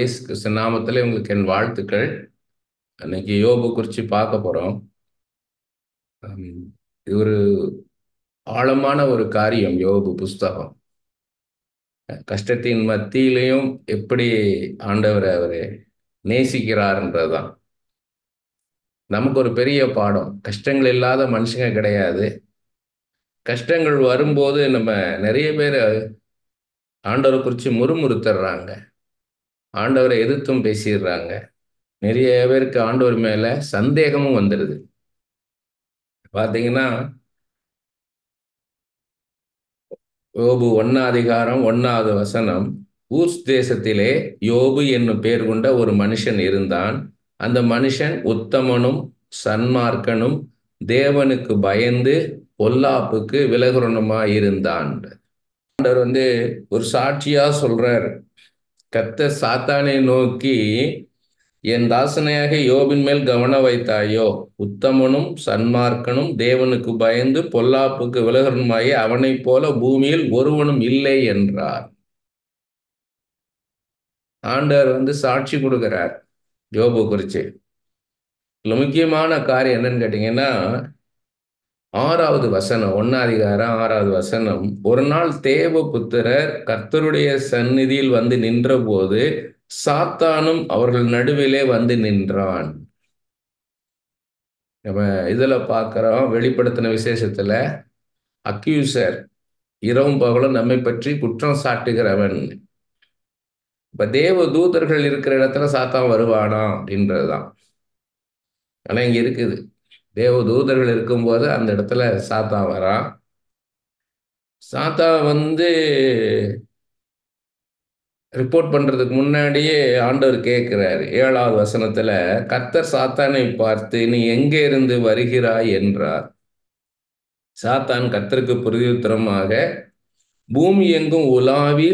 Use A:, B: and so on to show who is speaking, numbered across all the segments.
A: இயேசு கிறிஸ்து நாமத்துல உங்களுக்கு என் வாழ்த்துக்கள். இன்னைக்கு யோபு குறித்து பார்க்க போறோம். இது ஒரு ஆழமான ஒரு காரியம். யோபு புஸ்தகம் கஷ்டத்தின் மத்தியிலையும் எப்படி ஆண்டவரை அவரு நேசிக்கிறார்ன்றதுதான் நமக்கு ஒரு பெரிய பாடம். கஷ்டங்கள் இல்லாத மனுஷங்க கிடையாது. கஷ்டங்கள் வரும்போது நம்ம நிறைய பேர் ஆண்டவரை குறித்து முறுமுறுத்துறாங்க, ஆண்டவரை எதிர்த்தும் பேசிடுறாங்க. நிறைய பேருக்கு ஆண்டவர் மேல சந்தேகமும் வந்துடுது. பார்த்தீங்கன்னா யோபு 1:1 ஊஸ் தேசத்திலே யோபு என்னும் பேர் கொண்ட ஒரு மனுஷன் இருந்தான். அந்த மனுஷன் உத்தமனும் சன்மார்க்கனும் தேவனுக்கு பயந்து பொல்லாப்புக்கு விலகுறனுமாய் இருந்தான். ஆண்டவர் ஒரு சாட்சியா சொல்றார். கர்த்தர் சாத்தானை நோக்கி, என் தாசனையாக யோபின் மேல் கவனம் வைத்தாயோ, உத்தமனும் சன்மார்க்கனும் தேவனுக்கு பயந்து பொல்லாப்புக்கு விலகனுமாய் அவனைப் போல பூமியில் ஒருவனும் இல்லை என்றார். ஆண்டவர் சாட்சி கொடுக்கிறார் யோபு குறிச்சு. முக்கியமான காரியம் என்னன்னு கேட்டீங்கன்னா, 1 ஒரு நாள் தேவபுத்திரர் கர்த்தருடைய சந்நிதியில் வந்து நின்ற போது சாத்தானும் அவர்கள் நடுவிலே வந்து நின்றான். நம்ம இதுல பார்க்கிறோம், வெளிப்படுத்தின விசேஷத்துல அக்யூசர், இரவும் பகலும் நம்மை பற்றி குற்றம் சாட்டுகிறவன். இப்ப தேவ தூதர்கள் இருக்கிற இடத்துல சாத்தான் வருவானா அப்படின்றதுதான். ஆனா இங்க இருக்குது, தேவ தூதர்கள் இருக்கும்போது அந்த இடத்துல சாத்தான் வரான். சாத்தான் ரிப்போர்ட் பண்றதுக்கு முன்னாடியே ஆண்டவர் கேட்கிறாரு 7வது கர்த்தர் சாத்தானை பார்த்து, நீ எங்கே இருந்து வருகிறாய் என்றார். சாத்தான் கர்த்தருக்கு பிரதியுத்தரமாக, பூமி எங்கும் உலாவி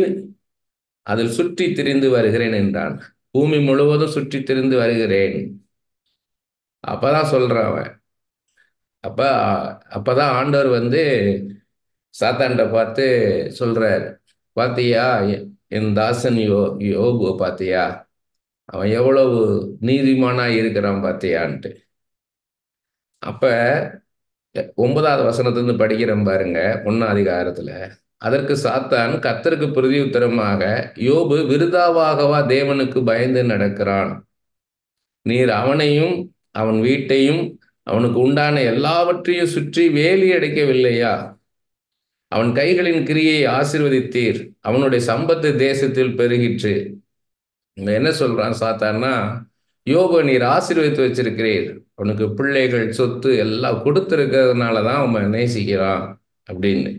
A: அதில் சுற்றி திரிந்து வருகிறேன் என்றான். பூமி முழுவதும் சுற்றி திரிந்து வருகிறேன். அப்பதான் சொல்றான் அவன். அப்பதான் ஆண்டவர் சாத்தான்கிட்ட பார்த்து சொல்றாரு, பாத்தியா என் தாசன் யோபு, பாத்தியா அவன் எவ்வளவு நீதிமானா இருக்கிறான் பாத்தியான்ட்டு. அப்ப 9வது படிக்கிறேன் பாருங்க. 1 அதற்கு சாத்தான் கர்த்தருக்கு பிரதியுத்தரமாக, யோபு விருதாவாகவா தேவனுக்கு பயந்து நடக்கிறான்? நீர் அவனையும் அவன் வீட்டையும் அவனுக்கு உண்டான எல்லாவற்றையும் சுற்றி வேலி அடைக்கவில்லையா? அவன் கைகளின் கிரியை ஆசீர்வதித்தீர், அவனுடைய சம்பத்து தேசத்தில் பெருகிற்று. என்ன சொல்றான் சாத்தான்னா, யோபு நீர் ஆசீர்வதித்து வச்சிருக்கிறீர், அவனுக்கு பிள்ளைகள் சொத்து எல்லாம் கொடுத்துருக்கிறதுனாலதான் அவன் நேசிக்கிறான் அப்படின்னு.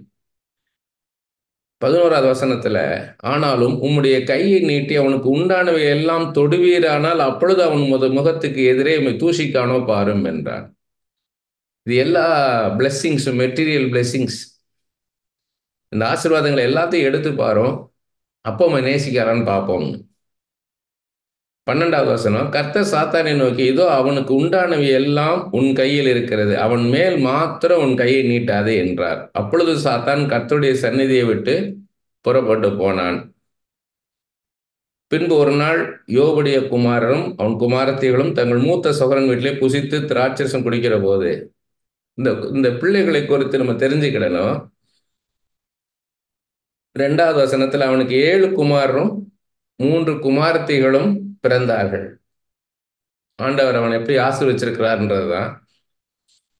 A: 11வது ஆனாலும் உம்முடைய கையை நீட்டி அவனுக்கு உண்டானவை எல்லாம் தொடுவீரானால் அப்பொழுது அவன் முகத்துக்கு எதிரே தூஷிக்கானோ பாரும் என்றான். இது எல்லா பிளெஸ்ஸிங்ஸ், மெட்டீரியல் பிளெஸ்ஸிங்ஸ், இந்த ஆசீர்வாதங்களை எல்லாத்தையும் எடுத்து பாரும், அப்போ அவன் நேசிக்கிறான்னு பார்ப்போம். 12வது கர்த்தர் சாத்தானை நோக்கி, இதோ அவனுக்கு உண்டானவை எல்லாம் உன் கையில் இருக்கிறது, அவன் மேல் மாத்திரம் உன் கையை நீட்டாதே என்றார். அப்பொழுது சாத்தான் கர்த்தருடைய சந்நிதியை விட்டு புறப்பட்டு போனான். பின்பு ஒரு நாள் யோபுடைய குமாரரும் அவன் குமாரத்திகளும் தங்கள் மூத்த சகோதரன் வீட்டிலே புசித்து திராட்சரசம் குடிக்கிற போது, இந்த பிள்ளைகளை குறித்து நம்ம தெரிஞ்சுக்கிடணும். 2வது அவனுக்கு 7 குமாரரும் 3 குமாரத்திகளும் பிறந்தார்கள். ஆண்டவர் அவன் எப்படி ஆசீர்வச்சிருக்கிறார்ன்றதுதான்.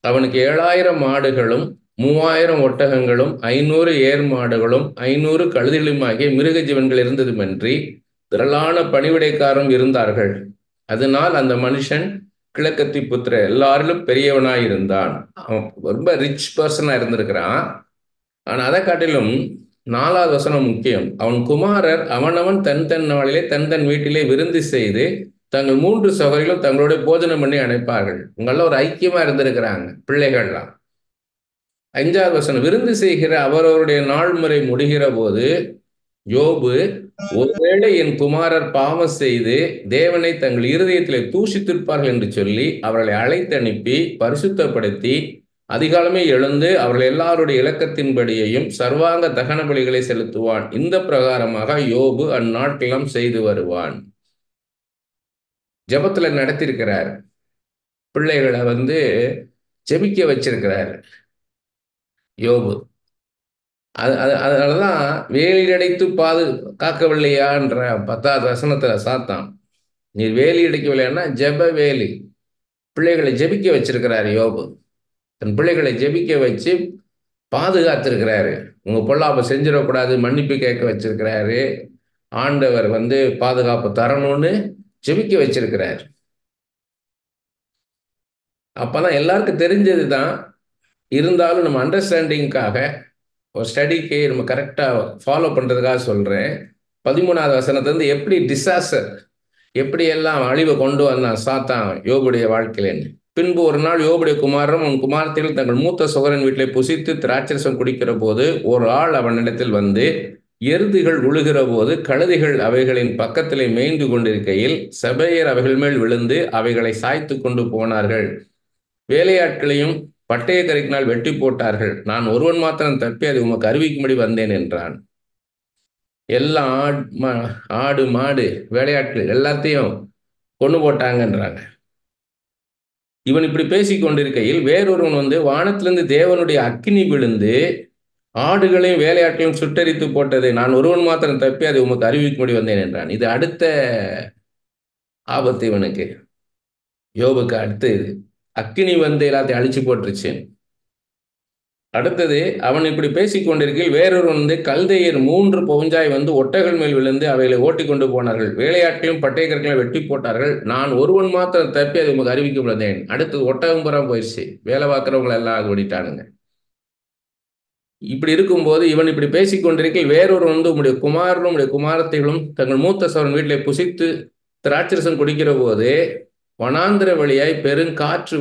A: அவனுக்கு 7000 மாடுகளும் 3000 ஒட்டகங்களும் 500 ஏர் மாடுகளும் 500 கழுதைகளுமாகிய மிருக ஜீவன்கள் இருந்ததுமன்றி திரளான பணிவிடைக்காரரும் இருந்தார்கள். அதனால் அந்த மனுஷன் கிழக்கத்தி புத்திர எல்லாரிலும் பெரியவனாய் இருந்தான். அவன் ரொம்ப ரிச் பர்சனா இருந்திருக்கிறான். ஆனா அதை காட்டிலும் 4வது முக்கியம். அவன் குமாரர் அவனவன் தன் தன் நாளிலே தன் தன் வீட்டிலே விருந்து செய்து தங்கள் 3 சகோதரிகளும் தங்களோட போஜனம் பண்ணி அணைப்பார்கள். உங்களெல்லாம் ஒரு ஐக்கியமா இருந்திருக்கிறாங்க பிள்ளைகள்லாம். 5வது விருந்து செய்கிற அவரவருடைய நாள் முறை முடிகிற போது யோபு, ஒருவேளை என் குமாரர் பாவம் செய்து தேவனை தங்கள் இருதயத்திலே தூஷித்திருப்பார்கள் என்று சொல்லி அவர்களை அழைத்து அனுப்பி பரிசுத்தப்படுத்தி அதிகாலமே எழுந்து அவர்கள் எல்லாருடைய இலக்கத்தின்படியையும் சர்வாங்க தகன பலிகளை செலுத்துவான். இந்த பிரகாரமாக யோபு அந்நாட்களெல்லாம் செய்து வருவான். ஜெபத்துல நடத்தியிருக்கிறார். பிள்ளைகளை ஜெபிக்க வச்சிருக்கிறார் யோபு. அதனாலதான் வேலி அடைத்து காக்கவில்லையான்ற 10வது வசனத்துல சாத்தான், நீ வேலி அடைக்கவில்லைன்னா ஜெப வேலி, பிள்ளைகளை ஜெபிக்க வச்சிருக்கிறாரு யோபு. தன் பிள்ளைகளை ஜெபிக்க வச்சு பாதுகாத்திருக்கிறாரு. உங்க பொல்லாப்ப செஞ்சிடக்கூடாது, மன்னிப்பு கேட்க வச்சிருக்கிறாரு. ஆண்டவர் பாதுகாப்பு தரணும்னு ஜெபிக்க வச்சிருக்கிறார். அப்பதான் எல்லாருக்கும் தெரிஞ்சது தான். இருந்தாலும் நம்ம அண்டர்ஸ்டாண்டிங்காக ஒரு ஸ்டடிக்கு நம்ம கரெக்டாக ஃபாலோ பண்ணுறதுக்காக சொல்கிறேன். 13வது வசனத்துலேருந்து எப்படி டிசாஸ்டர், எப்படி எல்லாம் அழிவை கொண்டு வந்தான் சாத்தான் யோபுடைய வாழ்க்கையிலேன்னு. பின்பு ஒரு நாள் யோபுடைய குமாரரும் உன் குமாரத்திகள் தங்கள் மூத்த சகோதரன் வீட்டிலே புசித்து திராட்சரசம் குடிக்கிற போது ஒரு ஆள் அவனிடத்தில் எருதுகள் உழுகிற போது கழுதைகள் அவைகளின் பக்கத்திலே மேய்ந்து கொண்டிருக்கையில் செபையர் அவைகள் மேல் விழுந்து அவைகளை சாய்த்து கொண்டு போனார்கள். வேலையாட்களையும் பட்டய கரைக்கினால் வெட்டி போட்டார்கள். நான் ஒருவன் மாத்திரம் தப்பி அதை உமக்கு அறிவிக்கும்படி வந்தேன் என்றான். எல்லாம் ஆடு மாடு வேலையாட்கள் எல்லாத்தையும் கொண்டு போட்டாங்கன்றாங்க. இவன் இப்படி பேசிக் கொண்டிருக்கையில் வேறொருவன் வானத்திலிருந்து தேவனுடைய அக்கினி விழுந்து ஆடுகளையும் வேலையாட்களையும் சுட்டரித்து போட்டதை நான் ஒருவன் மாத்திரம் தப்பி அதை உமக்கு அறிவிக்கும்படி வந்தேன் என்றான். இது அடுத்த ஆபத்து இவனுக்கு, யோபுக்கு அடுத்து இது. அக்கினி எல்லாத்தையும் அழிச்சு போட்டுருச்சு. அடுத்தது அவன் இப்படி பேசிக் கொண்டிருக்கையில் வேறொரு கல்தையர் 3 பவுஞ்சாய் ஒட்டகள் மேல் விழுந்து அவைகளை ஓட்டி கொண்டு போனார்கள். வேலையாட்களையும் பட்டயக்கற்களையும் வெட்டி போட்டார்கள். நான் ஒருவன் மாத்திரம் தப்பி அதை உமக்கு அறிவிக்கப்பட்டேன். அடுத்தது ஒட்டகம் புறம் போயிடுச்சு, வேலை பார்க்குறவங்களை எல்லாம் ஓடிட்டானுங்க. இப்படி இருக்கும்போது இவன் இப்படி பேசிக் கொண்டிருக்கையில் வேறொரு உம்முடைய குமாரனும் உம்முடைய குமாரத்தைகளும் தங்கள் மூத்த சவரன் வீட்டிலே புசித்து திராட்சரசம் குடிக்கிற போது வனாந்திர வழியாய் பெருங்காற்று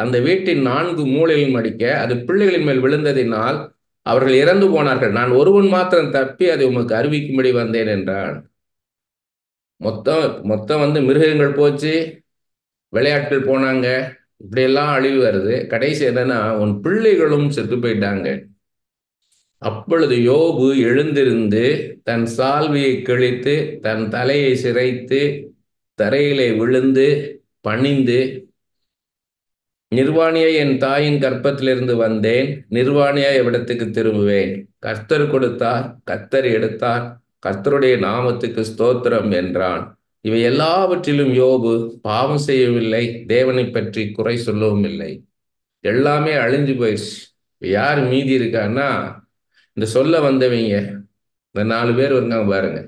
A: அந்த வீட்டின் 4 மூலையிலும் அடிக்க அது பிள்ளைகளின் மேல் விழுந்ததினால் அவர்கள் இறந்து போனார்கள். நான் ஒருவன் மாத்திரம் தப்பி அதை உமக்கு அறிவிக்கும்படி வந்தேன் என்றான். மொத்தம் மிருகங்கள் போச்சு, விளையாட்கள் போனாங்க, இப்படியெல்லாம் அழிவு வருது. கடைசி என்னன்னா உன் பிள்ளைகளும் செத்து போயிட்டாங்க. அப்பொழுது யோபு எழுந்திருந்து தன் சால்வையை கிழித்து தன் தலையை சிரைத்து தரையிலே விழுந்து பணிந்து, நிர்வாணியை என் தாயின் கர்ப்பத்திலிருந்து வந்தேன், நிர்வாணியாய் இவ்விடத்துக்கு திரும்புவேன். கர்த்தர் கொடுத்தார், கர்த்தர் எடுத்தார், கர்த்தருடைய நாமத்துக்கு ஸ்தோத்திரம் என்றான். இவை எல்லாவற்றிலும் யோபு பாவம் செய்யவில்லை, தேவனை பற்றி குறை சொல்லவும் இல்லை. எல்லாமே அழிஞ்சு போயிடுச்சு. யார் மீதி இருக்கான்னா இந்த சொல்ல வந்தவங்க, இந்த 4 பேர் இருக்காங்க பாருங்க.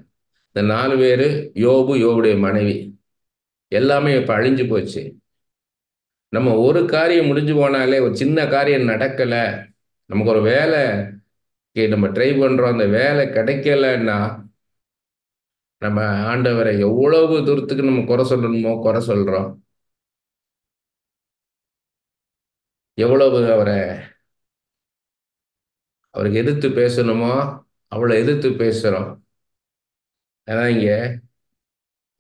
A: இந்த 4 பேர் யோபு, யோபுடைய மனைவி, எல்லாமே இப்ப அழிஞ்சு போச்சு. நம்ம ஒரு காரியம் முடிஞ்சு போனாலே, ஒரு சின்ன காரியம் நடக்கல, நமக்கு ஒரு வேலை நம்ம ட்ரை பண்றோம், அந்த வேலை கிடைக்கலன்னா நம்ம ஆண்டவரை எவ்வளவு தூரத்துக்கு நம்ம குறை சொல்லணுமோ குறை சொல்றோம், எவ்வளவு அவருக்கு எதிர்த்து பேசணுமோ அவ்வளோ எதிர்த்து பேசுறோம். ஏன்னா இங்க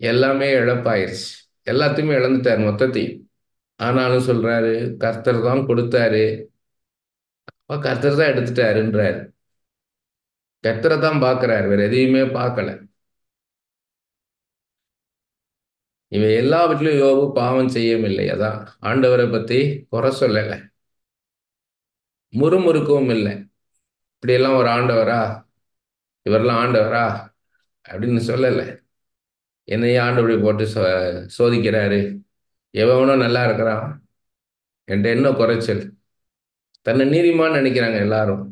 A: எல்லாமே இழப்பாயிருச்சு, எல்லாத்தையுமே இழந்துட்டார் மொத்தத்தையும். ஆனாலும் சொல்றாரு கர்த்தர் தான் கொடுத்தாரு, கர்த்தர் தான் எடுத்துட்டாருன்றாரு. கர்த்தரை தான் பார்க்கிறாரு, வேற எதையுமே பார்க்கல. இவன் எல்லாவற்றிலும் யோபு பாவம் செய்யவில்லை. அதான் ஆண்டவரை பத்தி குறை சொல்லலை, முறுமுறுக்கவும் இல்லை. இப்படியெல்லாம் ஒரு ஆண்டவரா, இவரெல்லாம் ஆண்டவரா அப்படின்னு சொல்லலை. என்னையே ஆண்டவரை போட்டு சோதிக்கிறாரு, எவனும் நல்லா இருக்கிறான், என்கிட்ட என்ன குறைச்சல். தன்னை நீதிமான்னு நினைக்கிறாங்க எல்லாரும்,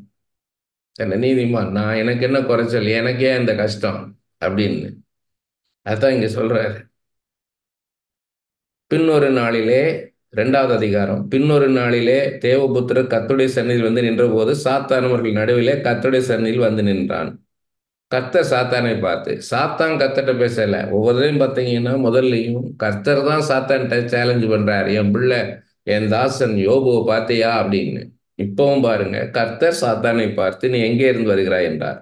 A: தன்னை நீதிமான், நான் எனக்கு என்ன குறைச்சல், எனக்கே இந்த கஷ்டம் அப்படின்னு. அதான் இங்க சொல்றாரு. பின்னொரு நாளிலே, 2வது அதிகாரம், பின்னொரு நாளிலே தேவபுத்திரர் கர்த்தருடைய சந்நிதியில் நின்ற போது சாத்தானவர்கள் நடுவிலே கர்த்தருடைய சந்நிதியில் நின்றான். கர்த்தர் சாத்தானை பார்த்து, சாத்தான் கர்த்தர்கிட்ட பேசல. ஒவ்வொருத்தையும் பார்த்தீங்கன்னா முதல்லையும் கர்த்தர் தான் சாத்தான்கிட்ட சேலஞ்சு பண்றாரு, என் பிள்ளை என் தாசன் யோபுவை பார்த்தியா அப்படின்னு. இப்பவும் பாருங்க, கர்த்தர் சாத்தானை பார்த்து நீ எங்கே இருந்து வருகிறாய் என்றார்.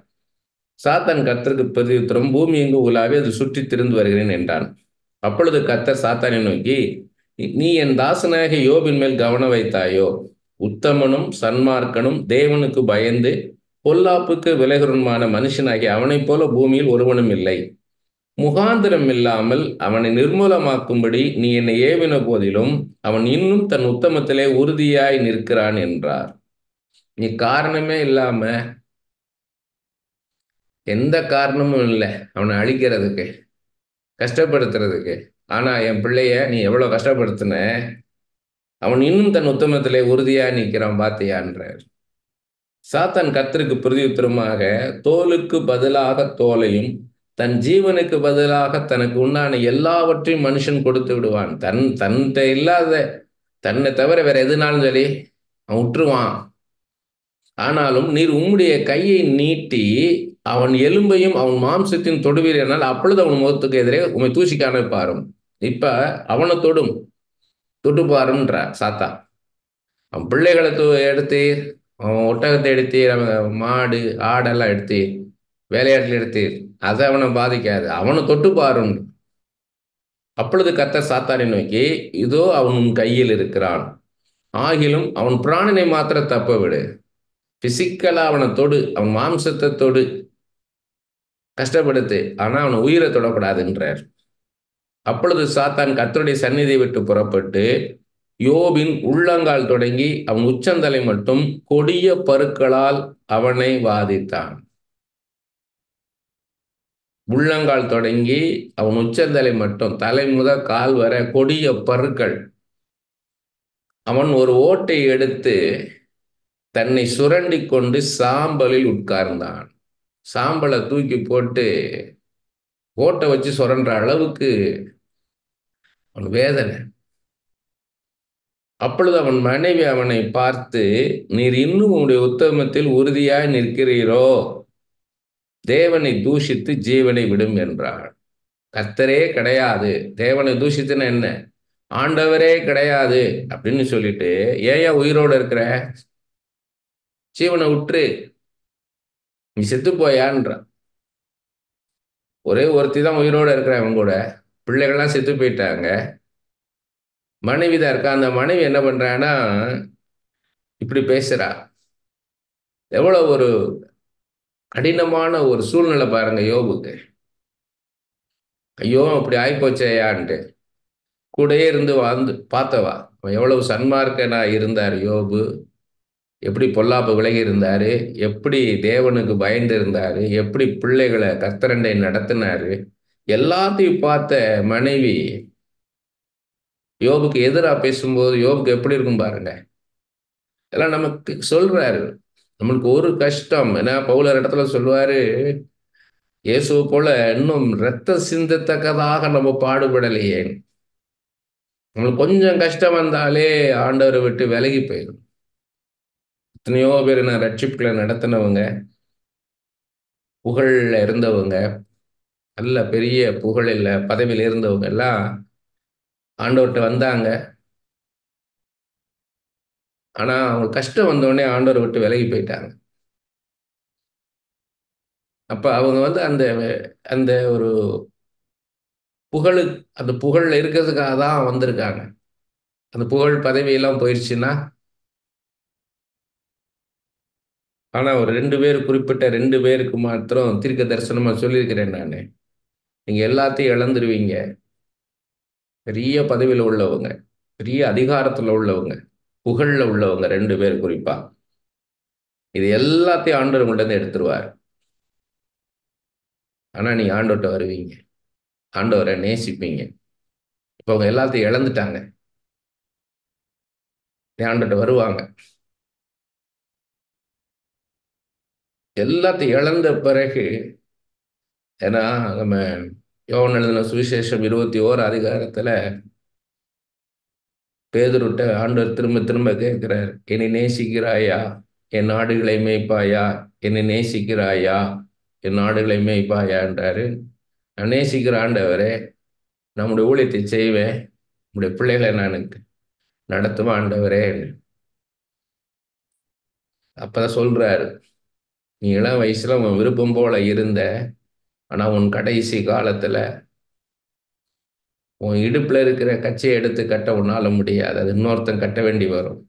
A: சாத்தான் கர்த்தருக்கு பிரதியுத்தரம், பூமி எங்கு உலாவி அது சுற்றி திரிந்து வருகிறேன் என்றான். அப்பொழுது கர்த்தர் சாத்தானை நோக்கி, நீ என் தாசனாக யோபின் மேல் கவனம் வைத்தாயோ? உத்தமனும் சன்மார்க்கனும் தேவனுக்கு பயந்து பொல்லாப்புக்கு விலகுறனுமான மனுஷனாகி அவனைப் போல பூமியில் ஒருவனும் இல்லை. முகாந்திரம் இல்லாமல் அவனை நிர்மூலமாக்கும்படி நீ என்னை ஏவின போதிலும் அவன் இன்னும் தன் உத்தமத்திலே உறுதியாய் நிற்கிறான் என்றார். நீ காரணமே இல்லாம, எந்த காரணமும் இல்லை அவனை அழிக்கிறதுக்கு, கஷ்டப்படுத்துறதுக்கு. ஆனா என் பிள்ளைய நீ எவ்வளவு கஷ்டப்படுத்தின, அவன் இன்னும் தன் உத்தமத்திலே உறுதியா நிற்கிறான் பாத்தியான்றார். சாத்தான் கர்த்தருக்கு பிரதியுத்தரமாக, தோலுக்கு பதிலாக தோலையும் தன் ஜீவனுக்கு பதிலாக தனக்கு உண்டான எல்லாவற்றையும் மனுஷன் கொடுத்து விடுவான். தன்கிட்ட இல்லாத, தன்னை தவிர வேற எதுனாலும் சரி அவன் விட்டுருவான். ஆனாலும் நீர் உம்முடைய கையை நீட்டி அவன் எலும்பையும் அவன் மாம்சத்தின் தொடுவீர்கள், அப்பொழுது அவன் முகத்துக்கு எதிரே உண்மை தூசிக்கான பாரும். இப்ப அவனை தொட்டு பாருன்ற சாத்தா. அவன் பிள்ளைகளை எடுத்தீர், அவன் ஒட்டகத்தை எடுத்தீர், அவன் மாடு ஆடெல்லாம் எடுத்தீர், வேலையாட்டில் எடுத்தீர், அதை அவனை பாதிக்காது, அவனை தொட்டு பாருன்னு. அப்பொழுது கர்த்தர் சாத்தானை நோக்கி, இதோ அவன் உன் கையில் இருக்கிறான், ஆகிலும் அவன் பிராணனை மாத்திர தப்ப விடு. பிசிக்கலா அவனை தொடு, அவன் மாம்சத்தை தொடு, கஷ்டப்படுத்து, ஆனா அவனை உயிரை தொடக்கூடாதுன்றார். அப்பொழுது சாத்தான் கர்த்தருடைய சந்நிதியை விட்டு புறப்பட்டு யோபின் உள்ளங்கால் தொடங்கி அவன் உச்சந்தலை மட்டும் கொடிய பருக்களால் அவனை வாதித்தான். உள்ளங்கால் தொடங்கி அவன் உச்சந்தலை மட்டும், தலை முதல் கால் வர கொடிய பருக்கள். அவன் ஒரு ஓட்டை எடுத்து தன்னை சுரண்டி கொண்டு சாம்பலில் உட்கார்ந்தான். சாம்பலை தூக்கி போட்டு ஓட்டை வச்சு சுரண்ட அளவுக்கு அவன் வேதனை. அப்பொழுது அவன் மனைவி அவனை பார்த்து, நீர் இன்னும் உங்களுடைய உத்தமத்தில் உறுதியாய் நிற்கிறீரோ, தேவனை தூஷித்து ஜீவனை விடும் என்றாள். கர்த்தரே கிடையாது, தேவனை தூஷித்துன்னு என்ன, ஆண்டவரே கிடையாது அப்படின்னு சொல்லிட்டு ஏன் உயிரோடு இருக்கிற, ஜீவனை விட்டுரு, நீ செத்து போயான்ற. ஒரே ஒருத்தி தான் உயிரோடு இருக்கிற, அவன் கூட பிள்ளைகள்லாம் செத்து போயிட்டாங்க, மனைவி தான் இருக்கா. அந்த மனைவி என்ன பண்றான்னா இப்படி பேசுறா. எவ்வளவு ஒரு கடினமான ஒரு சூழ்நிலை பாருங்க யோபுக்கு. ஐயோ அப்படி ஆயிப்போச்சேயான்ட்டு கூடயே இருந்து வாழ்ந்து பார்த்தவா. அவன் எவ்வளவு சன்மார்க்கனா இருந்தார் யோபு, எப்படி பொல்லாப்பு விலகி இருந்தாரு, எப்படி தேவனுக்கு பயந்து இருந்தாரு, எப்படி பிள்ளைகளை கர்த்தரண்டை நடத்தினாரு, எல்லாத்தையும் பார்த்த மனைவி யோபுக்கு எதிராக பேசும்போது யோபுக்கு எப்படி இருக்கும் பாருங்க. எல்லாம் நமக்கு சொல்றாரு. நம்மளுக்கு ஒரு கஷ்டம், ஏன்னா பவுலர் இடத்துல சொல்லுவாரு, இயேசு போல இன்னும் ரத்த சிந்தத்தக்கதாக நம்ம பாடுபடலையே. நம்மளுக்கு கொஞ்சம் கஷ்டம் வந்தாலே ஆண்டவரை விட்டு விலகி போயிடும். எத்தனையோ பேர் நான் ரட்சிப்புகளை நடத்தினவங்க, புகழில் இருந்தவங்க, நல்ல பெரிய புகழில் பதவியில் இருந்தவங்க எல்லாம் ஆண்டவர்கிட்ட வந்தாங்க. ஆனா அவங்க கஷ்டம் வந்தோடனே ஆண்டவரை விட்டு விலகி போயிட்டாங்க. அப்ப அவங்க அந்த அந்த ஒரு புகழு, அந்த புகழ்ல இருக்கிறதுக்காக தான் வந்திருக்காங்க. அந்த புகழ் பதவியெல்லாம் போயிடுச்சுன்னா, ஆனா ஒரு 2 பேர், குறிப்பிட்ட 2 பேருக்கு மாத்திரம் தீர்க்க தரிசனமா சொல்லியிருக்கிறேன் நான். நீங்க எல்லாத்தையும் இழந்துருவீங்க. பெரிய பதவியில் உள்ளவங்க, பெரிய அதிகாரத்துல உள்ளவங்க, புகழ்ல உள்ளவங்க 2 பேர் குறிப்பா, இது எல்லாத்தையும் ஆண்டவர் உங்கள்ட்ட இருந்து எடுத்துருவார். ஆனா நீங்க ஆண்டவர்கிட்ட வருவீங்க, ஆண்டவரை நேசிப்பீங்க. இப்போ அவங்க எல்லாத்தையும் இழந்துட்டாங்க, ஆண்டவர்கிட்ட வருவாங்க. எல்லாத்தையும் இழந்த பிறகு, ஏன்னா நம்ம யோவான் எழுதின சுவிசேஷம் 21 அதிகாரத்துல பேதுருட்ட ஆண்டவர் திரும்ப திரும்ப கேட்கிறார், என்னை நேசிக்கிறாயா, என் ஆடுகளை மேய்ப்பாயா, என்னை நேசிக்கிறாயா, என் ஆடுகளை மேய்ப்பாயான்றாரு. நான் நேசிக்கிற ஆண்டவரே, நம்முடைய ஊழியத்தை செய்வேன், நம்முடைய பிள்ளைகளை நான் நடத்துவேன் ஆண்டவரே. அப்பதான் சொல்றாரு, நீ இளம் வயசுல உன் விருப்பம் போல இருந்த, ஆனா உன் கடைசி காலத்துல உன் இடுப்புல இருக்கிற கச்சையை எடுத்து கட்ட உன்னால முடியாது, அது இன்னொருத்தன் கட்ட வேண்டி வரும்.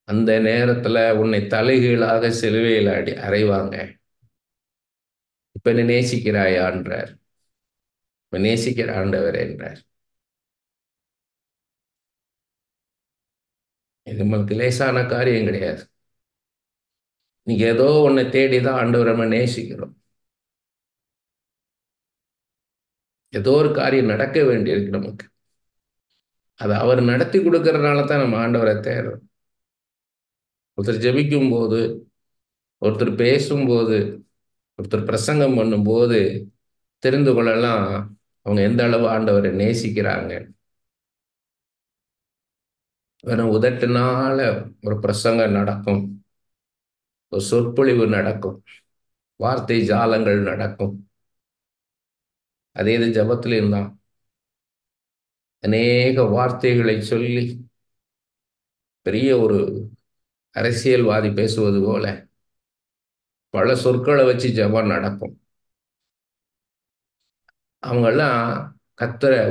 A: அந்த நேரத்துல உன்னை தலைகீழாக சிலுவையில் அறைவாங்க. இப்ப என்ன நேசிக்கிறாயான்றார். நேசிக்கிற ஆண்டவர் என்றார். இது நம்மளுக்கு லேசான காரியம் கிடையாது. நீங்க ஏதோ ஒன்றை தேடிதான் ஆண்டவர் நம்ம நேசிக்கிறோம். ஏதோ ஒரு காரியம் நடக்க வேண்டியிருக்கு நமக்கு. அதை அவர் நடத்தி கொடுக்கறதுனால தான் நம்ம ஆண்டவரை தேடுறோம். ஒருத்தர் ஜெபிக்கும் போது, ஒருத்தர் பேசும்போது, ஒருத்தர் பிரசங்கம் பண்ணும்போது தெரிந்து கொள்ளலாம் அவங்க எந்த அளவு ஆண்டவரை நேசிக்கிறாங்க. வெறும் உதட்டுனால ஒரு பிரசங்கம் நடக்கும், ஒரு சொற்பொழிவு நடக்கும், வார்த்தை ஜாலங்கள் நடக்கும். அதே இது ஜபத்திலையும் தான். அநேக வார்த்தைகளை சொல்லி பெரிய ஒரு அரசியல்வாதி பேசுவது போல பல சொற்களை வச்சு ஜபம் நடக்கும். அவங்கெல்லாம் கர்த்தரை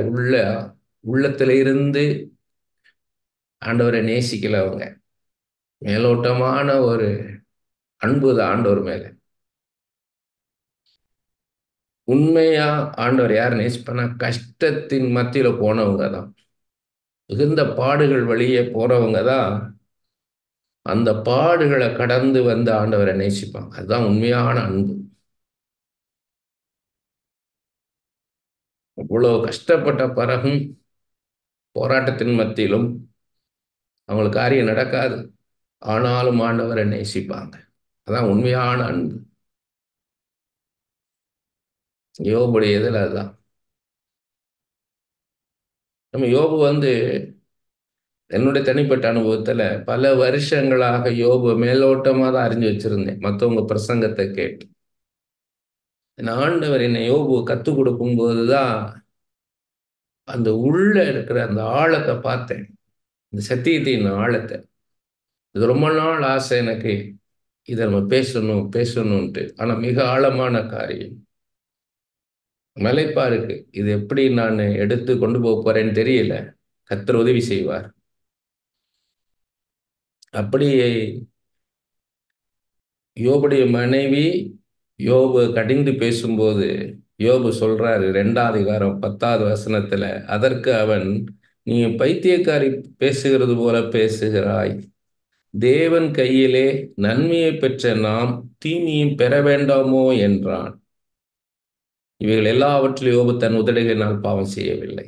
A: உள்ளத்துல இருந்து ஆண்டவரை நேசிக்கல. அவங்க மேலோட்டமான ஒரு அன்பு தான் ஆண்டவர் மேல. உண்மையா ஆண்டவர் யார் நேசிப்பானா? கஷ்டத்தின் மத்தியில போனவங்க தான், மிகுந்த பாடுகள் வழியே போறவங்க தான் அந்த பாடுகளை கடந்து வந்து ஆண்டவரை நேசிப்பாங்க. அதுதான் உண்மையான அன்பு. இவ்வளவு கஷ்டப்பட்ட பிறகும் போராட்டத்தின் மத்தியிலும் அவங்களுக்கு காரியம் நடக்காது, ஆனாலும் ஆண்டவரை நேசிப்பாங்க. அதான் உண்மையான அன்பு. யோபுடைய இதில் அதுதான். நம்ம யோபு என்னுடைய தனிப்பட்ட அனுபவத்துல பல வருஷங்களாக யோபு மேலோட்டமா தான் அறிஞ்சு வச்சிருந்தேன், மற்றவங்க பிரசங்கத்தை கேட்டு. ஆண்டவர் என்னை யோபு கற்றுக் கொடுக்கும் போதுதான் அந்த உள்ள இருக்கிற அந்த ஆழத்தை பார்த்தேன், இந்த சத்தியத்தின் ஆழத்தை. இது ரொம்ப நாள் ஆசை எனக்கு, இதை நம்ம பேசணும் பேசணும்ட்டு. ஆனா மிக ஆழமான காரியம், மலைப்பா இருக்கு. இது எப்படி நான் எடுத்து கொண்டு போக போறேன்னு தெரியல. கர்த்தர் உதவி செய்வார். அப்படி யோபுடைய மனைவி யோபு கடிந்து பேசும்போது யோபு சொல்றாரு 2 அதிகாரம் 10வது வசனத்துல, அதற்கு அவன், நீ பைத்தியக்காரி பேசுகிறது போல பேசுகிறாய். தேவன் கையிலே நன்மையை பெற்ற நாம் தீமையும் பெற வேண்டாமோ என்றான். இவைகள் எல்லாவற்றிலும் யோபு தன் உதடுகளினால் பாவம் செய்யவில்லை.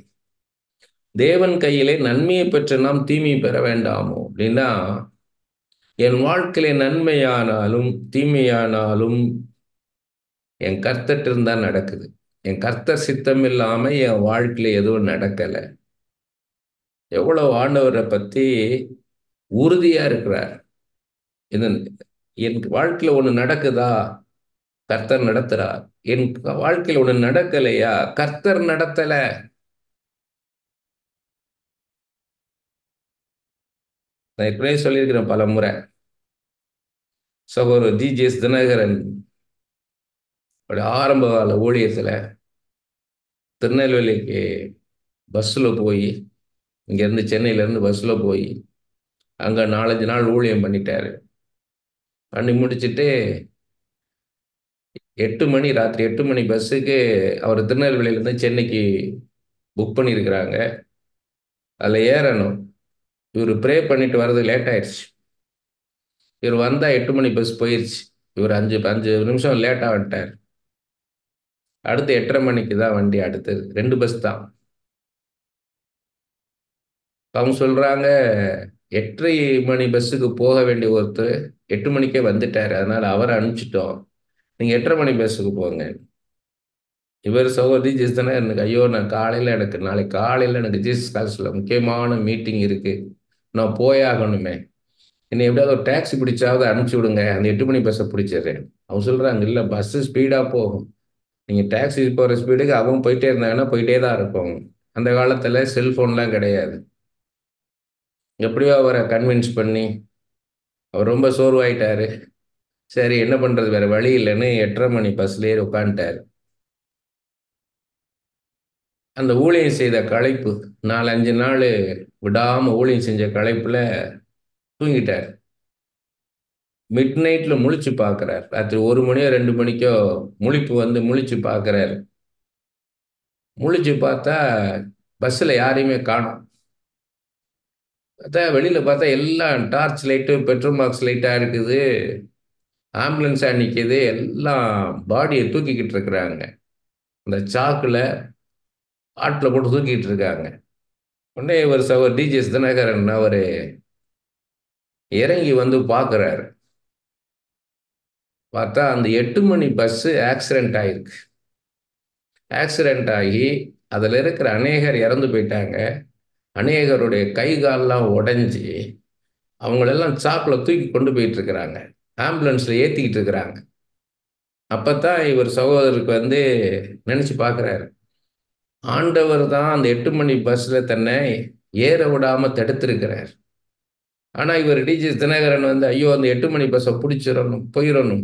A: தேவன் கையிலே நன்மையை பெற்ற நாம் தீமையை பெற வேண்டாமோ அப்படின்னா, என் வாழ்க்கையிலே நன்மையானாலும் தீமையானாலும் என் கர்த்தர் இருந்தா நடக்குது. என் கர்த்தர் சித்தம் இல்லாம என் வாழ்க்கையில எதுவும் நடக்கல. எவ்வளவு ஆண்டவரை பத்தி உறுதியா இருக்கிறார். என் வாழ்க்கையில ஒண்ணு நடக்குதா, கர்த்தர் நடத்துறார். என் வாழ்க்கையில ஒண்ணு நடக்கலையா, கர்த்தர் நடத்தல. நான் ஏற்கனவே சொல்லியிருக்கிறேன் பல முறை. சகோதரர் ஜிஜிஎஸ் தினகரன் ஆரம்ப கால ஊழியத்துல திருநெல்வேலிக்கு பஸ்ஸில் போய், இங்கேருந்து சென்னையிலேருந்து பஸ்ஸில் போய் அங்கே 4-5 நாள் ஊழியம் பண்ணிட்டாரு. பண்ணி முடிச்சுட்டு 8 மணி, ராத்திரி 8 மணி பஸ்ஸுக்கு அவர் திருநெல்வேலியிலேருந்து சென்னைக்கு புக் பண்ணியிருக்கிறாங்க. அதில் ஏறணும். இவர் ப்ரே பண்ணிட்டு வர்றது லேட் ஆயிடுச்சு. இவர் வந்தால் 8 மணி பஸ் போயிடுச்சு. இவர் 5 நிமிஷம் லேட்டாக வந்துட்டார். அடுத்து 8:30 மணிக்கு தான் வண்டி. அடுத்தது 2 பஸ் தான். அவங்க சொல்றாங்க, 8:30 மணி பஸ்ஸுக்கு போக வேண்டிய ஒருத்தர் 8 மணிக்கே வந்துட்டாரு, அதனால அவரை அனுப்பிச்சிட்டோம், நீங்க 8:30 மணி பஸ்ஸுக்கு போங்க. இவர் சகோதரி ஜீசஸ் தானே. எனக்கு ஐயோ, எனக்கு நாளைக்கு காலையில் எனக்கு ஜீசஸ் காலேஜில் முக்கியமான மீட்டிங் இருக்கு, நான் போயாகணுமே, என்னை எப்படியாவது ஒரு டாக்ஸி பிடிச்சாவது அனுப்பிச்சி விடுங்க, அந்த 8 மணி பஸ்ஸை பிடிச்சிடுறேன். அவங்க சொல்றாங்க, இல்லை பஸ்ஸு ஸ்பீடாக போகும், நீங்கள் டாக்ஸி போகிற ஸ்பீடுக்கு அவங்க போயிட்டே இருந்தாங்கன்னா போயிட்டே தான் இருக்கும். அந்த காலத்தில் செல்ஃபோன்லாம் கிடையாது. எப்படியோ அவரை கன்வின்ஸ் பண்ணி, அவர் ரொம்ப சோர்வாயிட்டாரு. சரி என்ன பண்றது, வேற வழி இல்லைன்னு 8:30 மணி பஸ்லேயே உட்காந்துட்டாரு. அந்த ஊழியம் செய்த களைப்பு, 4-5 நாள் விடாம ஊழியம் செஞ்ச களைப்புல தூங்கிட்டார். மிட் நைட்ல முழிச்சு பார்க்கிறார். ராத்திரி 1 மணியோ 2 மணிக்கோ முழிப்பு முழிச்சு பார்க்கிறாரு. முழிச்சு பார்த்தா பஸ்ஸில் யாரையுமே காணோம். பார்த்தா வெளியில் பார்த்தா எல்லாம் டார்ச் லைட்டு பெட்ரோல் பாக்ஸ் லைட்டாக இருக்குது, ஆம்புலன்ஸாக நிற்கிது, எல்லாம் பாடியை தூக்கிக்கிட்டு இருக்கிறாங்க. இந்த சாக்கில் ஆட்டில் போட்டு தூக்கிட்டு இருக்காங்க. உடனே ஒரு சவர் டிஜிஎஸ் தினகரன் அவர் இறங்கி வந்து பார்க்குறாரு. பார்த்தா அந்த 8 மணி பஸ்ஸு ஆக்சிடென்ட் ஆகிருக்கு. ஆக்சிடென்ட் ஆகி அதில் இருக்கிற அநேகர் இறந்து போயிட்டாங்க. அநேகருடைய கை கால்லாம் உடைஞ்சி அவங்களெல்லாம் சாக்கில் தூக்கி கொண்டு போயிட்டு இருக்கிறாங்க, ஆம்புலன்ஸில் ஏற்றிக்கிட்டு இருக்கிறாங்க. அப்போ தான் இவர் சகோதரருக்கு வந்து நினச்சி பார்க்குறாரு, ஆண்டவர் தான் அந்த 8 மணி பஸ்ஸில் தன்னை ஏற விடாமல் தடுத்திருக்கிறார். ஆனால் இவர் டிஜிஎஸ் தினகரன் வந்து ஐயோ அந்த 8 மணி பஸ்ஸை பிடிச்சிடணும் போயிடணும்.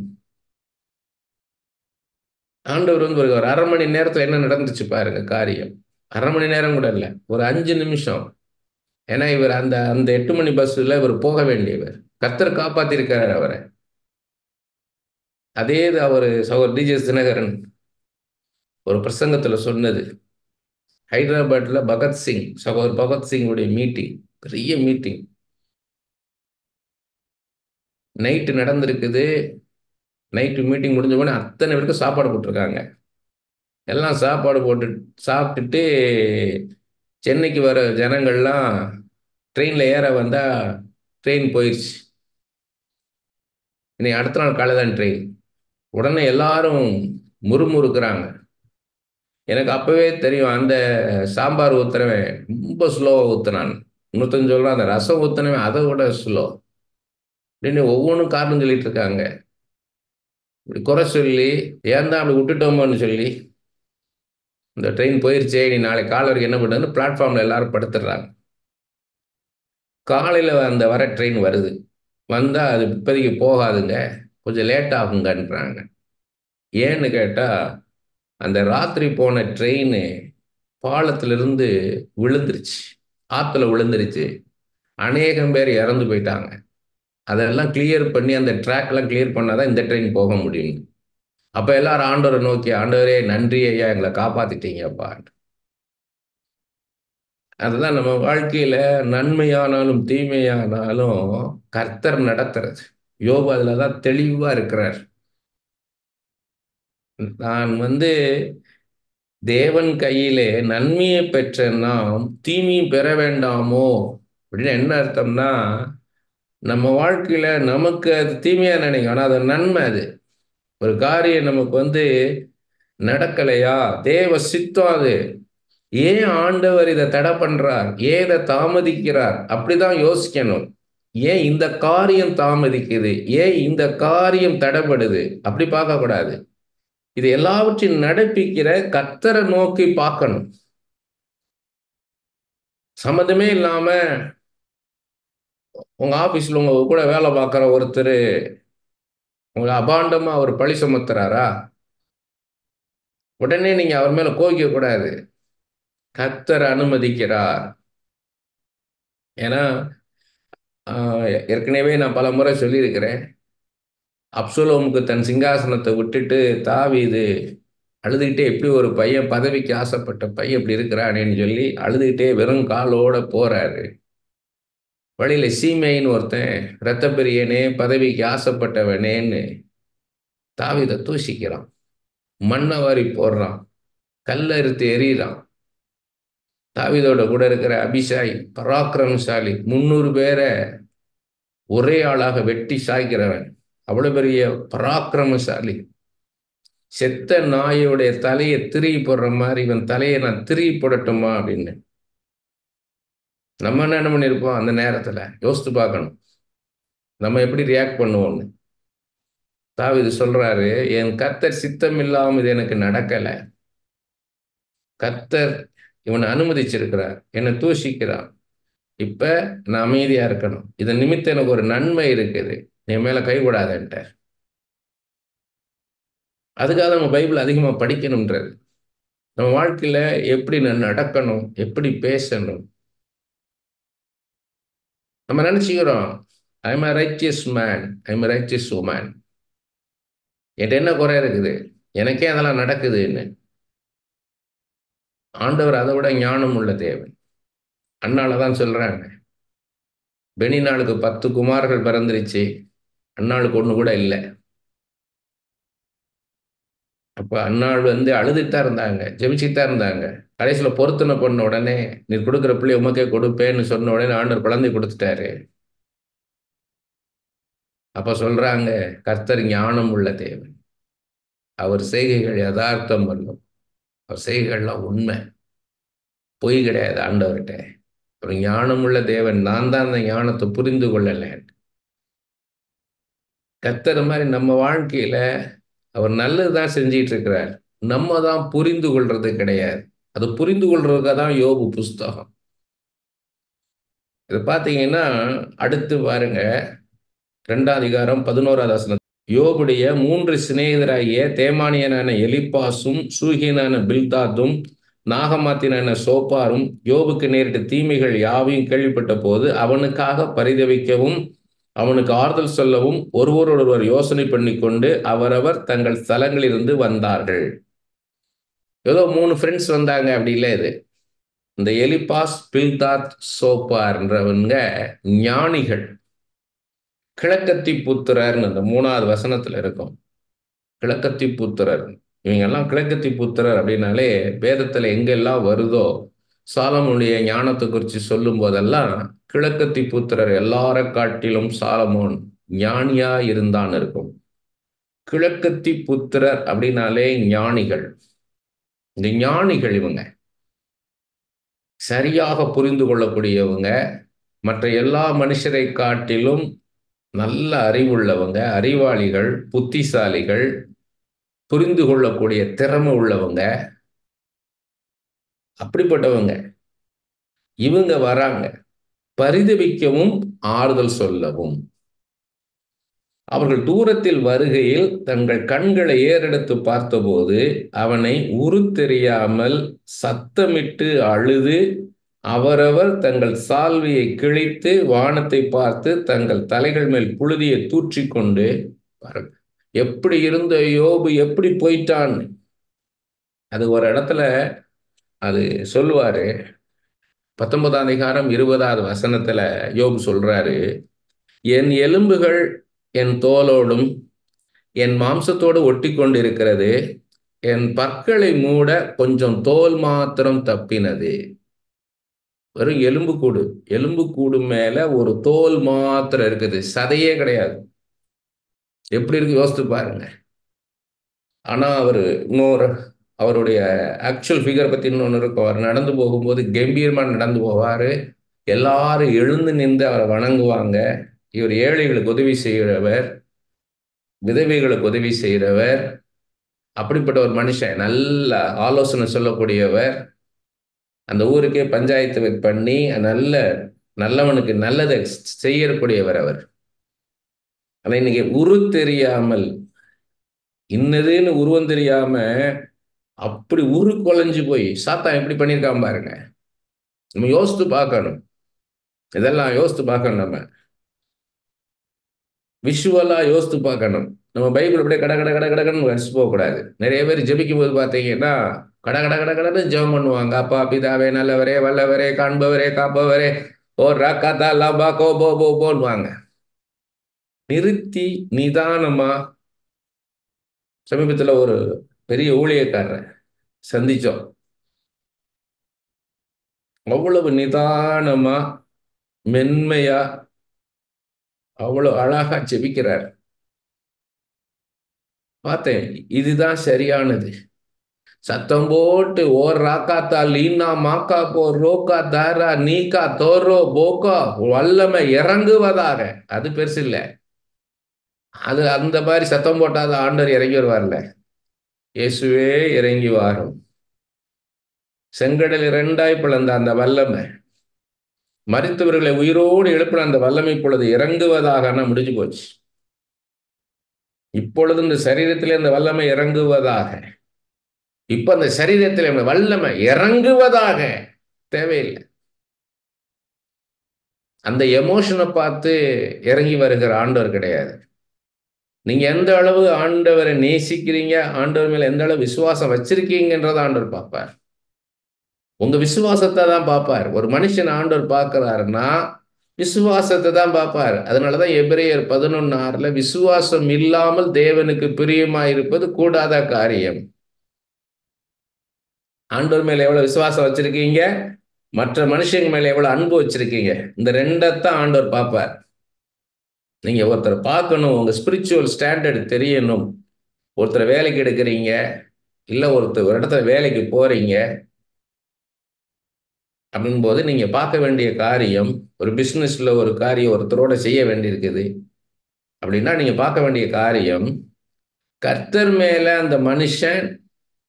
A: ஆண்டவர் வந்து ஒரு 1/2 மணி நேரத்தில் என்ன நடந்துச்சு பாருங்க காரியம். 1/2 மணி நேரம் கூட இல்லை, ஒரு 5 நிமிஷம். ஏன்னா இவர் அந்த அந்த 8 மணி பஸ்ஸில் இவர் போக வேண்டியவர். கர்த்தர் காப்பாற்றிருக்கிறார் அவரை. அதே இது அவர் சகோதரர் டிஜிஎஸ் தினகரன் ஒரு பிரசங்கத்தில் சொன்னது. ஹைதராபாத்தில் பகத்சிங் சகோதரர் பகத்சிங்குடைய மீட்டிங், பெரிய மீட்டிங் நைட்டு நடந்திருக்குது. நைட்டு மீட்டிங் முடிஞ்ச உடனே அத்தனை பேருக்கு சாப்பாடு போட்டிருக்காங்க. எல்லாம் சாப்பாடு போட்டு சாப்பிட்டுட்டு சென்னைக்கு வர ஜனங்கள்லாம் ட்ரெயினில் ஏற வந்தால் ட்ரெயின் போயிடுச்சு. இனி அடுத்த நாள் காலை தான் ட்ரெயின். உடனே எல்லாரும் முறுமுறுக்கிறாங்க. எனக்கு அப்போவே தெரியும் அந்த சாம்பார் ஊற்றுறவன் ரொம்ப ஸ்லோவாக ஊற்றுனான். இன்னொருத்தன் சொல்கிறான் அந்த ரசம் ஊற்றுனவன் அதை விட ஸ்லோ அப்படின்னு ஒவ்வொன்றும் காரணம் சொல்லிட்டு இருக்காங்க. இப்படி குறை சொல்லி ஏன் தான் அப்படி விட்டுட்டோமோன்னு சொல்லி இந்த ட்ரெயின் போயிருச்சே நீ நாளைக்கு காலை வரைக்கும் என்ன பண்ணுறதுன்னு பிளாட்ஃபார்மில் எல்லாரும் படுத்துடுறாங்க. காலையில் அந்த வர ட்ரெயின் வருது. வந்தால் அது இப்போதைக்கு போகாதுங்க, கொஞ்சம் லேட் ஆகுங்கன்றாங்க. ஏன்னு கேட்டால் அந்த ராத்திரி போன ட்ரெயின் பாலத்திலிருந்து விழுந்துருச்சு, ஆற்றுல விழுந்துருச்சு. அநேகம் பேர் இறந்து போயிட்டாங்க. அதெல்லாம் கிளியர் பண்ணி அந்த ட்ராக்லாம் கிளியர் பண்ணாதான் இந்த ட்ரெயின் போக முடியும். அப்போ எல்லாரும் ஆண்டவரை நோக்கி, ஆண்டவரே நன்றி ஐயா, எங்களை காப்பாத்திட்டீங்கப்பா. அதுதான் நம்ம வாழ்க்கையில நன்மையானாலும் தீமையானாலும் கர்த்தர் நடத்துறது. யோபு அதுல தான் தெளிவா இருக்கிறார். நான் வந்து தேவன் கையிலே நன்மையை பெற்ற நாம் தீமையும் பெற வேண்டாமோ அப்படின்னு என்ன அர்த்தம்னா, நம்ம வாழ்க்கையில நமக்கு அது தீமையா நினைக்கும், ஆனா அது நன்மை. அது ஒரு காரியம் நமக்கு வந்து நடக்கலையா, தேவ சித்தம் அது. ஏன் ஆண்டவர் இதை தடை பண்றார், ஏன் இதை தாமதிக்கிறார் அப்படிதான் யோசிக்கணும். ஏன் இந்த காரியம் தாமதிக்குது, ஏன் இந்த காரியம் தடைப்படுது அப்படி பார்க்க கூடாது. இது எல்லாவற்றையும் நடப்பிக்கிற கர்த்தரை நோக்கி பார்க்கணும். சம்மந்தமே இல்லாம உங்க ஆபீஸ்ல உங்க கூட வேலை பார்க்குற ஒருத்தர் உங்களை அபாண்டமா அவர் பழி சுமத்துறாரா, உடனே நீங்க அவர் மேல கோவிக்க கூடாது. கர்த்தர் அனுமதிக்கிறார். ஏன்னா ஏற்கனவே நான் பல முறை சொல்லியிருக்கிறேன், அப்சலோமுக்கு தன் சிங்காசனத்தை விட்டுட்டு தாவீது அழுதுகிட்டே, எப்படி ஒரு பையன் பதவிக்கு ஆசைப்பட்ட பையன் இப்படி இருக்கிறானேன்னு சொல்லி அழுதுகிட்டே வெறும் காலோட போறாரு. வழியில சீமைன்னு ஒருத்தன், இரத்த பிரியனே பதவிக்கு ஆசைப்பட்டவனேன்னு தாவீதை தூஷிக்கிறான், மண்ணை வாரி போடுறான், கல்ல அறுத்து எறிகிறான். தாவீதோட கூட இருக்கிற அபிஷாய் பராக்கிரமசாலி, 300 பேரை ஒரே ஆளாக வெட்டி சாய்க்கிறவன், அவ்வளவு பெரிய பராக்கிரமசாலி. செத்த நாயோடைய தலையை திருகி போடுற மாதிரி இவன் தலையை நான் திருகி போடட்டுமா அப்படின்னு நம்ம என்ன பண்ணியிருப்போம் அந்த நேரத்துல யோசித்து பார்க்கணும், நம்ம எப்படி ரியாக்ட் பண்ணுவோம்னு. தாவீது சொல்றாரு, என் கர்த்தர் சித்தம் இல்லாமல் இது எனக்கு நடக்கல, கர்த்தர் இவனை அனுமதிச்சிருக்கிறார், என்னை தூஷிக்கிறான், இப்ப நான் அமைதியா இருக்கணும், இதன் நிமித்தம் எனக்கு ஒரு நன்மை இருக்குது, நீ மேல கைவிடாதன்ட்ட. அதுக்காக நம்ம பைபிள் அதிகமா படிக்கணும்ன்றது. நம்ம வாழ்க்கையில எப்படி நடக்கணும், எப்படி பேசணும். நம்ம நினைச்சுக்கிறோம் I'm a righteous man, I'm a righteous woman, என்கிட்ட என்ன குறை இருக்குது, எனக்கே அதெல்லாம் நடக்குதுன்னு. ஆண்டவர் அதை விட ஞானம் உள்ள தேவன். அண்ணாலதான் சொல்றாங்க, பெனினாளுக்கு 10 குமார்கள் பிறந்துருச்சு, அண்ணாளுக்கு ஒண்ணு கூட இல்லை. அப்ப அண்ணாள் அழுதுட்டு தான் இருந்தாங்க, ஜெபிச்சுட்டு தான் இருந்தாங்க. கடைசியில பொருத்தனை பண்ண உடனே, நீ கொடுக்குற பிள்ளை உமக்கே கொடுப்பேன்னு சொன்ன உடனே ஆண்டவர் குழந்தை கொடுத்துட்டாரு. அப்ப சொல்றாங்க, கர்த்தர் ஞானம் உள்ள தேவன், அவர் செய்கைகள் யதார்த்தம் வல்லும், அவர் செய்கைகள்லாம் உண்மை, பொய் கிடையாது ஆண்டவர்கிட்ட. ஒரு ஞானமுள்ள தேவன். நான் தான் அந்த ஞானத்தை புரிந்து கொள்ளல. கர்த்தர் மாதிரி நம்ம வாழ்க்கையில அவர் நல்லதுதான் செஞ்சிட்டு இருக்கிறார், நம்ம தான் புரிந்து கொள்றது கிடையாது. அது புரிந்து கொள்றதுக்காக தான் யோபு புஸ்தகம். இது பார்த்தீங்கன்னா அடுத்து பாருங்க, 2ஆம் அதிகாரம் 11ஆவது வசனம். யோபுடைய 3 சிநேகிதராகிய தேமானியனான எலிப்பாசும் சூகியனான பில்தாதும் நாகமாத்தினான சோப்பாரும் யோபுக்கு நேரிட்ட தீமைகள் யாவையும் கேள்விப்பட்ட போது அவனுக்காக பரிதவிக்கவும் அவனுக்கு ஆறுதல் சொல்லவும் ஒருவரோடொருவர் யோசனை பண்ணி கொண்டு அவரவர் தங்கள் ஸ்தலங்களிலிருந்து வந்தார்கள். ஏதோ 3 ஃப்ரெண்ட்ஸ் வந்தாங்க அப்படி இல்லை. இது இந்த எலிபாஸ் பில்தாத் சோப்பார்ன்றவங்க ஞானிகள். கிழக்கத்தி புத்திரர்னு அந்த 3ஆவது வசனத்துல இருக்கும். கிழக்கத்தி புத்திரர், இவங்க எல்லாம் கிழக்கத்தி புத்திரர் அப்படின்னாலே வேதத்துல எங்கெல்லாம் வருதோ சாலமோனுடைய ஞானத்தை குறித்து சொல்லும் போதெல்லாம் கிழக்கத்தி புத்திரர் எல்லார காட்டிலும் சாலமோன் ஞானியா இருந்தான் இருக்கும். கிழக்கத்தி புத்திரர் அப்படின்னாலே ஞானிகள். இந்த ஞானிகள் இவங்க சரியாக புரிந்து கொள்ளக்கூடியவங்க, மற்ற எல்லா மனுஷரை காட்டிலும் நல்ல அறிவுள்ளவங்க, அறிவாளிகள், புத்திசாலிகள், புரிந்து கொள்ளக்கூடிய திறமை உள்ளவங்க. அப்படிப்பட்டவங்க இவங்க வராங்க பரிதவிக்கவும் ஆறுதல் சொல்லவும். அவர்கள் தூரத்தில் வருகையில் தங்கள் கண்களை ஏறெடுத்து பார்த்தபோது அவனை உரு தெரியாமல் சத்தமிட்டு அழுது அவரவர் தங்கள் சால்வையை கிழித்து வானத்தை பார்த்து தங்கள் தலைகள் மேல் புழுதியை தூற்றிக்கொண்டு, எப்படி இருந்த யோபு எப்படி போயிட்டான். அது ஒரு இடத்துல அது சொல்லுவாரு. 19ஆம் அதிகாரம் 20ஆவது வசனத்துல யோபு சொல்றாரு, என் எலும்புகள் என் தோலோடும் என் மாம்சத்தோடு ஒட்டி கொண்டிருக்கிறது, என் பற்களை மூட கொஞ்சம் தோல் மாத்திரம் தப்பினது. வெறும் எலும்புக்கூடு, எலும்புக்கூடு மேல ஒரு தோல் மாத்திரம் இருக்குது, சதையே கிடையாது. எப்படி இருக்கு யோசித்து பாருங்க. ஆனா இன்னொரு அவருடைய ஆக்சுவல் ஃபிகர் பத்தி இன்னொன்று இருக்கும். அவர் நடந்து போகும்போது கம்பீரமா நடந்து போவாரு, எல்லாரும் எழுந்து நின்று அவரை வணங்குவாங்க. இவர் ஏழைகளுக்கு உதவி செய்கிறவர், விதவைகளுக்கு உதவி செய்கிறவர், அப்படிப்பட்ட ஒரு மனுஷன், நல்ல ஆலோசனை சொல்லக்கூடியவர், அந்த ஊருக்கே பஞ்சாயத்து பண்ணி நல்லவனுக்கு நல்லதை செய்யக்கூடியவர் அவர். ஆனா இன்னைக்கு உரு தெரியாமல், இன்னதுன்னு உருவம் தெரியாம அப்படி உரு குலைஞ்சு போய் சாத்தான் எப்படி பண்ணியிருக்காம பாருங்க. நம்ம யோசித்து பார்க்கணும், இதெல்லாம் யோசித்து பார்க்கணும். நம்ம விஷுவலா யோசித்து பார்க்கணும். நம்ம பைபிள் அப்படியே கட கட கட கடன்னு வரிசை போகக்கூடாது. நிறைய பேர் ஜெபிக்கும் போது பார்த்தீங்கன்னா கட கட கட கடன்னு ஜெபம் பண்ணுவாங்க. அப்பா பிதாவே நல்லவரே வல்லவரே காண்பவரே காப்பவரே ஓ ராக்காத்தா லாபா கோ போ போ போன்வாங்க. நிறுத்தி நிதானமா. சமீபத்தில் ஒரு பெரிய ஊழியக்காரரை சந்திச்சோம். அவ்வளவு நிதானமா மென்மையா அவ்வளவு அழகா ஜெபிக்கிறார். பார்த்தேன், இதுதான் சரியானது. சத்தம் போட்டு ஓர் ராக்காத்தா லீனா மாக்கா போ ரோக்கா தாரா நீக்கா தோரோ போக்கா வல்லமை இறங்குவதாக. அது பெருசு இல்லை. அது அந்த மாதிரி சத்தம் போட்டாத ஆண்டவர் இறங்கி வருவார்ல. இயேசுவே இறங்கி வாரும். செங்கடல் 2ஆய் பிளந்த அந்த வல்லமை, மரித்தவர்களை உயிரோடு எழுப்பின அந்த வல்லமை இப்பொழுது இறங்குவதாக முடிஞ்சு போச்சு. இப்பொழுது இந்த சரீரத்திலே அந்த வல்லமை இறங்குவதாக. இப்ப அந்த சரீரத்திலே வல்லமை இறங்குவதாக தேவையில்லை. அந்த எமோஷனை பார்த்து இறங்கி வருகிற ஆண்டவர் கிடையாது. நீங்க எந்த அளவு ஆண்டவரை நேசிக்கிறீங்க, ஆண்டவர் மேல எந்த அளவு விசுவாசம் வச்சிருக்கீங்கன்றத ஆண்டவர் பார்ப்பார். உங்க விசுவாசத்தை தான் பார்ப்பார். ஒரு மனுஷன் ஆண்டவர் பார்க்கிறாருன்னா விசுவாசத்தை தான் பார்ப்பார். அதனாலதான் எபிரேயர் 11:6 விசுவாசம் இல்லாமல் தேவனுக்கு பிரியமாயிருப்பது கூடாத காரியம். ஆண்டவர் மேல எவ்வளவு விசுவாசம் வச்சிருக்கீங்க, மற்ற மனுஷங்க மேல எவ்வளவு அன்பு வச்சிருக்கீங்க, இந்த ரெண்டத்தான் ஆண்டவர் பார்ப்பார். நீங்க ஒருத்தரை பார்க்கணும், உங்க ஸ்பிரிச்சுவல் ஸ்டாண்டர்ட் தெரியணும். ஒருத்தரை வேலைக்கு எடுக்கிறீங்க, இல்ல ஒரு இடத்துல வேலைக்கு போறீங்க அப்படின் போது நீங்க பார்க்க வேண்டிய காரியம், ஒரு பிசினஸ்ல ஒரு காரியம் ஒருத்தரோட செய்ய வேண்டியிருக்குது அப்படின்னா நீங்க பார்க்க வேண்டிய காரியம், கர்த்தர் மேல அந்த மனுஷன்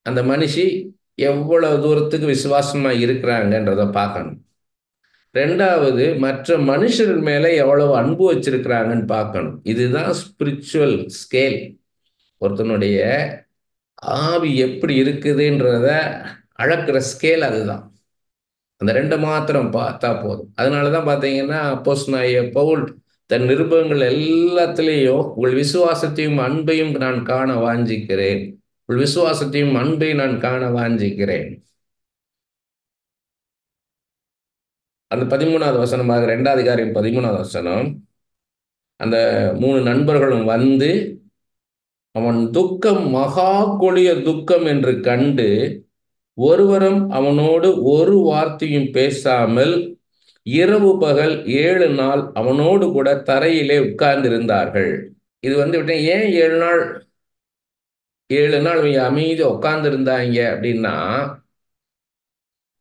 A: அந்த மனுஷி எவ்வளவு தூரத்துக்கு விசுவாசமா இருக்கிறாங்கன்றத பார்க்கணும். ரெண்டாவது, மற்ற மனுஷர்கள் மேல எவ்வளவு அன்பு வச்சிருக்கிறாங்கன்னு பார்க்கணும். இதுதான் ஸ்பிரிச்சுவல் ஸ்கேல். ஒருத்தனுடைய ஆவி எப்படி இருக்குதுன்றத அளக்குற ஸ்கேல் அதுதான். அந்த ரெண்டை மாத்திரம் பார்த்தா போதும். அதனாலதான் பார்த்தீங்கன்னா அப்போஸ்தலனாகிய பவுல் தன் நிருபங்கள் எல்லாத்திலேயும் உங்கள் விசுவாசத்தையும் அன்பையும் நான் காண வாஞ்சிக்கிறேன், உங்கள் விசுவாசத்தையும் அன்பையும் நான் காண வாஞ்சிக்கிறேன். அந்த 13வது வசனமாக 2 அதிகாரம் 13வது வசனம், அந்த 3 நண்பர்களும் வந்து அவன் துக்கம் மகா கொடிய துக்கம் என்று கண்டு ஒருவரும் அவனோடு ஒரு வார்த்தையும் பேசாமல் இரவு பகல் 7 நாள் அவனோடு கூட தரையிலே உட்கார்ந்திருந்தார்கள். இது வந்து ஏன் 7 நாள் 7 நாள் இவங்க அமைதி உட்கார்ந்து இருந்தாங்க அப்படின்னா,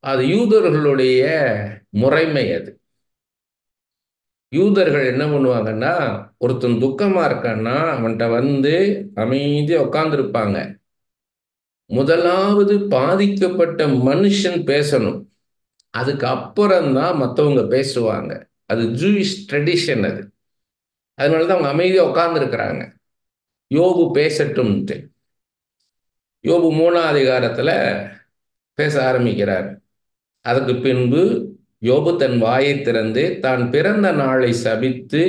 A: அது யூதர்களுடைய முறைமை. அது யூதர்கள் என்ன பண்ணுவாங்கன்னா, ஒருத்தன் துக்கமா இருக்கான்னா அவன்கிட்ட வந்து அமைதியா உட்கார்ந்துருப்பாங்க. முதலாவது பாதிக்கப்பட்ட மனுஷன் பேசணும், அதுக்கு அப்புறம் தான் மற்றவங்க பேசுவாங்க. அது ஜூயிஷ் ட்ரெடிஷன். அது அதனாலதான் அவங்க அமைதியா உட்கார்ந்து இருக்கிறாங்க. யோபு பேசட்டும்ட்டு யோபு 3ஆம் அதிகாரத்துல பேச ஆரம்பிக்கிறார். அதுக்கு பின்பு யோபு தன் வாயை திறந்து தான் பிறந்த நாளை சபித்து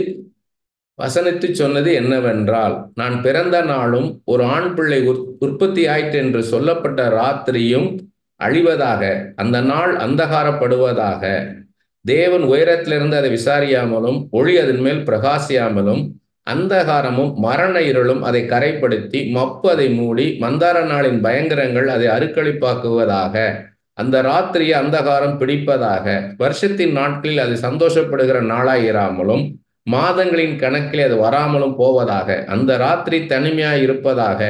A: வசனித்து சொன்னது என்னவென்றால், நான் பிறந்த நாளும் ஒரு ஆண் பிள்ளை உற்பத்தி ஆயிற்று என்று சொல்லப்பட்ட ராத்திரியும் அழிவதாக, அந்த நாள் அந்தகாரப்படுவதாக. தேவன் உயரத்திலிருந்து அதை விசாரியாமலும் ஒளி அதன் மேல் பிரகாசியாமலும் அந்தகாரமும் மரண இருளும் அதை கரைப்படுத்தி மப்பு அதை மூடி மந்தார நாளின் பயங்கரங்கள் அதை அருக்களிப்பாக்குவதாக. அந்த ராத்திரியை அந்தகாரம் பிடிப்பதாக. வருஷத்தின் நாட்களில் அது சந்தோஷப்படுகிற நாளாயிராமலும் மாதங்களின் கணக்கில் அது வராமலும் போவதாக. அந்த ராத்திரி தனிமையாய் இருப்பதாக,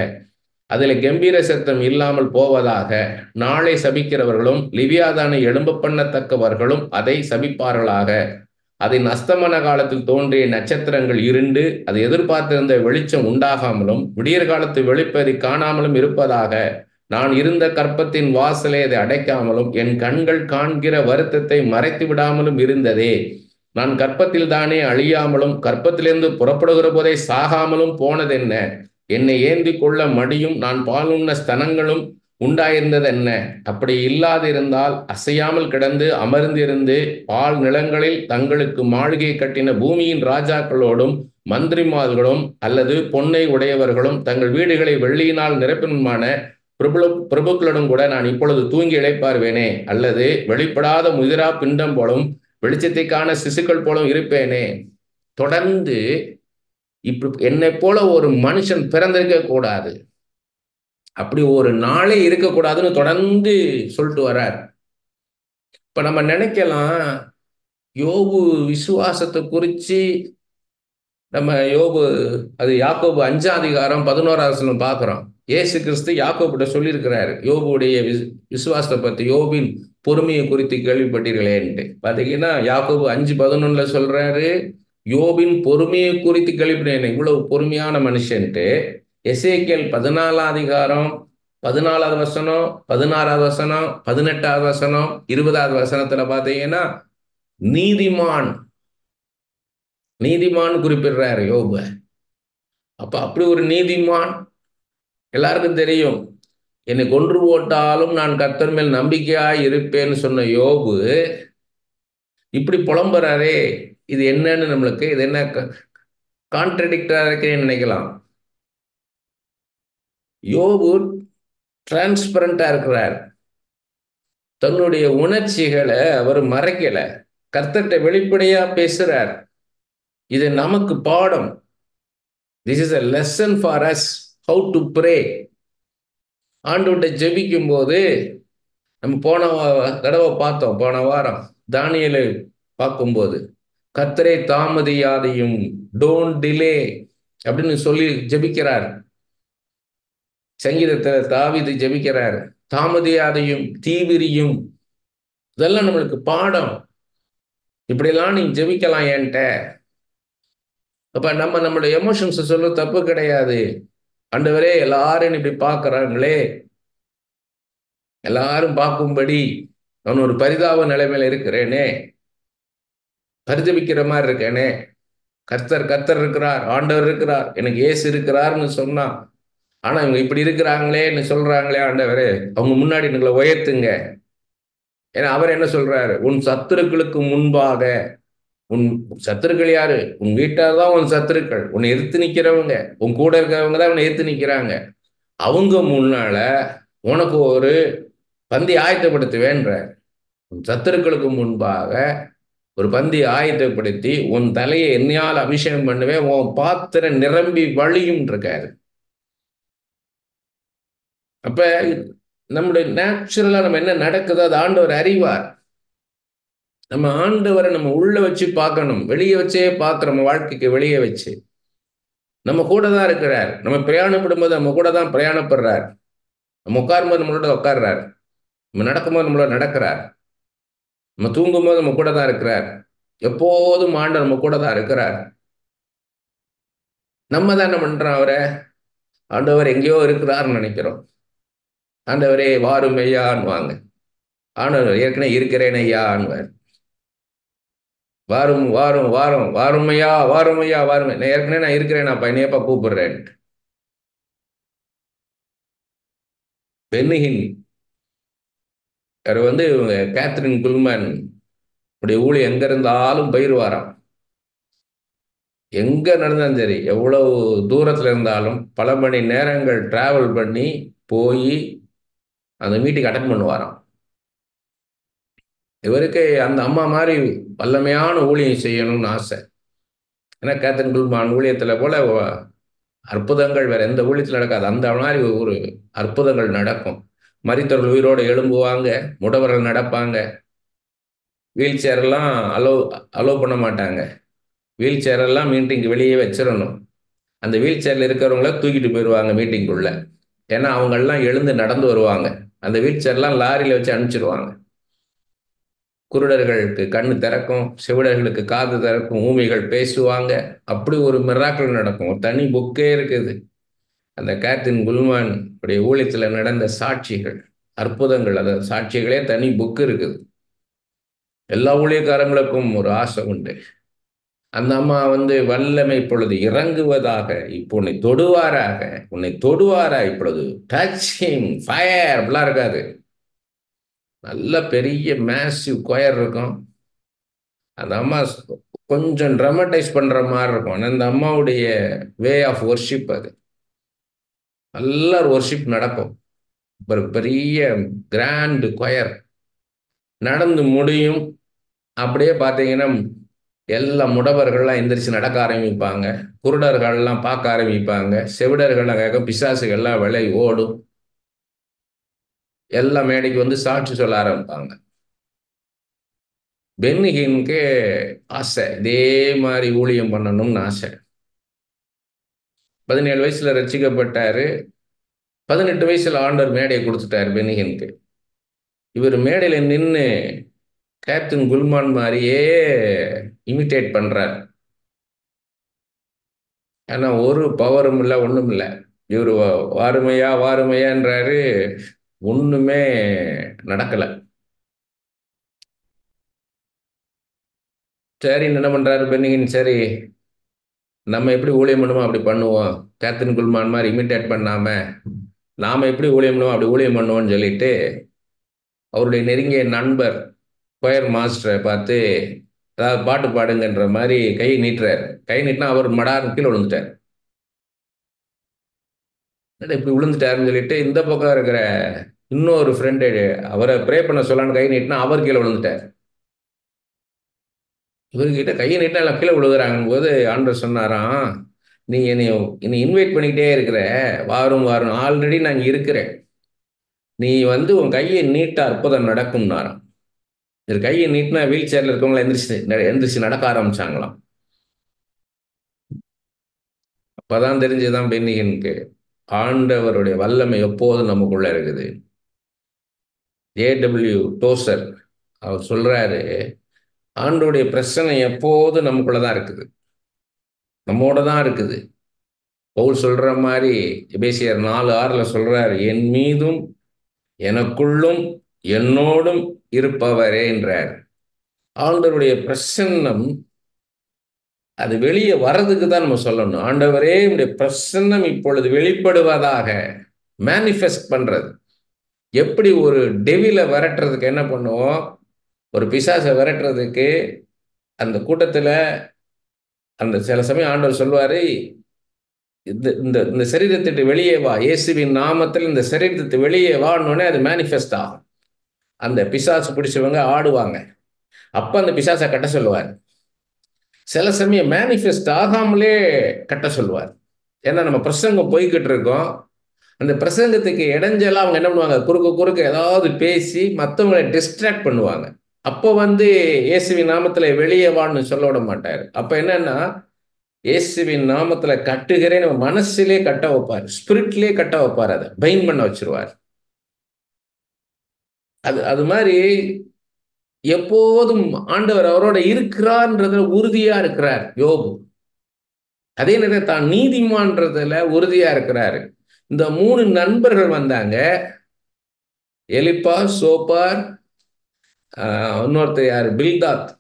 A: அதில் கம்பீர சத்தம் இல்லாமல் போவதாக. நாளை சபிக்கிறவர்களும் லிவியாதானை எழும்ப பண்ணத்தக்கவர்களும் அதை சபிப்பார்களாக. அதன் அஸ்தமன காலத்தில் தோன்றிய நட்சத்திரங்கள் இருண்டு அது எதிர்பார்த்திருந்த வெளிச்சம் உண்டாகாமலும் விடியற் காலத்து வெளிப்பதை காணாமலும் இருப்பதாக. நான் இருந்த கற்பத்தின் வாசலை அதை அடைக்காமலும் என் கண்கள் காண்கிற வருத்தத்தை மறைத்து விடாமலும் இருந்ததே. நான் கற்பத்தில் தானே அழியாமலும் கற்பத்திலிருந்து புறப்படுகிற போதே சாகாமலும் போனதென்ன. என்னை ஏந்தி கொள்ள மடியும் நான் பாலுண்ண ஸ்தனங்களும் உண்டாயிருந்தது என்ன. அப்படி இல்லாதிருந்தால் அசையாமல் கிடந்து அமர்ந்திருந்து பால் நிலங்களில் தங்களுக்கு மாளிகை கட்டின பூமியின் ராஜாக்களோடும் மந்திரிமார்களும் அல்லது பொன்னை உடையவர்களும் தங்கள் வீடுகளை வெள்ளியினால் நிரப்பினுமான பிரபுக்களுடன் கூட நான் இப்பொழுது தூங்கி இளைப்பார்வேனே. அல்லது வெளிப்படாத முதிரா பிண்டம் போலும் வெளிச்சத்தை காண சிசுக்கள் போலும் இருப்பேனே. தொடர்ந்து இப்படி என்னை போல ஒரு மனுஷன் பிறந்திருக்க கூடாது, அப்படி ஒரு நாளே இருக்கக்கூடாதுன்னு தொடர்ந்து சொல்லிட்டு வர்றார். இப்ப நம்ம நினைக்கலாம், யோபு விசுவாசத்தை குறிச்சு நம்ம அது யாக்கோபு 5ஆம் அதிகாரம் 11ஆம் வசனம் பார்க்கிறோம். இயேசு கிறிஸ்து யாக்கோபிட்ட சொல்லியிருக்கிறாரு யோபுடைய விசுவாசத்தை பத்தி, யோபின் பொறுமையை குறித்து கேள்விப்பட்டீர்களேன்ட்டு. பார்த்தீங்கன்னா யாக்கோபு 5:11 சொல்றாரு, யோபின் பொறுமையை குறித்து கேள்விப்பட்டேன், இவ்வளவு பொறுமையான மனுஷன்ட்டு. எசேக்கியேல் 14ஆம் அதிகாரம் 14வது வசனம் 16வது வசனம் 18வது வசனம் 20வது வசனத்துல பார்த்தீங்கன்னா நீதிமான் நீதிமான் குறிப்பிடுறாரு யோபு. அப்ப அப்படி ஒரு நீதிமான், எல்லாருக்கும் தெரியும், என்னை கொன்று போட்டாலும் நான் கர்த்தர் மேல் நம்பிக்கையாய் இருப்பேன்னு சொன்ன யோபு இப்படி புலம்புறாரே, இது என்னன்னு நம்மளுக்கு இது என்ன கான்ட்ரடிக்டா இருக்கேன்னு நினைக்கலாம். யோபு டிரான்ஸ்பரண்டா இருக்கிறார். தன்னுடைய உணர்ச்சிகளை அவர் மறைக்கல. கர்த்தர்ட்ட வெளிப்படையா பேசுறார். இது நமக்கு பாடம். This is a lesson for us how to pray. ஆண்டவர்ட்ட ஜெபிக்கும் போது நம்ம போன தடவை பார்த்தோம், போன வாரம் தானியேலை பார்க்கும்போது கர்த்தரே தாமதியாதையும், டோன்ட் டிலே அப்படின்னு சொல்லி ஜெபிக்கிறார். சங்கீதத்தில் தாவீது ஜெபிக்கிறார், தாமதியாதையும் தீவிரியும். இதெல்லாம் நம்மளுக்கு பாடம். இப்படிலாம் நீ ஜெபிக்கலாம் என்கிட்ட. அப்ப நம்மளுடைய எமோஷன்ஸ் சொல்ல தப்பு கிடையாது. ஆண்டவரே, எல்லாரும் இப்படி பார்க்கறாங்களே, எல்லாரும் பார்க்கும்படி நான் ஒரு பரிதாப நிலைமையில இருக்கிறேனே, பரிதபிக்கிற மாதிரி இருக்கேனே. கர்த்தர் கர்த்தர் இருக்கிறார், ஆண்டவர் இருக்கிறார், எனக்கு இயேசு இருக்கிறார்னு சொன்னா, ஆனா இவங்க இப்படி இருக்கிறாங்களேன்னு சொல்றாங்களே. ஆண்டவரே, அவங்க முன்னாடி எங்களை உயர்த்துங்க. ஏன்னா அவர் என்ன சொல்றாரு, உன் சத்துருக்களுக்கு முன்பாக. உன் சத்துருக்கள் யாரு? உன் வீட்டார் தான் உன் சத்துருக்கள். உன்னை எதிர்த்து நிக்கிறவங்க, உன் கூட இருக்கிறவங்க தான் உன்னை எதிர்த்து நிக்கிறாங்க. அவங்க முன்னால உனக்கு ஒரு பந்தி ஆயத்தப்படுத்துவேன்ற. உன் சத்துருக்களுக்கு முன்பாக ஒரு பந்தி ஆயத்தப்படுத்தி உன் தலையை எண்ணெயால் அபிஷேகம் பண்ணுவேன், உன் பாத்திரம் நிரம்பி வழியும் இருக்காரு. அப்ப நம்முடைய நேச்சுரலா நம்ம என்ன நடக்குதோ அது ஆண்டவர் அறிவார். நம்ம ஆண்டவரை நம்ம உள்ள வச்சு பார்க்கணும். வெளியே வச்சே பார்க்கிறோம், நம்ம வாழ்க்கைக்கு வெளியே வச்சு. நம்ம கூட தான் இருக்கிறார். நம்ம பிரயாணப்படும் போது நம்ம கூட தான் பிரயாணப்படுறார். நம்ம உட்காரும்போது நம்மளோட உட்கார்றார். நம்ம நடக்கும்போது நம்மளோட நடக்கிறார். நம்ம தூங்கும்போது நம்ம கூட தான் இருக்கிறார். எப்போதும் ஆண்டவர் நம்ம கூட தான் இருக்கிறார். நம்ம தான் என்ன பண்றோம், அவரை ஆண்டவர் எங்கேயோ இருக்கிறார்னு நினைக்கிறோம். ஆண்டவரே வாரும் ஐயான்னு வாங்க. ஆண்டவர் ஏற்கனவே இருக்கிறேன் ஐயான்னு. வாரும் வாரும் வாரும் வாரும் ஐயா, வாரும் ஐயா, வாரும். நான் ஏற்கனவே நான் இருக்கிறேன், நான் பையனையப்பா கூப்பிடுறேன். பென்னிஹின் அவர் இவங்க கேத்ரின் குல்மேன் உடைய ஊழி எங்க இருந்தாலும் பயிர்வாராம். எங்க நடந்தாலும் சரி, எவ்வளவு தூரத்துல இருந்தாலும் பல மணி நேரங்கள் டிராவல் பண்ணி போய் அந்த மீட்டிங் அட்டன் பண்ணுவாராம். இவருக்கு அந்த அம்மா மாதிரி வல்லமையான ஊழியம் செய்யணும்னு ஆசை. ஏன்னா கேத்ரின் குல்மான் ஊழியத்துல போல அற்புதங்கள் வேற எந்த ஊழியத்தில் நடக்காது. அந்த மாதிரி ஒரு அற்புதங்கள் நடக்கும். மரித்தவர்கள் உயிரோடு எழும்புவாங்க, முடவர்கள் நடப்பாங்க. வீல் சேரெல்லாம் அலோவ் பண்ண மாட்டாங்க. வீல் சேரெல்லாம் மீட்டிங்கு வெளியே வச்சிடணும். அந்த வீல் சேரில் இருக்கிறவங்கள தூக்கிட்டு போயிடுவாங்க மீட்டிங்குள்ள. ஏன்னா அவங்கெல்லாம் எழுந்து நடந்து வருவாங்க. அந்த வீல் சேர்லாம் லாரியில் வச்சு அனுப்பிச்சிடுவாங்க. குருடர்களுக்கு கண்ணு திறக்கும், செவிடர்களுக்கு காது திறக்கும், ஊமைகள் பேசுவாங்க. அப்படி ஒரு மிராக்கள் நடக்கும். ஒரு தனி புக்கே இருக்குது. அந்த கேத்ரின் குல்மான் உடைய ஊழியத்தில் நடந்த சாட்சிகள், அற்புதங்கள், அந்த சாட்சிகளே தனி புக்கு இருக்குது. எல்லா ஊழியக்காரங்களுக்கும் ஒரு ஆசை உண்டு. அந்த அம்மா வல்லமை இப்பொழுது இறங்குவதாக, இப்போ உன்னை தொடுவாராக, உன்னை தொடுவாரா இப்பொழுது, டச்சிங் ஃபயர் அப்படிலாம் இருக்காது. நல்ல பெரிய மேசிவ் கொயர் இருக்கும். அந்த அம்மா கொஞ்சம் ட்ரமடைஸ் பண்ற மாதிரி இருக்கும். அந்த அம்மாவுடைய வே ஆஃப் ஒர்ஷிப் அது. நல்ல ஒரு ஒர்ஷிப் நடக்கும். ஒரு பெரிய கிராண்ட் கொயர் நடந்து முடியும். அப்படியே பார்த்தீங்கன்னா எல்லா முடவர்கள்லாம் எந்திரிச்சு நடக்க ஆரம்பிப்பாங்க. குருடர்கள்லாம் பார்க்க ஆரம்பிப்பாங்க. செவிடர்கள்லாம் கேட்க, பிசாசுகள்லாம் விலை ஓடும். எல்லா மேடைக்கு சாட்சி சொல்ல ஆரம்பிப்பாங்க. பென்னிஹின்கே ஆசை, இதே மாதிரி ஊழியம் பண்ணணும்னு ஆசை. 17 வயசுல ரட்சிக்கப்பட்டாரு. 18 வயசுல ஆண்டவர் மேடையை கொடுத்துட்டாரு பென்னிஹின்க்கு. இவர் மேடையில நின்று கேப்டன் குல்மான் மாதிரியே இமிட்டேட் பண்றார். ஆனா ஒரு பவரும் இல்லை, ஒண்ணும் இல்லை. இவரு வாருமையா வாருமையான்றாரு, ஒண்ணுமே நடக்கல. சரி, என்ன பண்றாரு பென்னிஹின், சரி நம்ம எப்படி ஊழியம் பண்ணுவோம் அப்படி பண்ணுவோம், கேப்டன் குல்மான் மாதிரி இமிட்டேட் பண்ணாம நாம எப்படி ஊழியம் பண்ணுவோம் அப்படி ஊழியம் பண்ணுவோம்னு சொல்லிட்டு அவருடைய நெருங்கிய நண்பர் கொயர் மாஸ்டரை பார்த்து அதாவது பாட்டு பாடுங்கன்ற மாதிரி கை நீட்டுறாரு. கை நீட்டினா அவர் மடார் கீழே விழுந்துட்டார். இப்படி விழுந்துட்டாருன்னு சொல்லிட்டு இந்த பக்கம் இருக்கிற இன்னொரு ஃப்ரெண்டு அவரை ப்ரே பண்ண சொல்லான்னு கை நீட்டினா அவர் கீழே விழுந்துட்டார். இவர்கிட்ட கையை நீட்டினா எல்லாம் கீழே விழுகிறாங்கும் போது ஆண்டவர் சொன்னாராம், நீ என்னை இன்வைட் பண்ணிக்கிட்டே இருக்கிற, வாரும் வாரும், ஆல்ரெடி நான் இங்க இருக்கிறேன், நீ வந்து உன் கையை நீட்ட அற்புதம் நடக்கும்னாராம். இவர் கையை நீட்டினா வீல் சேர்ல இருக்கவங்கள எந்திரிச்சு நடக்க ஆரம்பிச்சாங்களாம். அப்பதான் தெரிஞ்சுதான் பென்னிகனுக்கு ஆண்டவருடைய வல்லமை எப்போதும் நமக்குள்ள இருக்குது. ஏடபிள்யூ டோசர் அவர் சொல்றாரு, ஆண்டவருடைய பிரச்சனை எப்போதும் நமக்குள்ளதான் இருக்குது, நம்மோட தான் இருக்குது. பவுல் சொல்ற மாதிரி எபேசியர் 4:6 சொல்றாரு, என் மீதும் எனக்குள்ளும் என்னோடும் இருப்பவரே என்றார். ஆண்டவருடைய பிரசன்னம் அது வெளியே வர்றதுக்கு தான் நம்ம சொல்லணும், ஆண்டவரே உடைய பிரசன்னம் இப்பொழுது வெளிப்படுவதாக. மேனிஃபெஸ்ட் பண்றது எப்படி? ஒரு டெவில விரட்டுறதுக்கு என்ன பண்ணுவோம், ஒரு பிசாசை விரட்டுறதுக்கு அந்த கூட்டத்தில் அந்த சில சமயம் ஆண்டவர் சொல்வாரு, இந்த இந்த இந்த சரீரத்திட்டு வெளியே வா, இயேசுவின் நாமத்தில் இந்த சரீரத்தை வெளியே வான்னு அது மேனிஃபெஸ்ட் ஆகும். அந்த பிசாசு பிடிச்சவங்க ஆடுவாங்க, அப்ப அந்த பிசாசை கட்ட சொல்லுவார். சில சமயம் மேனிஃபெஸ்ட் ஆகாமலே கட்ட சொல்லுவார். ஏன்னா நம்ம பிரசங்கம் போய்கிட்டு இருக்கோம், அந்த பிரசங்கத்துக்கு இடைஞ்சலா அவங்க என்ன பண்ணுவாங்க, குறுக்க குறுக்க ஏதாவது பேசி மற்றவங்களை டிஸ்ட்ராக்ட் பண்ணுவாங்க. அப்போ வந்து இயேசுவின் நாமத்துல வெளியே வான்னு சொல்ல விட மாட்டார். அப்ப என்னன்னா, இயேசுவின் நாமத்துல கட்டுகிறேன் மனசிலே கட்ட வைப்பார், ஸ்பிரிட்லேயே கட்ட வைப்பார், அதை பைன் பண்ண வச்சிருவார். அது மாதிரி எப்போதும் ஆண்டவர் அவரோட இருக்கிறார்ன்றதுல உறுதியா இருக்கிறார் யோபு. அதே நேரம் தான் நீதிமான்றதுல உறுதியா இருக்கிறாரு. இந்த 3 நண்பர்கள் வந்தாங்க, எலிப்பா, சோப்பார், இன்னொருத்தர் யாரு, பில்தாத்.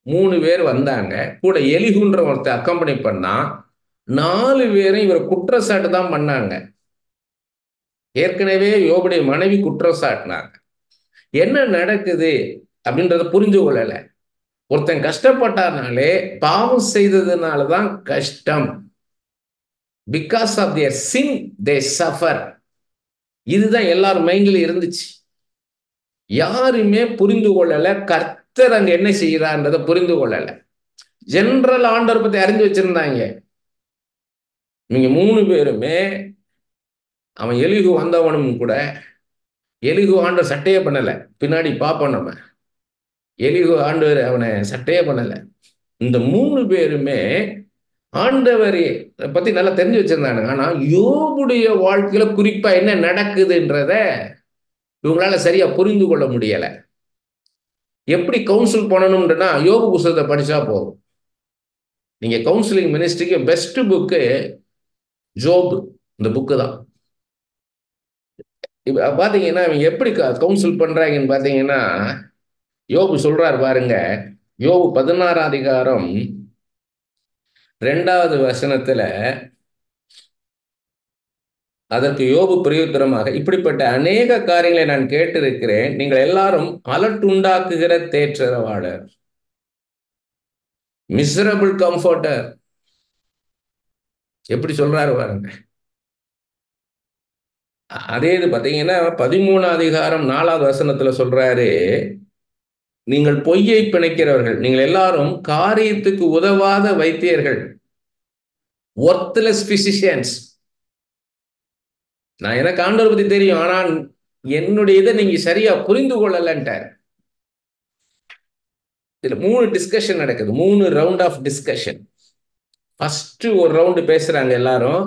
A: 3 பேர் வந்தாங்க கூட. எலிகுன்ற ஒருத்தர் அக்கம்பெனி பண்ணா. 4 பேரும் இவர் குற்றச்சாட்டு தான் பண்ணாங்க. ஏற்கனவே யோபுடைய மனைவி குற்றம் சாட்டினாங்க. என்ன நடக்குது அப்படின்றத புரிஞ்சு கொள்ளல. ஒருத்தன் கஷ்டப்பட்டானாலே பாவம் செய்ததுனாலதான் கஷ்டம். Because of their sin they suffer. இதுதான் எல்லாரும் மைண்ட்ல இருந்துச்சு. யாருமே புரிந்து கொள்ளல கர்த்தர் அங்க என்ன செய்யறான்றத புரிந்து கொள்ளல. ஜெனரல் ஆண்டவர் பத்தி அறிஞ்சு வச்சிருந்தாங்க. நீங்க 3 பேருமே, அவன் எலிகு வந்தவனும் கூட, எலிகு ஆண்டவர் சட்டையே பண்ணல. பின்னாடி பார்ப்போம் நம்ம, எலிகு ஆண்டவர் அவனை சட்டையே பண்ணல. இந்த 3 பேருமே ஆண்டவரை பத்தி நல்லா தெரிஞ்சு வச்சிருந்தானுங்க. ஆனா யோபுடைய வாழ்க்கையில குறிப்பா என்ன நடக்குதுன்றத இவங்களால சரியா புரிந்து கொள்ள முடியல. எப்படி கவுன்சில் பண்ணணும்ன்றனா யோபு புத்தகத்தை படிச்சா போதும். நீங்க கவுன்சிலிங் மினிஸ்ட்ரிக்கு பெஸ்ட் புக்கு ஜோப், இந்த புக்கு தான். இப்ப பாத்தீங்கன்னா இவங்க எப்படி கவுன்சில் பண்றாங்கன்னு பாத்தீங்கன்னா, யோபு சொல்றாரு பாருங்க, யோபு 16ஆம் அதிகாரம் 2வது வசனத்துல, அதற்கு யோபு பிரயுத்தரமாக, இப்படிப்பட்ட அநேக காரியங்களை நான் கேட்டிருக்கிறேன், நீங்கள் எல்லாரும் அலட்டுண்டாக்குகிற தேற்றரவாளர், மிசரபிள் கம்ஃபர்டர். எப்படி சொல்றாரு பாருங்க. அதே இது பாத்தீங்கன்னா 13ஆம் அதிகாரம் 4வது வசனத்துல சொல்றாரு, நீங்கள் பொய்யை பிணைக்கிறவர்கள், நீங்கள் எல்லாரும் காரியத்துக்கு உதவாத வைத்தியர்கள், ஒர்த்லெஸ் பிசிஷியன்ஸ். நான் எனக்கு ஆண்டவர் பத்தி தெரியும், ஆனால் என்னுடைய இதை நீங்க சரியா புரிந்து கொள்ளலன்ட்டார். இதுல 3 டிஸ்கஷன் நடக்குது, 3 ரவுண்ட் ஆஃப் டிஸ்கஷன். ஃபர்ஸ்ட் ஒரு ரவுண்டு பேசுறாங்க எல்லாரும்,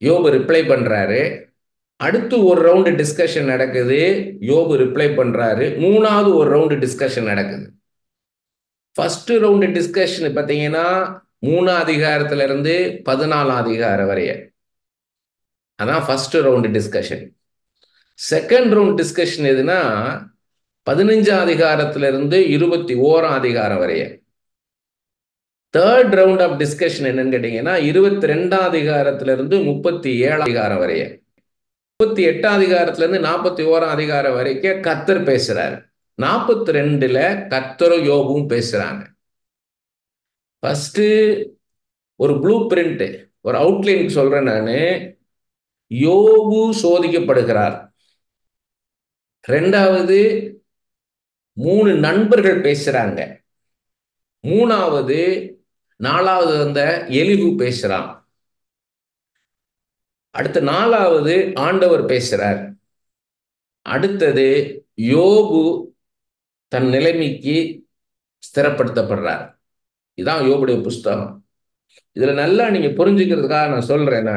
A: யோபு ரிப்ளை பண்றாரு. அடுத்து ஒரு ரவுண்டு டிஸ்கஷன் நடக்குது, யோபு ரிப்ளை பண்றாரு. 3வது ஒரு ரவுண்டு டிஸ்கஷன் நடக்குது. ஃபர்ஸ்ட் ரவுண்டு டிஸ்கஷன் பார்த்தீங்கன்னா 3ஆம் அதிகாரத்துல இருந்து 14ஆம் அதிகாரம் வரைய, அதான் first round discussion. Second round discussion எதுனா 15ஆம் அதிகாரத்துல இருந்து 21ஆம் அதிகாரம் வரைய. தேர்ட் ரவுண்ட் ஆஃப் டிஸ்கஷன் என்னன்னு கேட்டீங்கன்னா 22ஆம் அதிகாரத்துல இருந்து 37ஆம் அதிகாரம் வரைய. 38ஆம் அதிகாரத்துல இருந்து 41ஆம் அதிகாரம் வரைக்கும் கர்த்தர் பேசுறாரு. 42ல கர்த்தரும் யோபுவும் பேசுறாங்க. ஃபர்ஸ்ட் ஒரு ப்ளூ பிரிண்ட், ஒரு அவுட்லைன் சொல்றேன் நானு. யோபு சோதிக்கப்படுகிறார், ரெண்டாவது 3 நண்பர்கள் பேசுறாங்க. மூணாவது 4வது வந்த எலிகு பேசுறான். அடுத்து 4வது ஆண்டவர் பேசுறார். அடுத்தது யோபு தன் நிலைமைக்கு ஸ்திரப்படுத்தப்படுறார். இதான் யோபுடைய புஸ்தகம். இதுல நல்லா நீங்க புரிஞ்சுக்கிறதுக்காக நான் சொல்றேன்.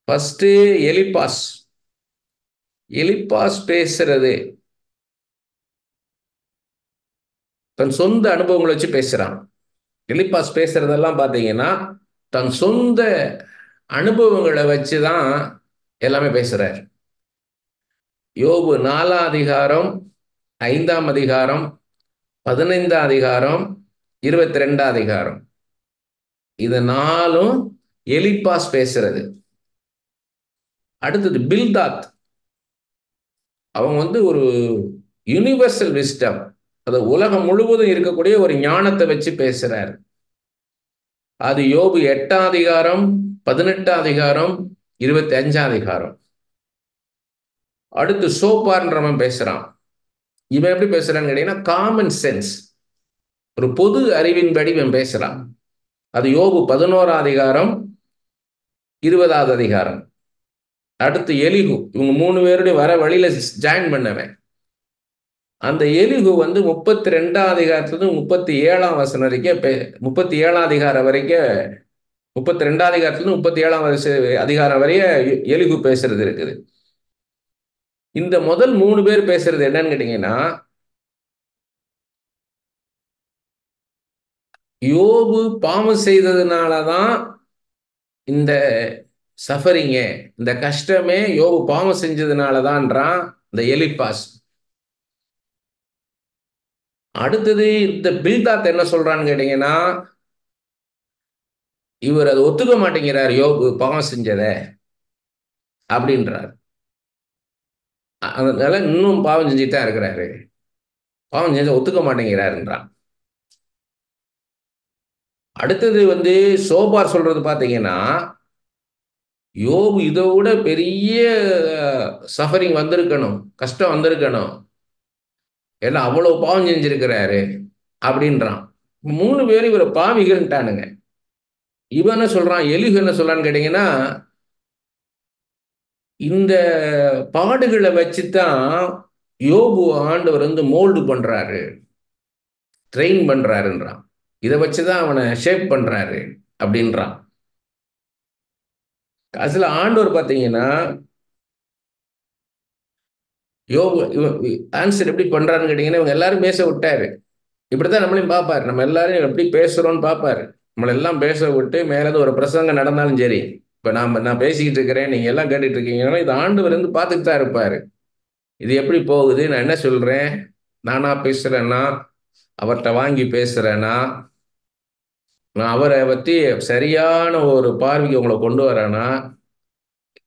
A: ஃபர்ஸ்ட் எலிப்பாஸ். எலிப்பாஸ் பேசுறது தன் சொந்த அனுபவங்களை வச்சு பேசுறான். எலிப்பாஸ் பேசுறதெல்லாம் பார்த்தீங்கன்னா தன் சொந்த அனுபவங்களை வச்சு தான் எல்லாமே பேசுறார். யோபு 4ஆம் அதிகாரம், 5ஆம் அதிகாரம், 15ஆம் அதிகாரம், 22ஆம் அதிகாரம், இது 4ம் எலிப்பாஸ் பேசுறது. அடுத்தது பில்தாத். அவங்க ஒரு யூனிவர்சல் விஸ்டம், அது உலகம் முழுவதும் இருக்கக்கூடிய ஒரு ஞானத்தை வச்சு பேசுறார். அது யோபு 8ஆம் அதிகாரம், 18ஆம் அதிகாரம், 25ஆம் அதிகாரம். அடுத்து சோப்பார்ன்றவன் பேசுறான். இவன் எப்படி பேசுறான்னு கேட்டீங்கன்னா காமன் சென்ஸ், ஒரு பொது அறிவின்படி இவன் பேசுறான். அது யோபு 11ஆம் அதிகாரம், 20ஆவது அதிகாரம். அடுத்து எலிகு. இவங்க 3 பேருடைய வர வழியில ஜாயின் பண்ணவன். அந்த எலிகு 32ஆம் அதிகாரத்திலிருந்து 37ஆம் வசனம் வரைக்கும் 37ஆம் அதிகாரம் வரைக்கும் 32ஆம் அதிகாரத்திலிருந்து 37ஆம் அதிகாரம் வரைய எலிகு பேசுறது இருக்குது. இந்த முதல் 3 பேர் பேசுறது என்னன்னு கேட்டீங்கன்னா, யோபு பாவம் செய்ததுனாலதான் இந்த சஃபரிங்க, இந்த கஷ்டமே யோபு பாவம் செஞ்சதுனாலதான்றான் இந்த எலிப்பாஸ். அடுத்தது இந்த பில்தாத் என்ன சொல்றான்னு கேட்டீங்கன்னா, இவர் அதை ஒத்துக்க மாட்டேங்கிறார் யோபு பாவம் செஞ்சத அப்படின்றார். அதனால இன்னும் பாவம் செஞ்சுட்டு தான் இருக்கிறாரு, பாவம் செஞ்ச ஒத்துக்க மாட்டேங்கிறாருன்றான். அடுத்தது சோபார் சொல்றது பாத்தீங்கன்னா, யோபு இதை விட பெரிய சஃபரிங் வந்திருக்கணும், கஷ்டம் வந்திருக்கணும், எல்லாம் அவ்வளவு பாவம் செஞ்சிருக்கிறாரு அப்படின்றான். 3 பேரும் இவரை பாவிகள்ட்டானுங்க. இவன் என்ன சொல்றான், எலிகு என்ன சொல்றான்னு கேட்டீங்கன்னா, இந்த பாடுகளை வச்சுதான் யோபு ஆண்டவர் மோல்டு பண்றாரு, ட்ரெயின் பண்றாருன்றான். இதை வச்சுதான் அவனை ஷேப் பண்றாரு அப்படின்றான். அதுல ஆண்டவர் பார்த்தீங்கன்னா யோபு ஆன்சர் எப்படி பண்றாருன்னு கேட்டீங்கன்னா, இவங்க எல்லாரும் பேச விட்டாரு. இப்படித்தான் நம்மளையும் பார்ப்பாரு. நம்ம எல்லாரும் எப்படி பேசுறோம்னு பார்ப்பாரு. நம்மளை எல்லாம் பேச விட்டு மேலே ஒரு பிரசங்கம் நடந்தாலும் சரி, இப்ப நான் பேசிக்கிட்டு இருக்கிறேன், நீங்க எல்லாம் கேட்டுட்டு இருக்கீங்கன்னா, இது ஆண்டவர் பார்த்துட்டு தான் இருப்பாரு. இது எப்படி போகுது, நான் என்ன சொல்றேன், நானா பேசுறேன்னா, அவர்கிட்ட வாங்கி பேசுறேன்னா, நான் அவரை பத்தி சரியான ஒரு பார்வைக்கு உங்களை கொண்டு வரேன்னா,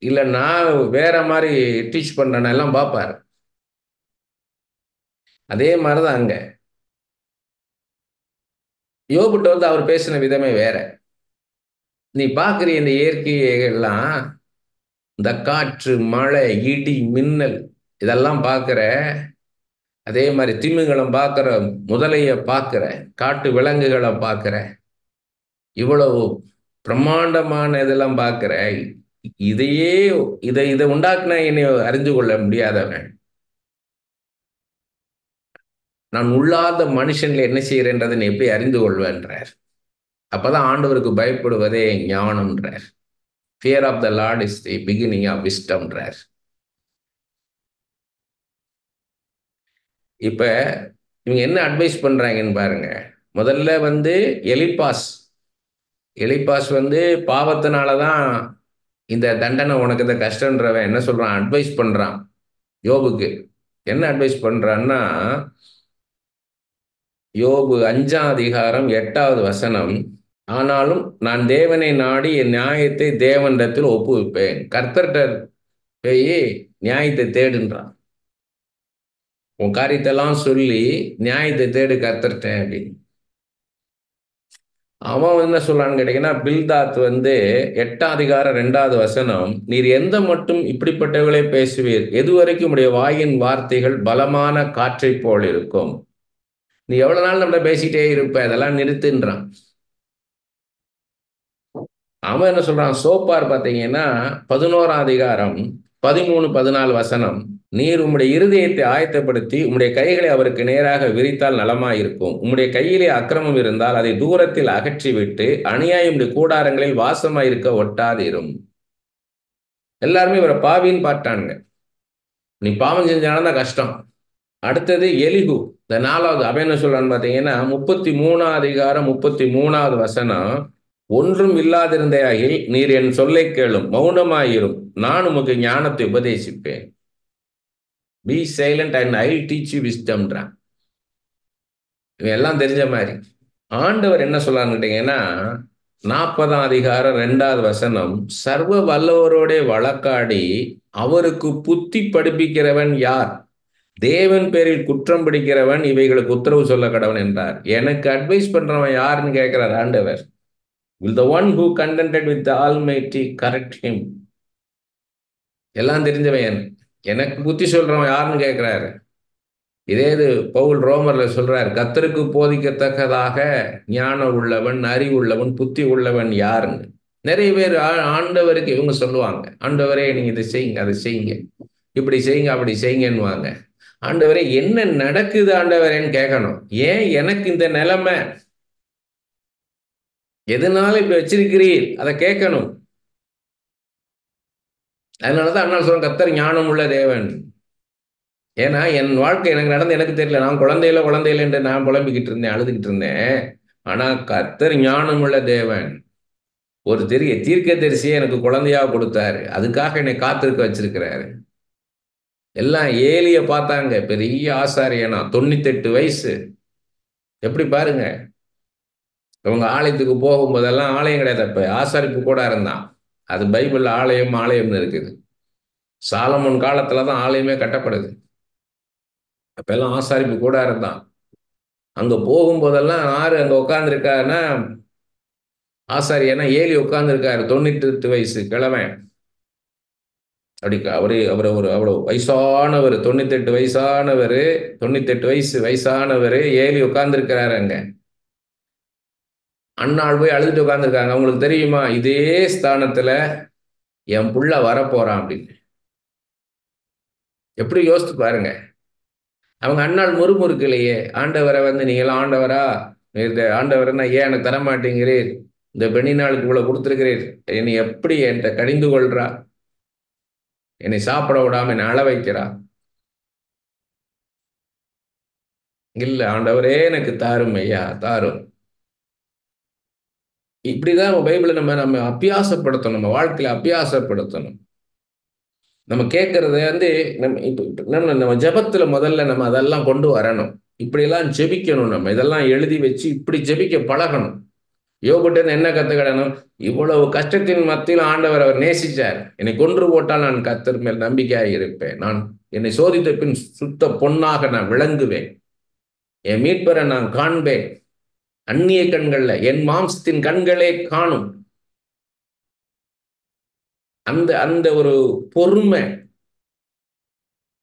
A: இல்ல நான் வேற மாதிரி டீச் பண்றேன்னா எல்லாம் பார்ப்பாரு. அதே மாதிரிதான் அங்க யோபுட்ட அவர் பேசின விதமே வேற. நீ பார்க்குற இந்த இயற்கையெல்லாம், இந்த காற்று, மழை, இடி, மின்னல், இதெல்லாம் பார்க்குற, அதே மாதிரி திமிங்கலம் பார்க்குற, முதலைய பார்க்குற, காட்டு விலங்குகளை பார்க்குற, இவ்வளவு பிரம்மாண்டமான இதெல்லாம் பார்க்குற, இதையே இதை உண்டாக்குன என்னை அறிந்து கொள்ள முடியாதவன், நான் உள்ளாத மனுஷன்ல என்ன செய்யறேன்றதை நீ எப்படி அறிந்து கொள்வேன்றார். அப்பதான் ஆண்டவருக்கு பயப்படுவதே ஞானம்ன்றார். Fear of the lord is the beginning of விஸ்டம்ன்றார். இப்ப இவங்க என்ன அட்வைஸ் பண்றாங்கன்னு பாருங்க. முதல்ல எலிப்பாஸ் எலிப்பாஸ் பாவத்தினாலதான் இந்த தண்டனை உனக்கு இந்த கஷ்டன்றவன் என்ன சொல்றான், அட்வைஸ் பண்றான் யோபுக்கு. என்ன அட்வைஸ் பண்றான்னா, யோபு 5ஆம் அதிகாரம் 8வது வசனம், ஆனாலும் நான் தேவனை நாடி என் நியாயத்தை தேவனிடத்தில் ஒப்புவிப்பேன். கர்த்தர்கிட்ட போய் நியாயத்தை தேடுன்றான். உன் காரியத்தெல்லாம் சொல்லி நியாயத்தை தேடு கர்த்தர்கிட்ட அப்படின்னு. அவன் என்ன சொல்றான்னு கேட்டீங்கன்னா, பில்தாத் 8ஆம் அதிகாரம் 2வது வசனம், நீர் எந்த மட்டும் இப்படிப்பட்டவர்களே பேசுவீர், எதுவரைக்கும் உடைய வாயின் வார்த்தைகள் பலமான காற்றை போல் இருக்கும். நீ எவ்வளவு நாள் நம்மள பேசிட்டே இருப்ப, அதெல்லாம் நிறுத்துன்றான். அவன் என்ன சொல்றான், சோப்பார் பார்த்தீங்கன்னா 11ஆம் அதிகாரம் 13, 14 வசனம், நீர் உம்முடைய இருதயத்தை ஆயத்தப்படுத்தி உம்முடைய கைகளை அவருக்கு நேராக விரித்தால் நலமாயிருக்கும். உம்முடைய கையிலே அக்கிரமம் இருந்தால் அதை தூரத்தில் அகற்றிவிட்டு அநியாயம் கூடாரங்களில் வாசமாயிருக்க ஒட்டாதிரும். எல்லாருமே இவரை பாவின்னு பார்த்தானுங்க. நீ பாவம் செஞ்சாலும் கஷ்டம். அடுத்தது எலிகு, இந்த 4வது. அவன் என்ன சொல்றான்னு பார்த்தீங்கன்னா 33ஆம் அதிகாரம் 33வது வசனம், ஒன்றும் இல்லாதிருந்தையாகில் நீர் என் சொல்லை கேளும், மௌனமாயிரும், நான் உமக்கு ஞானத்தை உபதேசிப்பேன். Be silent and I teach you விஸ்டம்ன்றான். இவன் எல்லாம் தெரிஞ்ச மாதிரி. ஆண்டவர் என்ன சொல்றான்னு கேட்டீங்கன்னா 40ஆம் அதிகாரம் 2வது வசனம், சர்வ வல்லவரோட வழக்காடி அவருக்கு புத்தி படிப்பிக்கிறவன் யார்? தேவன் பேரில் குற்றம் பிடிக்கிறவன் இவைகளுக்கு உத்தரவு சொல்ல கடவன் என்றார். எனக்கு அட்வைஸ் பண்றவன் யாருன்னு கேட்கிறார் ஆண்டவர். Will the one who contended with the Almighty correct him? எல்லாம் தெரிஞ்சவன் எனக்கு புத்தி சொல்றவன் யாருன்னு கேட்கிறாரு. இதே இது பவுல் ரோமர்ல சொல்றார், கர்த்தருக்கு போதிக்கத்தக்கதாக ஞானம் உள்ளவன், அறிவுள்ளவன், புத்தி உள்ளவன் யாருன்னு. நிறைய பேர் ஆண்டவருக்கு இவங்க சொல்லுவாங்க, ஆண்டவரே நீங்க இதை செய்யுங்க, அதை செய்யுங்க, இப்படி செய்யுங்க, அப்படி செய்யுங்கன்னுவாங்க. ஆண்டவரே என்ன நடக்குது ஆண்டவரேன்னு கேட்கணும். ஏன் எனக்கு இந்த நிலைமை, எதனால இப்படி வச்சிருக்கிறீர், அதை கேட்கணும். அதனாலதான் அண்ணா சொல்றேன், கர்த்தர் ஞானம் உள்ள தேவன். ஏன்னா என் வாழ்க்கை எனக்கு நடந்து எனக்கு தெரியல. நான் குழந்தையில என்று நான் புலம்பிக்கிட்டு இருந்தேன், அழுதுகிட்டு இருந்தேன். ஆனா கர்த்தர் ஞானம் உள்ள தேவன். ஒரு தீர்க்க தரிசியை எனக்கு குழந்தையா கொடுத்தாரு, அதுக்காக என்னை காத்திருக்க வச்சிருக்கிறாரு. எல்லாம் ஏலிய பார்த்தாங்க, பெரிய ஆசாரியனா, 98 வயசு. எப்படி பாருங்க, இவங்க ஆலயத்துக்கு போகும்போதெல்லாம், ஆலயம் கிடையாது அப்ப, ஆசாரிப்பு கூட இருந்தான். அது பைபிள் ஆலயம்னு இருக்குது. சாலமோன் காலத்துலதான் ஆலயமே கட்டப்படுது. அப்ப எல்லாம் ஆசாரிப்பு கூட இருந்தான். அங்க போகும்போதெல்லாம் ஆறு அங்க உட்கார்ந்துருக்காருன்னா ஆசாரியனா ஏலி உட்கார்ந்துருக்காரு, 98 வயசு கிழவன். அப்படி அவர் ஒரு அவ்வளவு வயசானவர், 98 வயசானவர், 98 வயசானவர் ஏலி உட்கார்ந்துருக்கிறாரு அங்க. அண்ணாள் போய் அழுதுட்டு உட்கார்ந்துருக்காங்க. அவங்களுக்கு தெரியுமா இதே ஸ்தானத்துல என் புள்ள வரப்போறான் அப்படின்னு? எப்படி யோசித்து பாருங்க. அவங்க அண்ணாள் முறுமுறுக்கலையே, ஆண்டவரை நீங்களாம் ஆண்டவரா, இந்த ஆண்டவரன்னா ஏன் எனக்கு தரமாட்டேங்கிறீர், இந்த பெண்ணினாளுக்கு இவ்வளவு கொடுத்துருக்கிறீர், என்னை எப்படி என்கிட்ட கடிந்து கொள்றா, என்னை சாப்பிட விடாம என்னை அழ வைக்கிறா. இல்ல, ஆண்டவரே எனக்கு தாரும் ஐயா, தாரும். இப்படிதான் பைபிளை நம்ம அபியாசப்படுத்தணும், நம்ம வாழ்க்கையில அபியாசப்படுத்தணும். நம்ம கேட்கறத நம்ம ஜெபத்துல முதல்ல நம்ம அதெல்லாம் கொண்டு வரணும். இப்படியெல்லாம் ஜெபிக்கணும். நம்ம இதெல்லாம் எழுதி வச்சு இப்படி ஜெபிக்க பழகணும். யோபுட்ட என்ன கத்துக்கிடணும்? இவ்வளவு கஷ்டத்தின் மத்தியில் ஆண்டவர் அவர் நேசிச்சார். என்னை கொன்று போட்டால் நான் கர்த்தர் மேல் நம்பிக்கையாக இருப்பேன். நான் என்னை சோதித்த பின் சுத்த பொன்னாக நான் விளங்குவேன். என் மீட்பரை நான் காண்பேன். அந்நிய கண்கள்ல என் மாம்சத்தின் கண்களே காணும். அந்த அந்த ஒரு பொறுமை.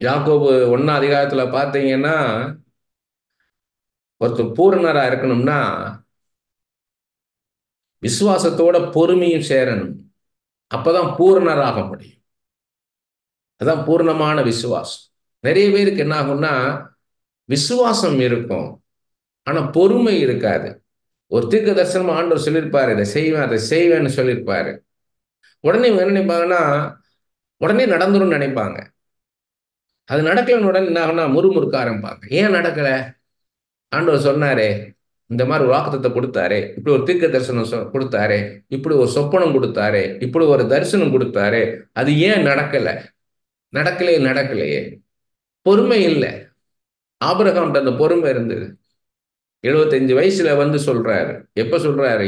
A: யாக்கோபு 1ஆம் அதிகாரத்துல பார்த்தீங்கன்னா, ஒருத்தர் பூரணரா இருக்கணும்னா விசுவாசத்தோட பொறுமையும் சேரணும். அப்பதான் பூரணராக முடியும். அதான் பூர்ணமான விசுவாசம். நிறைய பேருக்கு என்ன ஆகும்னா, விசுவாசம் இருக்கும், ஆனா பொறுமை இருக்காது. ஒரு தீர்க்க தரிசனம் ஆண்டவர் சொல்லியிருப்பாரு, இதை செய்வேன் அதை செய்வேன்னு சொல்லியிருப்பாரு. உடனே என்ன நினைப்பாங்கன்னா, உடனே நடந்துரும்னு நினைப்பாங்க. அது நடக்கலன்னு உடனே என்ன ஆகும்னா முறுமுறுக்க ஆரம்பிப்பாங்க. ஏன் நடக்கல? ஆண்டவர் சொன்னாரே, இந்த மாதிரி ஒரு வாக்குத்தத்தை கொடுத்தாரு, இப்படி ஒரு தீர்க்க தரிசனம் கொடுத்தாரு, இப்படி ஒரு சொப்பனம் கொடுத்தாரு, இப்படி ஒரு தரிசனம் கொடுத்தாரு, அது ஏன் நடக்கலையே? பொறுமை இல்லை. ஆபிரகாம்கிட்ட அந்த பொறுமை இருந்தது. 75 வயசுல சொல்றாரு. எப்ப சொல்றாரு?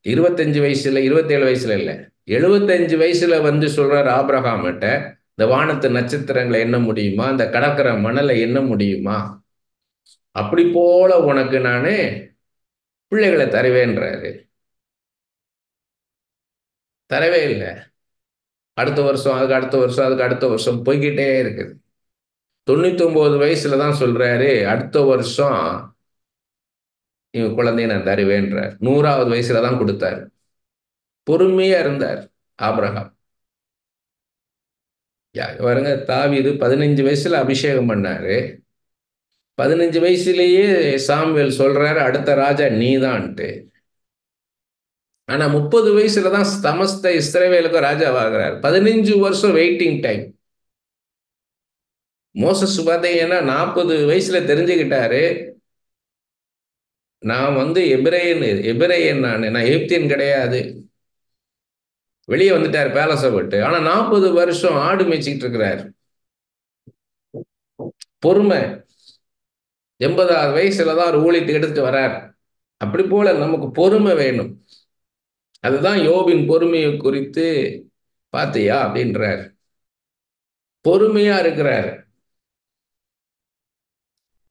A: 25 வயசுல, 27 வயசுல இல்ல, 75 வயசுல சொல்றாரு ஆபிரகாம்கிட்ட, இந்த வானத்து நட்சத்திரங்களை எண்ண முடியுமா, இந்த கடற்கரை மணலை எண்ண முடியுமா, அப்படி போல உனக்கு நானு பிள்ளைகளை தருவேன்றாரு. தரவே இல்லை. அடுத்த வருஷம், அதுக்கு அடுத்த வருஷம், அதுக்கு அடுத்த வருஷம் போய்கிட்டே இருக்குது. 99 வயசுல தான் சொல்றாரு, அடுத்த வருஷம் இவங்க குழந்தைய நான் தருவேன்றார். 100வது வயசுல தான் கொடுத்தாரு. பொறுமையா இருந்தார் ஆபிரகாம். பாருங்க, தாவீது 15 வயசுல அபிஷேகம் பண்ணாரு. 15 வயசுலயே சாமுவேல் சொல்றாரு, அடுத்த ராஜா நீதான்ட்டு. ஆனா 30 வயசுல தான் சமஸ்த இஸ்ரவேலுக்கும் ராஜாவாகிறார். 15 வருஷம் வெயிட்டிங் டைம். மோசஸ் பார்த்தீங்கன்னா 40 வயசுல தெரிஞ்சுக்கிட்டாரு, நான் எபிரேயன் நான் எகிப்தியன் கிடையாது. வெளியே வந்துட்டார் பேலஸை விட்டு. ஆனா 40 வருஷம் ஆடு மேய்ச்சிக்கிட்டு இருக்கிறார். பொறுமை. 80வது வயசுலதான் ஒரு ஊழியத்தை எடுத்துட்டு வர்றார். அப்படி போல நமக்கு பொறுமை வேணும். அதுதான் யோபின் பொறுமையை குறித்து பார்த்தியா அப்படின்றார். பொறுமையா இருக்கிறார்.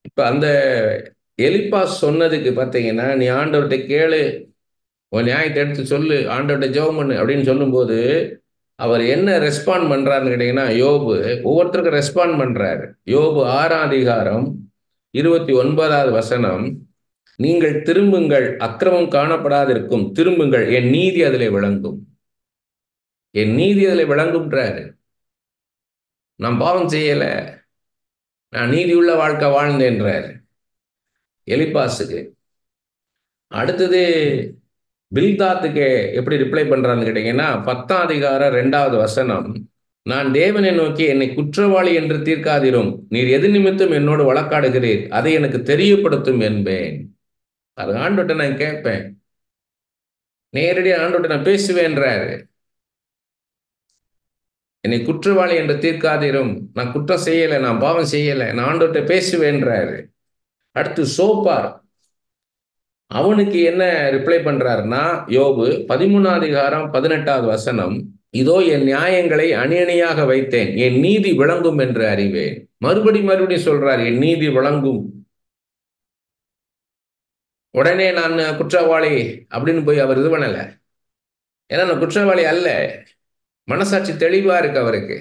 A: இப்ப அந்த எலிப்பாஸ் சொன்னதுக்கு பார்த்தீங்கன்னா, நீ ஆண்டவர்கிட்ட கேளு, உன் நியாயத்தை எடுத்து சொல்லு, ஆண்டவர்கிட்ட ஜெபம் பண்ணு அப்படின்னு சொல்லும்போது அவர் என்ன ரெஸ்பாண்ட் பண்றாருன்னு கேட்டீங்கன்னா, யோபு ஒவ்வொருத்தருக்கும் ரெஸ்பாண்ட் பண்றாரு. யோபு 6ஆம் அதிகாரம் 29வது வசனம், நீங்கள் திரும்புங்கள், அக்கிரமம் காணப்படாதிருக்கும், திரும்புங்கள், என் நீதி அதிலே விளங்கும். என் நீதி அதிலே விளங்கும்ன்றாரு. நான் பாவம் செய்யல, நான் நீதியுள்ள வாழ்க்கை வாழ்ந்தேன்றாரு எலிப்பாஸுக்கு. அடுத்தது பில்தாத்துக்கு எப்படி ரிப்ளை பண்றான்னு கேட்டீங்கன்னா, 10ஆம் அதிகாரம் 2வது வசனம், நான் தேவனை நோக்கி என்னை குற்றவாளி என்று தீர்க்காதிரும், நீர் எது நிமித்தம் என்னோடு வழக்காடுகிறீர், அதை எனக்கு தெரியப்படுத்தும் என்பேன். அது ஆண்டவர்கிட்ட நான் கேட்பேன், நேரடியாக ஆண்டவர்கிட்ட நான் பேசுவேன்றாரு. என்னை குற்றவாளி என்று தீர்க்காதிரும், நான் குற்றம் செய்யலை, நான் பாவம் செய்யலை, நான் ஆண்டவர்கிட்ட பேசுவேன்றாரு. அடுத்து சோப்பார், அவனுக்கு என்ன ரிப்ளை பண்றாருன்னா, யோபு 13ஆம் அதிகாரம் 18வது வசனம், இதோ என் நியாயங்களை அணி அணியாக வைத்தேன், என் நீதி விளங்கும் என்று அறிவேன். மறுபடியும் சொல்றார், என் நீதி விளங்கும். உடனே நான் குற்றவாளி அப்படின்னு போய் அவர் இது பண்ணல. ஏன்னா நான் குற்றவாளி அல்ல, மனசாட்சி தெளிவா இருக்கு அவருக்கு.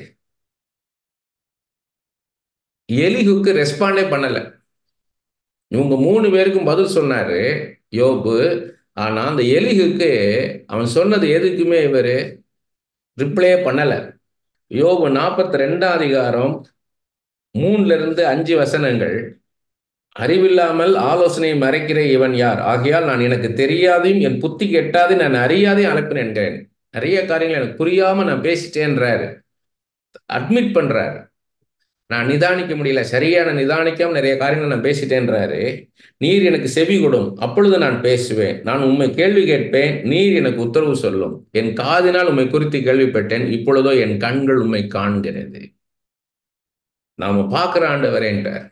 A: எலிகுக்கு ரெஸ்பாண்டே பண்ணல. இவங்க 3 பேருக்கும் பதில் சொன்னாரு யோபு. ஆனா அந்த எலிகுக்கு அவன் சொன்னது எதுக்குமே இவரு ரிப்ளே பண்ணல. யோபு 42ஆம் அதிகாரம் 3-5 வசனங்கள், அறிவில்லாமல் ஆலோசனை மறைக்கிற இவன் யார், ஆகையால் நான் எனக்கு தெரியாதையும் என் புத்தி கெட்டாது நான் அறியாதையும் அனுப்பினேன். நிறைய காரியங்கள் எனக்கு புரியாம நான் பேசிட்டேன்றாரு. அட்மிட் பண்றாரு, நான் நிதானிக்க முடியல, சரியான நிதானிக்காம நிறைய காரியங்கள் நான் பேசிட்டேன்றாரு. நீர் எனக்கு செவி கொடும், அப்பொழுது நான் பேசுவேன், நான் உம்மை கேள்வி கேட்பேன், நீர் எனக்கு உத்தரவு சொல்லும். என் காதினால் உம்மை குறித்து கேள்விப்பட்டேன், இப்பொழுதோ என் கண்கள் உம்மை காண்கிறது. நாம பார்க்கிற ஆண்டவரேன்றார்.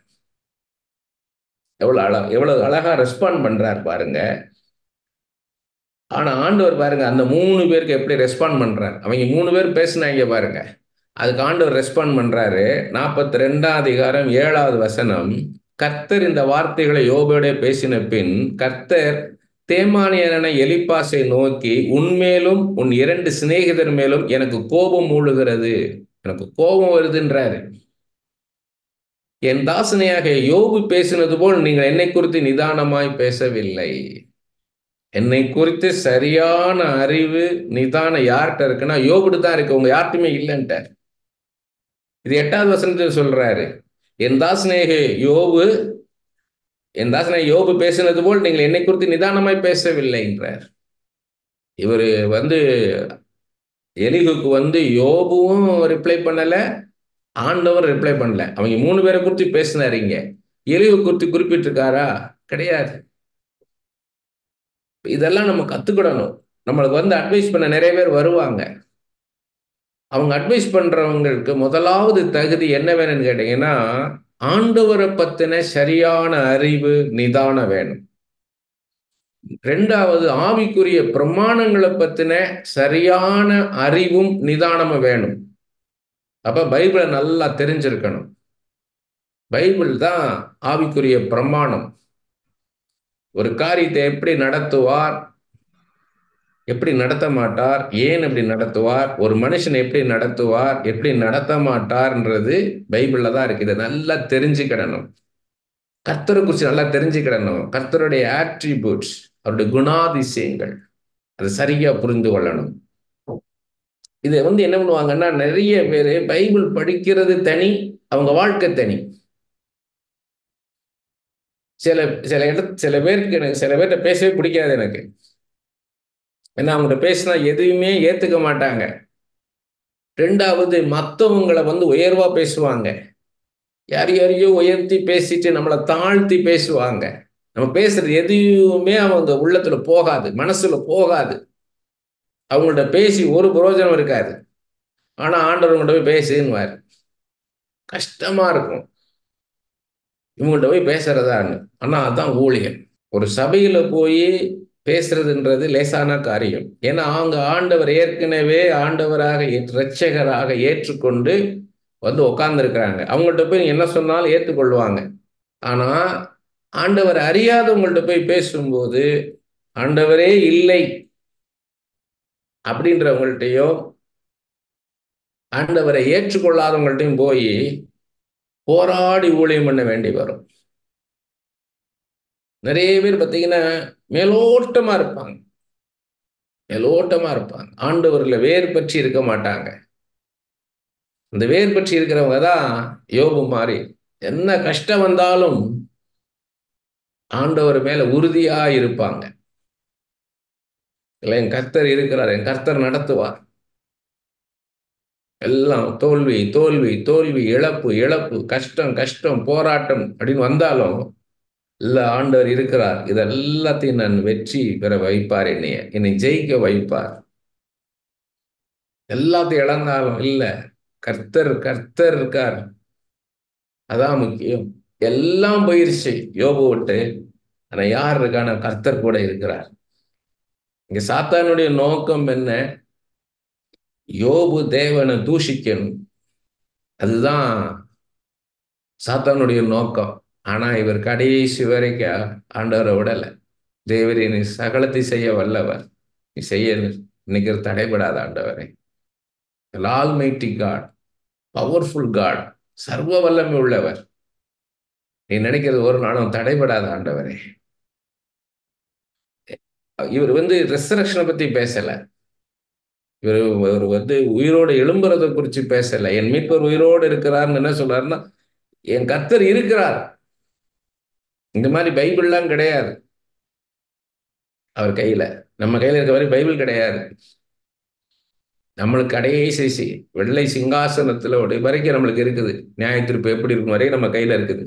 A: எவ்வளவு அழகா ரெஸ்பாண்ட் பண்றார் பாருங்க. ஆனா ஆண்டவர் பாருங்க அந்த 3 பேருக்கு எப்படி ரெஸ்பாண்ட் பண்றார். அவங்க 3 பேர் பேசினாங்க பாருங்க, அதுக்கு ஆண்டவர் ரெஸ்பாண்ட் பண்றாரு. 42ஆம் அதிகாரம் 7வது வசனம், கர்த்தர் இந்த வார்த்தைகளை யோபோடே பேசின பின் கர்த்தர் தேமானியனான எலிப்பாசை நோக்கி, உன்மேலும் உன் 2 சிநேகிதர் மேலும் எனக்கு கோபம் மூழுகிறது, எனக்கு கோபம் வருதுன்றாரு. என் தாசனையாக யோபு பேசினது போல் நீங்கள் என்னை குறித்து நிதானமாய் பேசவில்லை. என்னை குறித்து சரியான அறிவு நிதானம் யார்கிட்ட இருக்குன்னா யோபுட்டு தான் இருக்கு, உங்க யார்ட்டுமே இல்லைன்ட்டார். இது 8வது வசனத்தில் சொல்றாரு, என் தாசனையாக யோபு பேசினது போல் நீங்கள் என்னை குறித்து நிதானமாய் பேசவில்லை என்றார். இவர் எலிகுக்கு யோபுவும் ரிப்ளை பண்ணல, ஆண்டவர் ரிப்ளை பண்ணல. அவங்க 3 பேரை குறித்து பேசினாருங்க. எலிகு குறித்து குறிப்பிட்டிருக்காரா? கிடையாது. இதெல்லாம் நம்ம கத்துக்கிடணும். நம்மளுக்கு அட்வைஸ் பண்ண நிறைய பேர் வருவாங்க. அவங்க அட்வைஸ் பண்றவங்களுக்கு முதலாவது தகுதி என்ன வேணும்னு கேட்டீங்கன்னா, ஆண்டவரை பத்தின சரியான அறிவு நிதானம் வேணும். 2வது ஆவிக்குரிய பிரமாணங்களை பத்தின சரியான அறிவும் நிதானமும் வேணும். அப்ப பைபிளை நல்லா தெரிஞ்சிருக்கணும். பைபிள் தான் ஆவிக்குரிய பிரமாணம். ஒரு காரியத்தை எப்படி நடத்துவார், எப்படி நடத்த மாட்டார், ஏன் எப்படி நடத்துவார், ஒரு மனுஷன் எப்படி நடத்துவார், எப்படி நடத்த மாட்டார்ன்றது பைபிள்ல தான் இருக்கு. இதை நல்லா தெரிஞ்சுக்கிடணும். கர்த்தரை குறித்து நல்லா தெரிஞ்சுக்கிடணும். கர்த்தருடைய ஆட்ரிபியூட்ஸ், அவருடைய குணாதிசயங்கள், அதை சரியா புரிந்து கொள்ளணும். இதை என்ன பண்ணுவாங்கன்னா, நிறைய பேர் பைபிள் படிக்கிறது தனி, அவங்க வாழ்க்கை தனி. சில சில பேருக்கு சில பேர்கிட்ட பேசவே பிடிக்காது எனக்கு. ஏன்னா அவங்கள்ட்ட பேசினா எதுவுமே ஏத்துக்க மாட்டாங்க. ரெண்டாவது, மற்றவங்களை உயர்வா பேசுவாங்க. யாரையோ உயர்த்தி பேசிட்டு நம்மளை தாழ்த்தி பேசுவாங்க. நம்ம பேசுறது எதுவுமே அவங்க உள்ளத்துல போகாது, மனசுல போகாது. அவங்கள்ட்ட பேசி ஒரு பிரயோஜனம் இருக்காது. ஆனா ஆண்டவர் கொண்டு போய் பேசுன்னுவார். கஷ்டமா இருக்கும் இவங்கள்ட்ட போய் பேசுறதான்னு. ஆனா அதான் ஊழியம். ஒரு சபையில போய் பேசுறதுன்றது லேசான காரியம். ஏன்னா அவங்க ஆண்டவர் ஏற்கனவே ஆண்டவராக இரட்சகராக ஏற்றுக்கொண்டு உட்கார்ந்து இருக்கிறாங்க. அவங்கள்ட்ட போய் என்ன சொன்னாலும் ஏற்றுக்கொள்வாங்க. ஆனா ஆண்டவர் அறியாதவங்கள்ட்ட போய் பேசும்போது, ஆண்டவரே இல்லை அப்படின்றவங்கள்ட்டையும் ஆண்டவரை ஏற்றுக்கொள்ளாதவங்கள்ட்டையும் போய் போராடி ஊழியம் பண்ண வேண்டி வரும். நிறைய பேர் பார்த்தீங்கன்னா மேலோட்டமா இருப்பாங்க, மேலோட்டமா இருப்பாங்க. ஆண்டவர்ல வேர் பற்றி இருக்க மாட்டாங்க. இந்த வேர் பற்றி இருக்கிறவங்க தான் யோபு மாதிரி என்ன கஷ்டம் வந்தாலும் ஆண்டவர் மேல உறுதியா இருப்பாங்க. இல்லை, என் கர்த்தர் இருக்கிறார், என் கர்த்தர் நடத்துவார். எல்லாம் தோல்வி தோல்வி தோல்வி, இழப்பு இழப்பு, கஷ்டம் கஷ்டம், போராட்டம் அப்படின்னு வந்தாலும் இல்ல, ஆண்டவர் இருக்கிறார், இதெல்லாத்தையும் நான் வெற்றி பெற வைப்பார், என்னை ஜெயிக்க வைப்பார். எல்லாத்தையும் இழந்தாலும் இல்ல, கர்த்தர் கர்த்தர் இருக்கார், அதான் முக்கியம். எல்லாம் போயிருச்சு யோபு விட்டு, ஆனா யார் இருக்கான? கர்த்தர் கூட இருக்கிறார். இங்க சாத்தானுடைய நோக்கம் என்ன? யோபு தேவனை தூஷிக்கணும், அதுதான் சாத்தானுடைய நோக்கம். ஆனா இவர் கடைசி வரைக்கும் ஆண்டவரை விடல. தேவரே, நீ சகலத்தை செய்ய வல்லவர், நீ செய்ய இன்னைக்கு தடைபடாத ஆண்டவரே. ஆல்மைட்டி காட், பவர்ஃபுல் காட், சர்வ வல்லமை உள்ளவர், நீ நினைக்கிறது ஒரு நாளும் தடைபடாத ஆண்டவரே. இவர் ரெசரக்ஷனை பத்தி பேசல. இவர் உயிரோடு எழும்புறதை குறித்து பேசல. என் மீட்பர் உயிரோடு இருக்கிறார்னு என்ன சொல்றாருன்னா, என் கர்த்தர் இருக்கிறார். இந்த மாதிரி பைபிள்லாம் கிடையாது அவர் கையில. நம்ம கையில இருக்க வரை பைபிள் கிடையாது. நம்மளுக்கு கடைசி வெள்ளை சிங்காசனத்துல வரைக்கும் நம்மளுக்கு இருக்குது. நியாயத்தீர்ப்பு எப்படி இருக்கும் வரைக்கும் நம்ம கையில இருக்குது.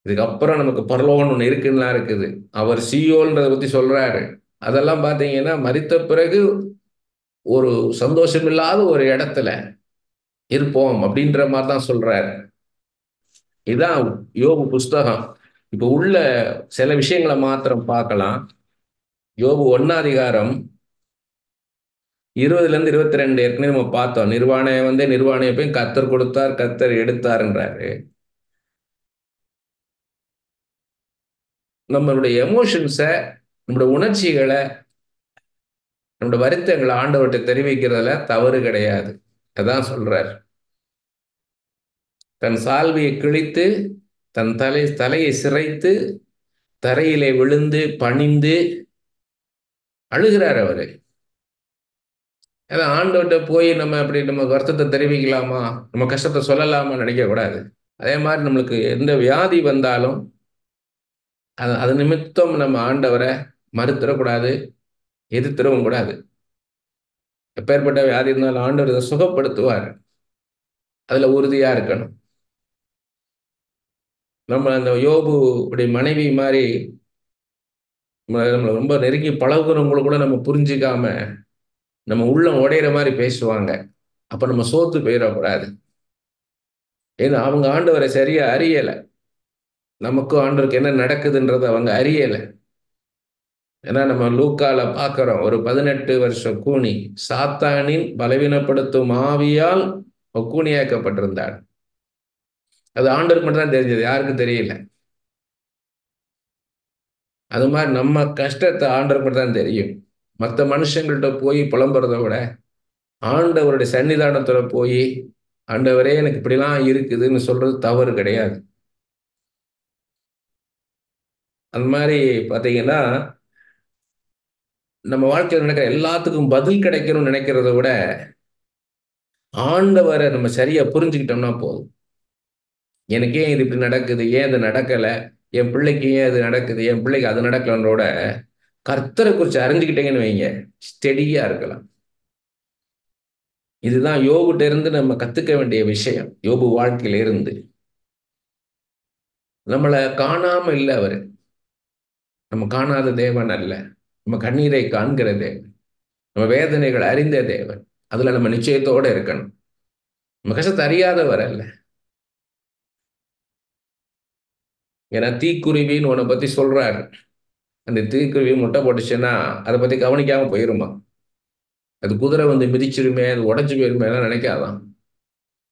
A: இதுக்கப்புறம் நமக்கு பரலோகம்னு ஒன்று இருக்குன்னா இருக்குது. அவர் சியோன்றதை பத்தி சொல்றாரு. அதெல்லாம் பார்த்தீங்கன்னா மரித்த பிறகு ஒரு சந்தோஷம் இல்லாத ஒரு இடத்துல இருப்போம் அப்படின்ற மாதிரி தான் சொல்றாரு. இதுதான் யோபு புஸ்தகம். இப்போ உள்ள சில விஷயங்களை மாத்திரம் பார்க்கலாம். யோபு 1 20 22 ஏற்கனவே நம்ம பார்த்தோம். நிர்வாணையை போய் கர்த்தர் கொடுத்தார், கர்த்தர் எடுத்தாருன்றாரு. நம்மளுடைய எமோஷன்ஸை, நம்மளுடைய உணர்ச்சிகளை, நம்மளுடைய வருத்தங்களை ஆண்டவர்கிட்ட தெரிவிக்கிறதுல தவறு கிடையாது. அதான் சொல்றார். தன் சால்வையை கிழித்து தன் தலையை சிரைத்து தரையிலே விழுந்து பணிந்து அழுகிறார் அவரு. அதான் ஆண்டவர்கிட்ட போய் நம்ம வருத்தத்தை தெரிவிக்கலாமா, நம்ம கஷ்டத்தை சொல்லலாமா நினைக்க கூடாது. அதே மாதிரி நம்மளுக்கு எந்த வியாதி வந்தாலும் அது நிமித்தம் நம்ம ஆண்டவரை மறுத்துடக்கூடாது, எதிர்த்திடவும் கூடாது. எப்பேற்பட்ட வியாதி இருந்தாலும் ஆண்டவர் இதை சுகப்படுத்துவார், அதுல உறுதியா இருக்கணும். நம்ம அந்த யோபு உடைய மனைவி மாதிரி நம்மளை ரொம்ப நெருங்கி பழகுறவங்களை கூட நம்ம புரிஞ்சிக்காம நம்ம உள்ளம் உடையிற மாதிரி பேசுவாங்க. அப்ப நம்ம சோத்து போயிடக்கூடாது. ஏன்னா அவங்க ஆண்டவரை சரியா அறியலை. நமக்கும் ஆண்டவருக்கு என்ன நடக்குதுன்றதை அவங்க அறியலை. ஏன்னா நம்ம லூக்கால பார்க்கிறோம், ஒரு 18 வருஷ கூனி சாத்தானின் பலவீனப்படுத்தும் ஆவியால் கூனியாக்கப்பட்டிருந்தாள். அது ஆண்டவருக்கு மட்டும் தான் தெரிஞ்சது, யாருக்கும் தெரியல. அது மாதிரி நம்ம கஷ்டத்தை ஆண்டவருக்கு தான் தெரியும். மற்ற மனுஷங்கள்கிட்ட போய் புலம்புறத விட ஆண்டவருடைய சன்னிதானத்துல போய், ஆண்டவரே எனக்கு இப்படிலாம் இருக்குதுன்னு சொல்றது தவறு கிடையாது. அந்த மாதிரி பார்த்தீங்கன்னா, நம்ம வாழ்க்கையில் நடக்கிற எல்லாத்துக்கும் பதில் கிடைக்கணும்னு நினைக்கிறத விட, ஆண்டவரை நம்ம சரியா புரிஞ்சுக்கிட்டோம்னா போதும். எனக்கு ஏன் இது இப்படி நடக்குது? ஏன் இது நடக்கல? என் பிள்ளைக்கு ஏன் இது நடக்குது? என் பிள்ளைக்கு அது நடக்கலன்றோட கர்த்தரை குறித்து அறிஞ்சுக்கிட்டீங்கன்னு வைங்க, ஸ்டெடியா இருக்கலாம். இதுதான் யோபுட்ட இருந்து நம்ம கத்துக்க வேண்டிய விஷயம். யோபு வாழ்க்கையில இருந்து நம்மளை காணாம இல்லை அவரு. நம்ம காணாத தேவன் அல்ல. நம்ம கண்ணீரை காண்கிற தேவன். நம்ம வேதனைகள் அறிந்த தேவன். அதுல நம்ம நிச்சயத்தோட இருக்கணும். நம்ம கஷ்டத்தை அறியாதவர் அல்ல. ஏன்னா தீக்குருவின்னு உன்னை பத்தி சொல்றாரு. அந்த தீக்குருவி முட்டை போட்டுச்சுன்னா அதை பத்தி கவனிக்காம போயிருமா? அது குதிரை வந்து மிதிச்சிருமே, அது உடஞ்சு போயிருமே எல்லாம் நினைக்காதான்.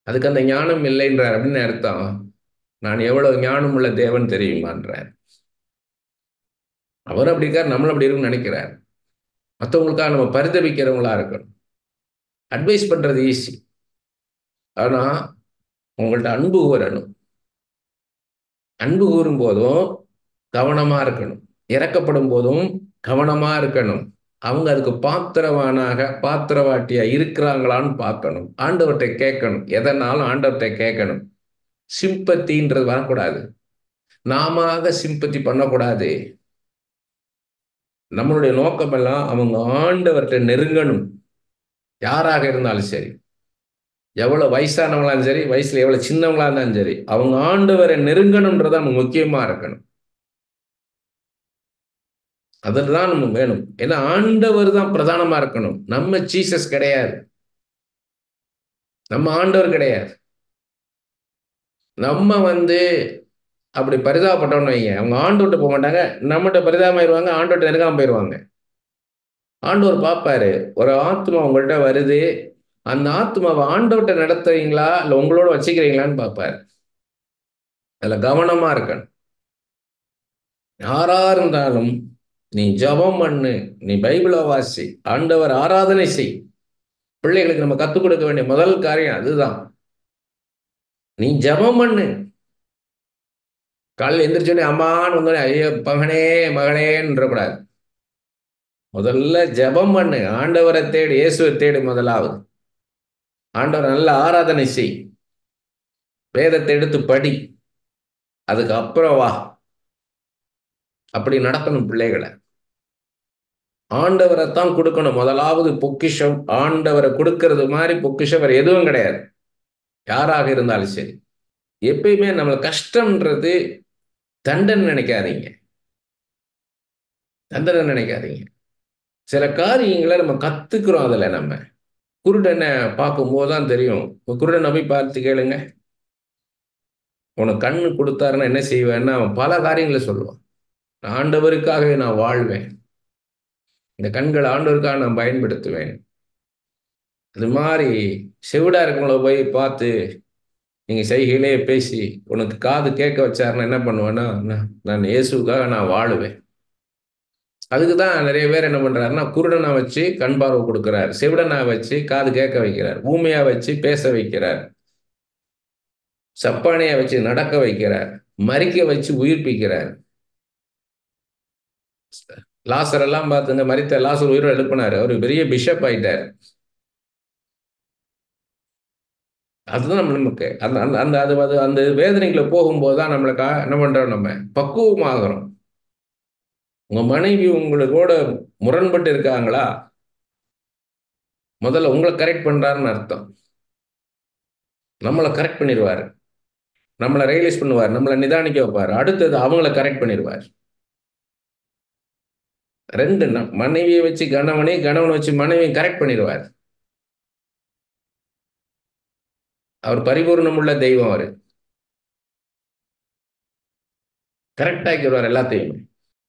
A: அதுக்கு அந்த ஞானம் இல்லைன்றார். அப்படின்னு அர்த்தம், நான் எவ்வளவு ஞானம் உள்ள தேவன் தெரியுமான்றார். அவர் அப்படி இருக்கார், நம்மளும் அப்படி இருக்குன்னு நினைக்கிறார். மற்றவங்களுக்காக நம்ம பரிதவிக்கிறவங்களா இருக்கணும். அட்வைஸ் பண்றது ஈஸி. ஆனா உங்கள்ட்ட அன்பு கூறணும். அன்பு கூறும் போதும் கவனமா இருக்கணும். இறக்கப்படும் போதும் கவனமா இருக்கணும். அவங்க அதுக்கு பாத்திரவாட்டியா இருக்கிறாங்களான்னு பார்க்கணும். ஆண்டவர்கிட்ட கேட்கணும். எதனாலும் ஆண்டவர்கிட்ட கேட்கணும். சிம்பத்தின்றது வரக்கூடாது. நாம சிம்பத்தி பண்ணக்கூடாது. நம்மளுடைய நோக்கம் எல்லாம் அவங்க ஆண்டவர்கிட்ட நெருங்கணும். யாராக இருந்தாலும் சரி, எவ்வளவு வயசானவங்களாலும் சரி, வயசுல எவ்வளவு சின்னவங்களா இருந்தாலும் சரி, அவங்க ஆண்டவரை நெருங்கணும்ன்றத நம்ம முக்கியமா இருக்கணும். அதில் தான் நம்ம வேணும். ஏன்னா ஆண்டவர் தான் பிரதானமா இருக்கணும். நம்ம ஜீசஸ் கிடையாது. நம்ம ஆண்டவர் கிடையாது. நம்ம அப்படி பரிதாபப்பட்டோம்னு வைங்க, அவங்க ஆண்டவர்கிட்ட போக மாட்டாங்க. நம்மகிட்ட பரிதாபமாயிருவாங்க, ஆண்டவர்கிட்ட நெருங்காம போயிடுவாங்க. ஆண்டவர் பார்ப்பாரு, ஒரு ஆத்மா உங்கள்கிட்ட வருது, அந்த ஆத்மாவை ஆண்டவர்கிட்ட நடத்துறீங்களா இல்லை உங்களோட வச்சுக்கிறீங்களான்னு பார்ப்பாரு. அதில் கவனமா இருக்கணும். யாரா இருந்தாலும் நீ ஜெபம் பண்ணு, நீ பைபிளை வாசி, ஆண்டவர் ஆராதனை செய். பிள்ளைகளுக்கு நம்ம கற்றுக் கொடுக்க வேண்டிய முதல் காரியம் அதுதான். நீ ஜெபம் பண்ணு. காலையில் எந்திரிச்சோடனே அம்மான்னு வந்தோடனே ஐயோ மகனே மகளேன்ற கூடாது. முதல்ல ஜெபம் பண்ணு. ஆண்டவரை தேடு, இயேசுவை தேடு. முதலாவது ஆண்டவர் நல்ல ஆராதனை செய். வேதத்தை எடுத்து படி. அதுக்கு அப்புறம் வா. அப்படி நடத்தணும் பிள்ளைகளை. ஆண்டவரைத்தான் கொடுக்கணும். முதலாவது பொக்கிஷம் ஆண்டவரை கொடுக்கறது மாதிரி பொக்கிஷம் வேற எதுவும் கிடையாது. யாராக இருந்தாலும் சரி. எப்பயுமே நம்ம கஷ்டம்ன்றது தண்டனை நினைக்காதீங்க. தண்டனை நினைக்காதீங்க. சில காரியங்களை நம்ம கத்துக்கிறோம். அதுல நம்ம குருடனை பார்க்கும்போது தான் தெரியும். குருடனை போய் பார்த்து கேளுங்க, உனக்கு கண்ணு கொடுத்தாருன்னா என்ன செய்வேன்னா அவன் பல காரியங்களை சொல்லுவான். ஆண்டவருக்காகவே நான் வாழ்வேன், இந்த கண்களை ஆண்டவருக்காக நான் பயன்படுத்துவேன். அது மாதிரி செவிடா இருக்கவங்கள போய் பார்த்து நீங்க செய்கையிலே பேசி உனக்கு காது கேட்க வச்சாருன்னா என்ன பண்ணுவேன்னா, நான் இயேசுக்காக நான் வாழுவேன். அதுக்கு தான் நிறைய பேர் என்ன பண்றாருன்னா, குருடனா வச்சு கண் பார்வை கொடுக்கிறார், செவிடனா வச்சு காது கேட்க வைக்கிறார், ஊமையா வச்சு பேச வைக்கிறார், சப்பானியா வச்சு நடக்க வைக்கிறார், மரிக்க வச்சு உயிர்ப்பிக்கிறார். லாசர் எல்லாம் பார்த்துங்க, மரித்த லாசர் உயிரோடு எழுப்பினார். அவர் பெரிய பிஷப் ஆயிட்டார். அதுதான் நமக்கு அந்த அந்த அந்த அது அது அந்த வேதனைகளை போகும்போது தான் நம்மளுக்கு என்ன பண்றோம், நம்ம பக்குவமாகறோம். உங்க மனைவி உங்களோட முரண்பட்டு இருக்காங்களா, முதல்ல உங்களை கரெக்ட் பண்றாருன்னு அர்த்தம். நம்மளை கரெக்ட் பண்ணிடுவாரு, நம்மளை ரியலைஸ் பண்ணுவார், நம்மளை நிதானிக்க வைப்பார். அடுத்தது அவங்கள கரெக்ட் பண்ணிடுவார். ரெண்டு மனைவியை வச்சு கணவனை, கணவனை வச்சு மனைவியை கரெக்ட் பண்ணிடுவார். அவர் பரிபூர்ணம் உள்ள தெய்வம். அவரு கரெக்ட் ஆக்கிடுவார் எல்லாத்தையும்.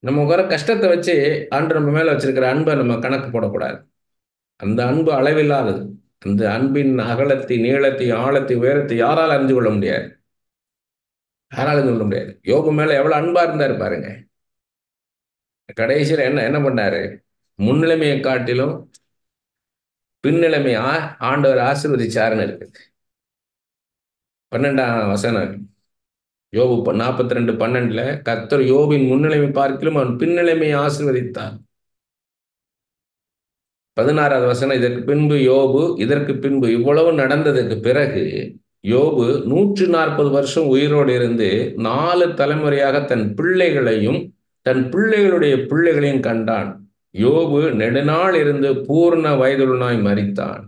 A: நம்ம வர கஷ்டத்தை வச்சு ஆண்டு நம்ம மேல வச்சிருக்கிற அன்பை நம்ம கணக்கு போடக்கூடாது. அந்த அன்பு அளவில்லாதது. அந்த அன்பின் அகலத்தை, நீளத்தை, ஆழத்தை, உயரத்தை யாரால் அறிந்து கொள்ள முடியாது. யாராலும் சொல்ல முடியாது. யோபு மேல எவ்வளவு அன்பா இருந்தாரு பாருங்க. கடைசியில் என்ன என்ன பண்ணாரு? முன்னிலைமையை காட்டிலும் பின்னிலைமை ஆண்டவர் ஆசீர்வதிச்சாருன்னு இருக்கு. 12ஆம் வசனம், யோபு 42:12, கர்த்தர் யோபின் முன்னிலைமை பார்க்கிலும் அவன் பின்னிலைமையை ஆசீர்வதித்தார். 16வது வசனம், இதற்கு பின்பு இவ்வளவு நடந்ததுக்கு பிறகு யோபு 140 வருஷம் உயிரோடு இருந்து 4 தலைமுறையாக தன் பிள்ளைகளையும் தன் பிள்ளைகளுடைய பிள்ளைகளையும் கண்டான். யோபு நெடுநாள் இருந்து பூர்ண வயதுள்ளனாய் மரித்தான்.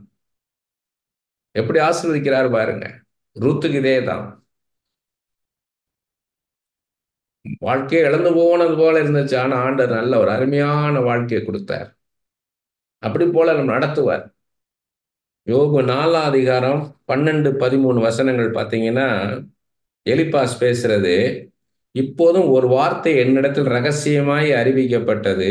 A: எப்படி ஆசீர்வதிக்கிறார் பாருங்க. ரூத்துக்கு இதே தான். வாழ்க்கையை இழந்து போனது போல இருந்துச்சு, ஆனா ஆண்டவர் நல்ல ஒரு அருமையான வாழ்க்கையை கொடுத்தார். அப்படி போல நம்ம நடத்துவார். யோபு 4ஆம் அதிகாரம் 12-13 வசனங்கள் பார்த்தீங்கன்னா, எலிப்பாஸ் பேசுறது, இப்போதும் ஒரு வார்த்தை என்னிடத்தில் ரகசியமாய் அறிவிக்கப்பட்டது,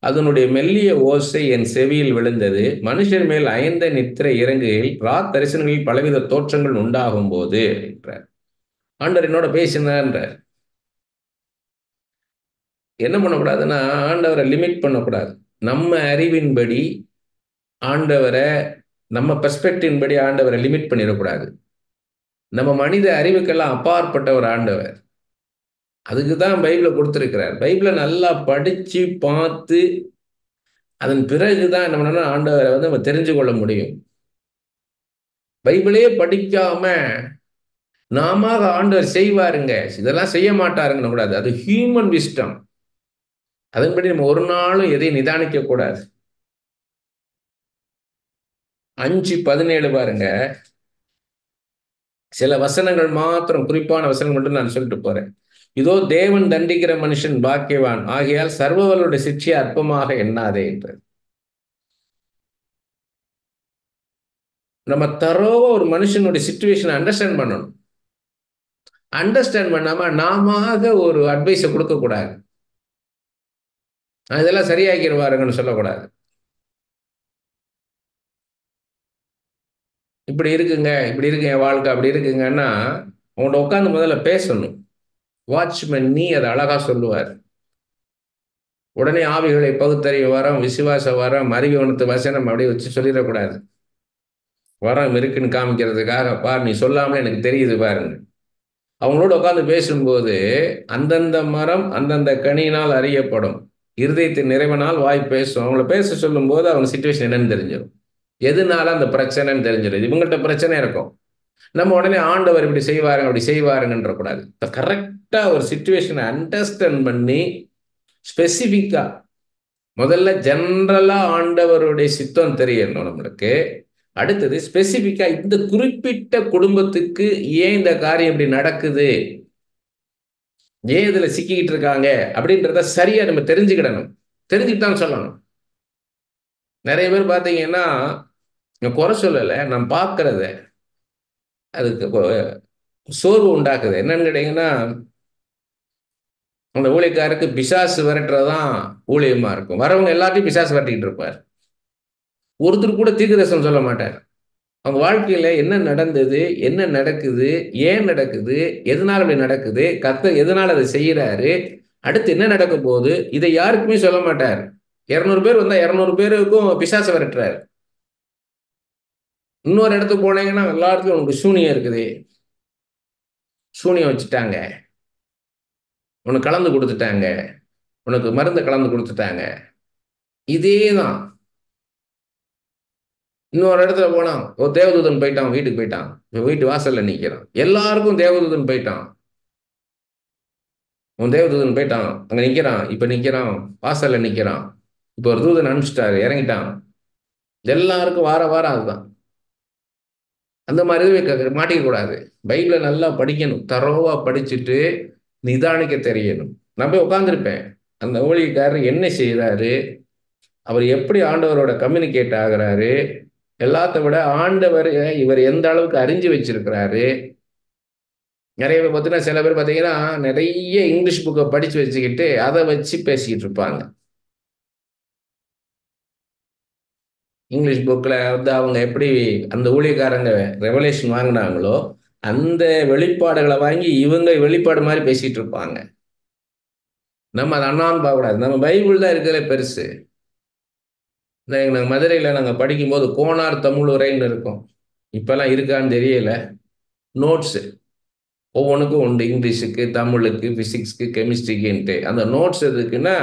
A: அதனுடைய மெல்லிய ஓசை என் செவியில் விழுந்தது. மனுஷர் மேல் அயர்ந்த நித்திரை இறங்குகையில் தரிசனங்களில் பலவித தோற்றங்கள் உண்டாகும் போது என்றார். ஆண்டவர் என்னோட பேசினார். என்ன பண்ணக்கூடாதுன்னா, ஆண்டவரை லிமிட் பண்ணக்கூடாது. நம்ம அறிவின்படி ஆண்டவரை, நம்ம பெர்ஸ்பெக்டிவ் படி ஆண்டவரை லிமிட் பண்ணிடக்கூடாது. நம்ம மனித அறிவுக்கெல்லாம் அப்பாற்பட்ட ஒரு ஆண்டவர். அதுக்கு தான் பைபிளை கொடுத்துருக்கிறார். பைபிளை நல்லா படித்து பார்த்து அதன் பிறகு தான் என்ன பண்ணணும், ஆண்டவரை நம்ம தெரிஞ்சு கொள்ள முடியும். பைபிளே படிக்காம நாம ஆண்டவர் செய்வாருங்க, இதெல்லாம் செய்ய மாட்டாருங்கன்னு கூடாது. அது ஹியூமன் விஸ்டம். அதன்படி நம்ம ஒரு நாளும் எதையும் நிதானிக்க கூடாது. 5:17 பாருங்க. சில வசனங்கள் மாத்திரம், குறிப்பான வசனங்கள் மட்டும் நான் சொல்லிட்டு போறேன். இதோ தேவன் தண்டிக்கிற மனுஷன் பாக்கியவான், ஆகையால் சர்வவல்லுடைய சிட்சையை அற்பமாக எண்ணாதே என்று. நம்ம தரோவா ஒரு மனுஷனுடைய சிச்சுவேஷனை அண்டர்ஸ்டாண்ட் பண்ணணும். அண்டர்ஸ்டாண்ட் பண்ணாம நாம ஒரு அட்வைஸை கொடுக்க கூடாது. இதெல்லாம் சரியாக்கிடுவாருங்கன்னு சொல்லக்கூடாது. இப்படி இருக்குங்க, இப்படி இருக்கு என் வாழ்க்கை, அப்படி இருக்குங்கன்னா அவங்கள்ட்ட உட்காந்து முதல்ல பேசணும். வாட்ச்மேன் நீ அதை அழகா சொல்லுவார். உடனே ஆவிகளை பகுத்தறிவு வரம், விசுவாச வரம், அறிவுணத்து வசனம் அப்படியே வச்சு சொல்லிடக்கூடாது. வரம் இருக்குன்னு காமிக்கிறதுக்காக, பார் நீ சொல்லாமலே எனக்கு தெரியுது பாருங்க. அவங்களோட உட்காந்து பேசும்போது அந்தந்த மரம் அந்தந்த கனியினால் அறியப்படும், இருதயத்தின் நிறைவனால் வாய் பேசும். அவங்கள பேச சொல்லும் போது அவங்க சிச்சுவேஷன் என்னன்னு தெரிஞ்சிடும், எதுனால அந்த பிரச்சனைன்னு தெரிஞ்சிடும். இவங்கள்ட்ட பிரச்சனை இருக்கும், நம்ம உடனே ஆண்டவர் இப்படி செய்வாருங்க அப்படி செய்வாருங்கன்ற கூடாது. இப்போ கரெக்டாக ஒரு சிச்சுவேஷனை அண்டர்ஸ்டாண்ட் பண்ணி ஸ்பெசிஃபிக்கா முதல்ல ஜென்ரலா ஆண்டவருடைய சித்தம் தெரியணும் நம்மளுக்கு. அடுத்தது ஸ்பெசிஃபிக்கா இந்த குறிப்பிட்ட குடும்பத்துக்கு ஏன் இந்த காரியம் இப்படி நடக்குது, ஏன் இதுல சிக்கிக்கிட்டு இருக்காங்க அப்படின்றத சரியா நம்ம தெரிஞ்சுக்கிடணும். தெரிஞ்சுக்கிட்டான்னு சொல்லணும். நிறைய பேர் பார்த்தீங்கன்னா, குறை சொல்லலை, நான் பார்க்கறத அதுக்கு சோர்வு உண்டாக்குது. என்னன்னு கேட்டீங்கன்னா, அந்த ஊழியக்காருக்கு பிசாசு விரட்டுறதுதான் ஊழியமா இருக்கும். வரவங்க எல்லாத்தையும் பிசாசு விரட்டிக்கிட்டு இருப்பார். ஒருத்தர் கூட தீர்க்கதரிசனம் சொல்ல மாட்டார். அவங்க வாழ்க்கையில என்ன நடந்தது, என்ன நடக்குது, ஏன் நடக்குது, எதனால அப்படி நடக்குது, கர்த்தர் எதனால அதை செய்யறாரு, அடுத்து என்ன நடக்க போகுது, இதை யாருக்குமே சொல்ல மாட்டார். 200 பேர் வந்தா 200 பேருக்கும் பிசாசை விரட்டுறாரு. இன்னொரு இடத்துக்கு போனீங்கன்னா எல்லாருக்கும் உனக்கு சூனியம் இருக்குது, சூனியம் வச்சுட்டாங்க, உனக்கு கலந்து கொடுத்துட்டாங்க, உனக்கு மருந்து கலந்து கொடுத்துட்டாங்க. இதே தான். இன்னொரு இடத்துல போனான், ஒரு தேவதூதன் போயிட்டான், வீட்டுக்கு போயிட்டான், வீட்டு வாசல்ல நிற்கிறான், எல்லாருக்கும் தேவதூதன் போயிட்டான், உன் தேவதூதன் போயிட்டான், அங்க நிற்கிறான், இப்ப நிற்கிறான், வாசல்ல நிற்கிறான், இப்போ ஒரு தூதன் அனுப்பிச்சிட்டாரு, இறங்கிட்டான். எல்லாருக்கும் வார வாரம் அதுதான். அந்த மாதிரி மாட்டிக்க கூடாது. பைபிளை நல்லா படிக்கணும், தரோவா படிச்சுட்டு நிதானிக்க தெரியணும். நான் போய் உட்காந்துருப்பேன், அந்த ஊழியக்காரர் என்ன செய்யறாரு, அவர் எப்படி ஆண்டவரோட கம்யூனிகேட் ஆகிறாரு, எல்லாத்த விட ஆண்டவர் இவர் எந்த அளவுக்கு அறிஞ்சு வச்சிருக்கிறாரு. நிறைய பேர் பார்த்தீங்கன்னா, சில பேர் பார்த்தீங்கன்னா நிறைய இங்கிலீஷ் புக்கை படிச்சு வச்சுக்கிட்டு அதை வச்சு பேசிக்கிட்டு இருப்பாங்க. இங்கிலீஷ் புக்கில் அவங்க எப்படி அந்த ஊழியக்காரங்க ரெவலேஷன் வாங்கினாங்களோ அந்த வெளிப்பாடுகளை வாங்கி இவங்க வெளிப்பாடு மாதிரி பேசிட்டு இருப்பாங்க. நம்ம அதை அண்ணான்னு பார்க்கக்கூடாது. நம்ம பைபிள் தான் இருக்கிறதுல பெருசு. நாங்கள் மதுரையில் நாங்கள் படிக்கும்போது கோனார் தமிழ் உரைன்னு இருக்கும். இப்போல்லாம் இருக்கான்னு தெரியல. நோட்ஸு ஒவ்வொன்றுக்கும் உண்டு. இங்கிலீஷுக்கு, தமிழுக்கு, ஃபிசிக்ஸ்க்கு, கெமிஸ்ட்ரிக்குன்ட்டு. அந்த நோட்ஸ் எதுக்குன்னா,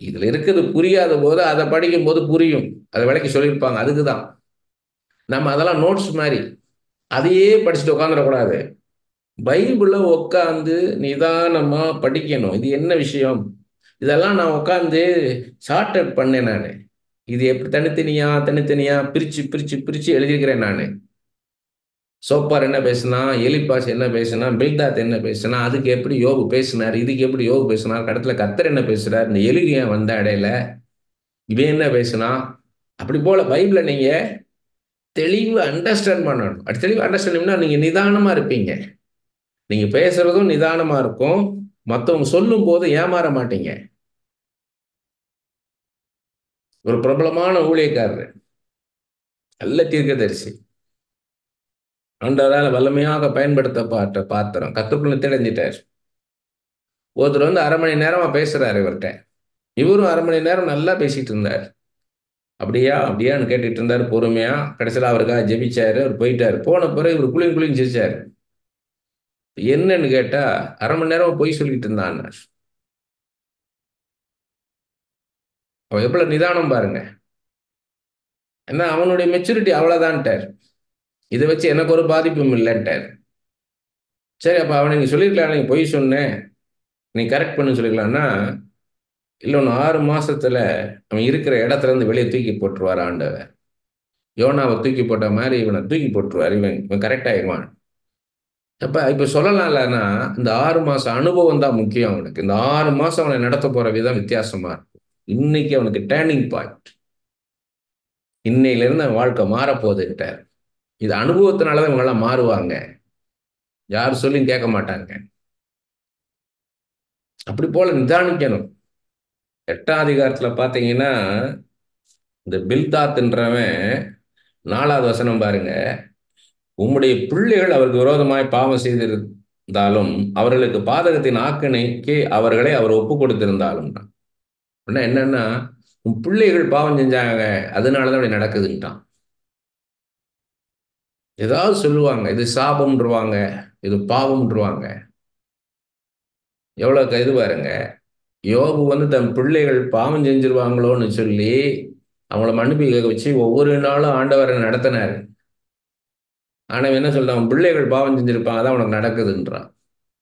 A: இதில் இருக்கிறது புரியாத போது அதை படிக்கும்போது புரியும். அதை விளக்கி சொல்லியிருப்பாங்க. அதுக்கு தான் நம்ம அதெல்லாம் நோட்ஸ் மாதிரி அதையே படிச்சுட்டு உட்காந்துடக்கூடாது. பைபிளை உட்காந்து நிதானமாக படிக்கணும். இது என்ன விஷயம், இதெல்லாம் நான் உட்காந்து ஷார்ட் அவுட் பண்ணேன் நான். இது எப்படி தனித்தனியா தனித்தனியா பிரித்து பிரித்து பிரித்து எழுதியிருக்கிறேன் நான். சோப்பார் என்ன பேசுனா, எலிப்பாஸ் என்ன பேசுனா, பில்தாத் என்ன பேசுனா, அதுக்கு எப்படி யோபு பேசினார், இதுக்கு எப்படி யோபு பேசினார், கடத்துல கர்த்தர் என்ன பேசுறார், இந்த எலிகு ஏன் வந்த இடையில இவன் என்ன பேசுனா. அப்படி போல பைபிளை நீங்க தெளிவு அண்டர்ஸ்டாண்ட் பண்ணணும். அப்படி தெளிவு அண்டர்ஸ்டாண்டிங்னா நீங்க நிதானமா இருப்பீங்க. நீங்க பேசுறதும் நிதானமா இருக்கும். மற்றவங்க சொல்லும் போது ஏமாற மாட்டீங்க. ஒரு பிரபலமான ஊழியக்காரர், நல்ல தீர்க்கதரிசி, ஆண்டவரால் வல்லமையாக பயன்படுத்தப்பட்ட பாத்திரம், கத்துக்குள்ள தெரிஞ்சிட்டார். ஒருத்தர் வந்து 1/2 மணி நேரமா பேசுறாரு இவர்கிட்ட. இவரும் 1/2 மணி நேரம் நல்லா பேசிட்டு இருந்தார். அப்படியா அப்படியான்னு கேட்டுட்டு இருந்தார் பொறுமையா. கடைசியில் அவருக்காக ஜெபிச்சாரு. அவர் போயிட்டாரு. போன பிறகு இவர் குளியும் குளியும் சிரிச்சாரு. என்னன்னு கேட்டா, 1/2 மணி நேரம் பொய் சொல்லிட்டு இருந்தான். அவன் எவ்வளவு நிதானம் பாருங்க. ஏன்னா அவனுடைய மெச்சூரிட்டி அவ்வளவுதான்ட்டார். இதை வச்சு எனக்கு ஒரு பாதிப்பும் இல்லைன்ட்டார். சரி, அப்ப அவனை நீ சொல்லிருக்கலாம், நீ பொய் சொன்னேன், நீ கரெக்ட் பண்ணு சொல்லிக்கலாம்னா, இல்லை ஒன்று 6 மாசத்துல அவன் இருக்கிற இடத்துல இருந்து வெளியே தூக்கி போட்டுருவார் ஆண்டவர். யோனாவை தூக்கி போட்ட மாதிரி இவனை தூக்கி போட்டுருவார். இவன் இவன் கரெக்ட் ஆயிடுவான். அப்ப இப்ப சொல்லலாம்லன்னா, இந்த 6 மாசம் அனுபவம் தான் முக்கியம் அவனுக்கு. இந்த 6 மாசம் அவனை நடத்த போற விதம் வித்தியாசமா இருக்கும். இன்னைக்கு அவனுக்கு டேர்னிங் பாயிண்ட். இன்னையில இருந்து அவன் வாழ்க்கை மாறப்போகுதுட்டார். இது அனுபவத்தினாலதான் இவங்க எல்லாம் மாறுவாங்க. யார் சொல்லியும் கேட்க மாட்டாங்க. அப்படி போல நிதானிக்கணும். 8ஆம் அதிகாரத்துல பாத்தீங்கன்னா, இந்த பில்தாத்ன்றவன் 4வது வசனம் பாருங்க. உம்முடைய பிள்ளைகள் அவருக்கு விரோதமாய் பாவம் செய்திருந்தாலும் அவர்களுக்கு பாதகத்தின் ஆக்கினைக்கு அவர்களை அவர் ஒப்பு கொடுத்திருந்தாலும். அப்படின்னா என்னன்னா, உன் பிள்ளைகள் பாவம் செஞ்சாங்க, அதனாலதான் அப்படி நடக்குதுன்ட்டான். ஏதாவது சொல்லுவாங்க, இது சாபம்ன்றவாங்க, இது பாவம்ன்றவாங்க. எவ்வளவு இது பாருங்க. யோபு வந்து தன் பிள்ளைகள் பாவம் செஞ்சிருவாங்களோன்னு சொல்லி அவங்கள மன்னிப்பு கேட்க வச்சு ஒவ்வொரு நாளும் ஆண்டவரை நடத்தினாரு. ஆனா என்ன சொல்றான், பிள்ளைகள் பாவம் செஞ்சிருப்பாங்க, அதான் உனக்கு நடக்குதுன்றான்.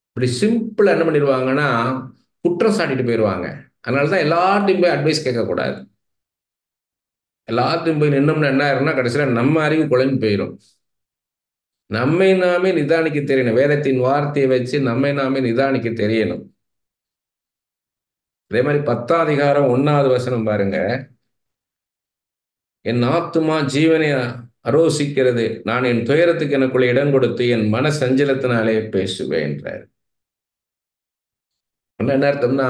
A: இப்படி சிம்பிளா என்ன பண்ணிடுவாங்கன்னா, குற்றம் சாட்டிட்டு போயிடுவாங்க. அதனாலதான் எல்லார்ட்டையும் போய் அட்வைஸ் கேட்கக்கூடாது. எல்லாத்தையும் போய் நின்னோம்னா என்ன ஆயிரும்னா, கடைசியில நம்ம அறிவு குழம்பு போயிடும். நம்மை நாமே நிதானிக்க தெரியணும். வேதத்தின் வார்த்தையை வச்சு நம்மை நாமே நிதானிக்க தெரியணும். அதே மாதிரி 10ஆம் அதிகாரம் 1வது வசனம் பாருங்க. என் ஆத்துமா ஜீவனை அரோசிக்கிறது, நான் என் துயரத்துக்கு எனக்குள்ள இடம் கொடுத்து என் மன சஞ்சலத்தினாலே பேசுவேன் என்றார். என்ன அர்த்தம்னா,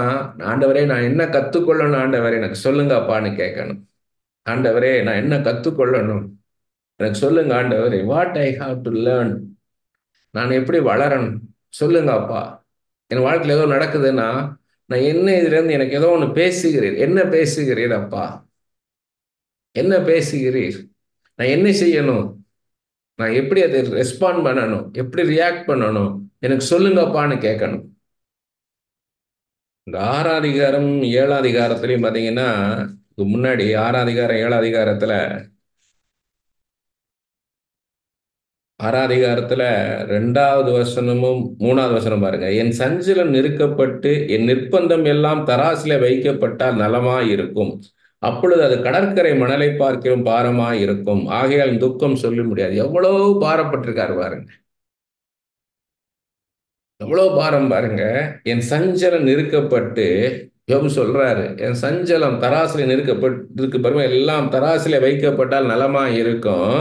A: ஆண்டவரே நான் என்ன கத்துக்கொள்ளணும், ஆண்டவரே எனக்கு சொல்லுங்க அப்பான்னு கேட்கணும். ஆண்டவரே நான் என்ன கத்துக்கொள்ளணும், எனக்கு சொல்லுங்க ஆண்டவரே. What I have to learn, நான் எப்படி வளரணும் சொல்லுங்க அப்பா. என் வாழ்க்கையில் ஏதோ நடக்குதுன்னா, நான் என்ன இதுல இருந்து எனக்கு ஏதோ ஒன்று பேசுகிறீர், என்ன பேசுகிறீர் அப்பா, என்ன பேசுகிறீர், நான் என்ன செய்யணும், நான் எப்படி அதை ரெஸ்பாண்ட் பண்ணணும், எப்படி ரியாக்ட் பண்ணணும், எனக்கு சொல்லுங்கப்பான்னு கேட்கணும். இந்த 6ஆம் அதிகாரம் 7ஆம் அதிகாரத்திலையும் பார்த்தீங்கன்னா, முன்னாடி 6ஆம் அதிகாரம் 7ஆம் அதிகாரத்துல 6ஆம் அதிகாரத்துல 2வது வசனமும் 3வது வசனம் பாருங்க. என் சஞ்சலம் நெருக்கப்பட்டு என் நிர்பந்தம் எல்லாம் தராசில வைக்கப்பட்டால் நலமாய் இருக்கும், அப்பொழுது அது கடற்கரை மணலை பார்க்கிறோம் பாரமாய் இருக்கும், ஆகையால் துக்கம் சொல்ல முடியாது. எவ்வளவு பாரப்பட்டிருக்காரு பாருங்க, எவ்வளவு பாரம் பாருங்க. என் சஞ்சலம் நெருக்கப்பட்டு, யோபு சொல்றாரு, என் சஞ்சலம் தராசில நெருக்கப்பட்டு பாருங்க, எல்லாம் தராசில வைக்கப்பட்டால் நலமா இருக்கும்,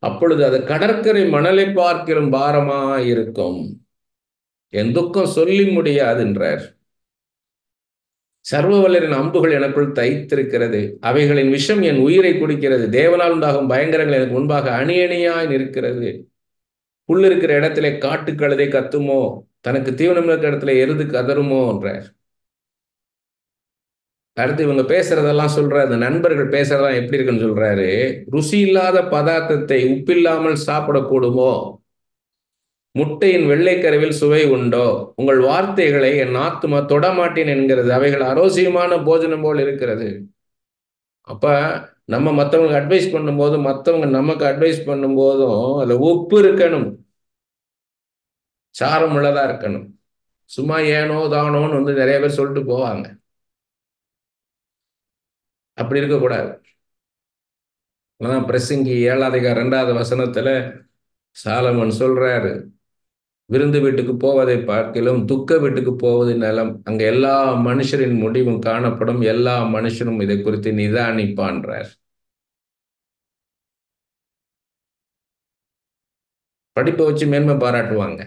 A: அப்பொழுது அது கடற்கரை மணலை பார்க்கிறோம் பாரமா இருக்கும், என் துக்கம் சொல்லி முடியாதுன்றார். சர்வ வல்லரின் அம்புகள் எனக்குள் தைத்திருக்கிறது, அவைகளின் விஷம் என் உயிரை குடிக்கிறது, தேவனால் உண்டாகும் பயங்கரங்கள் எனக்கு முன்பாக அணி அணியாய் நிற்கிறது. புல் இருக்கிற இடத்துல காட்டு கழுதை கத்துமோ, தனக்கு தீவனம் இருக்கிற இடத்துல எருது கதறுமோ என்றார். அடுத்து இவங்க பேசுறதெல்லாம் சொல்றாரு, இந்த நண்பர்கள் பேசுறதெல்லாம் எப்படி இருக்குன்னு சொல்றாரு. ருசி இல்லாத பதார்த்தத்தை உப்பில்லாமல் சாப்பிடக்கூடுமோ? முட்டையின் வெள்ளைக்கருவில் சுவை உண்டோ? உங்கள் வார்த்தைகளை என் ஆத்துமா தொடமாட்டேன் என்கிறது. அவைகள் அரோசியமான போஜனம் போல் இருக்கிறது. அப்ப நம்ம மற்றவங்களுக்கு அட்வைஸ் பண்ணும்போது, மற்றவங்க நமக்கு அட்வைஸ் பண்ணும்போதும் அதுல உப்பு இருக்கணும், சாரம் உள்ளதா இருக்கணும். சும்மா ஏனோ தானோன்னு வந்து நிறைய பேர் சொல்லிட்டு போவாங்க. அப்படி இருக்கக்கூடாது. அதான் பிரசங்கி 7:2 சாலமன் சொல்றாரு, விருந்து வீட்டுக்கு போவதை பார்க்கிலும் துக்க வீட்டுக்கு போவது நலம். அங்க எல்லா மனுஷரின் முடிவும் காணப்படும், எல்லா மனுஷனும் இதை குறித்து நிதானிப்பான்றார். படிப்பை வச்சு மேன்மை பாராட்டுவாங்க,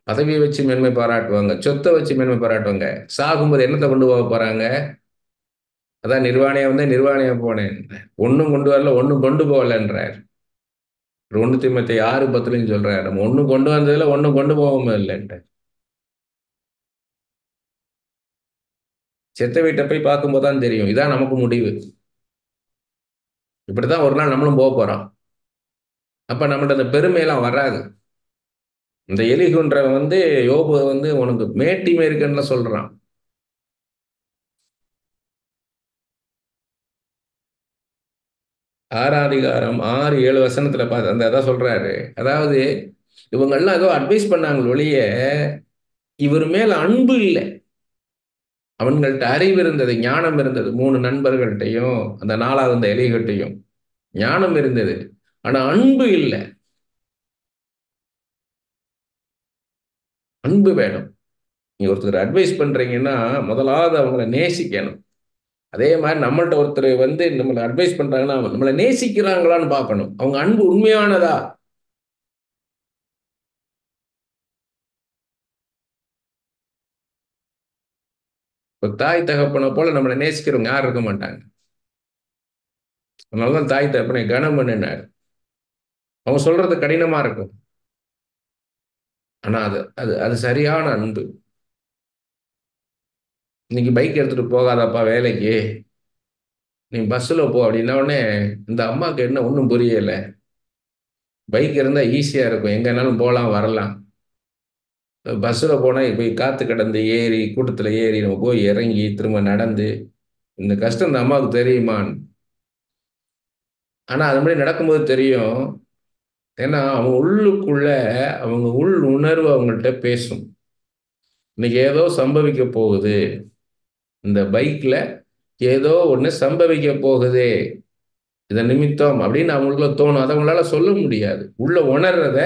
A: பதவியை வச்சு மேன்மை பாராட்டுவாங்க, சொத்தை வச்சு மேன்மை பாராட்டுவாங்க. சாகும்போது என்னத்தை கொண்டு போக போறாங்க? அதான் நிர்வாணியா வந்து நிர்வாணியா போனேன், ஒன்னும் கொண்டு வரல, ஒன்னும் கொண்டு போகலன்றார். 1 தீமோத்தேயு 6:10 சொல்றாரு, நம்ம ஒன்னும் கொண்டு வந்ததுல ஒன்னும் கொண்டு போகாம இல்லைன்ற. செத்த வீட்டை போய் பார்க்கும்போது தான் தெரியும், இதான் நமக்கு முடிவு, இப்படித்தான் ஒரு நாள் நம்மளும் போக போறோம். அப்ப நம்மள்ட்ட அந்த பெருமையெல்லாம் வராது. இந்த எலிகுன்றவன் வந்து யோபு வந்து உனக்கு மேட்டிமை இருக்குன்னு சொல்றான். ஆறாதிகாரம் 6-7 பார்த்து அந்த அதான் சொல்றாரு. அதாவது இவங்கெல்லாம் ஏதோ அட்வைஸ் பண்ணாங்க ஒழிய இவர் மேல அன்பு இல்லை. அவங்கள்ட்ட அறிவு இருந்தது, ஞானம் இருந்தது. 3 நண்பர்கள்ட்டையும் அந்த 4வது அந்த எலிகட்டையும் ஞானம் இருந்தது, ஆனா அன்பு இல்லை. அன்பு வேணும். நீங்க ஒருத்தர் அட்வைஸ் பண்றீங்கன்னா முதலாவது அவங்கள நேசிக்கணும். அதே மாதிரி நம்மள்ட்ட ஒருத்தர் வந்து நம்மளை அட்வைஸ் பண்றாங்கன்னா நம்மளை நேசிக்கிறாங்களான்னு பார்க்கணும். அவங்க அன்பு உண்மையானதா? இப்போ தாய் தகப்பனை போல நம்மளை நேசிக்கிறவங்க யாரும் இருக்க மாட்டாங்க. அதனாலதான் தாய் தகப்பனை கனம் பண்ணினார். அவங்க சொல்றது கடினமா இருக்கும், ஆனா அது அது அது சரியான அன்பு. இன்னைக்கு பைக் எடுத்துட்டு போகாதப்பா வேலைக்கு, நீ பஸ்ஸில் போ அப்படின்ன உடனே இந்த அம்மாவுக்கு என்ன ஒன்றும் புரியலை. பைக் இருந்தால் ஈஸியாக இருக்கும், எங்கேனாலும் போகலாம் வரலாம். பஸ்ஸில் போனால் போய் காற்று கடந்து ஏறி கூட்டத்தில் ஏறி நம்ம போய் இறங்கி திரும்ப நடந்து, இந்த கஷ்டம் இந்த அம்மாவுக்கு தெரியுமான்னு. ஆனால் அது மாதிரி நடக்கும்போது தெரியும். ஏன்னா அவங்க உள்ளுக்குள்ள அவங்க உள் உணர்வு அவங்கள்ட்ட பேசும். இன்னைக்கு ஏதோ சம்பவிக்க போகுது, இந்த பைக்கில் ஏதோ ஒன்று சம்பவிக்க போகுது, இதன் நிமித்தம் அப்படின்னு அவங்களுக்குள்ள தோணும். அதை அவங்களால சொல்ல முடியாது, உள்ள உணர்றத.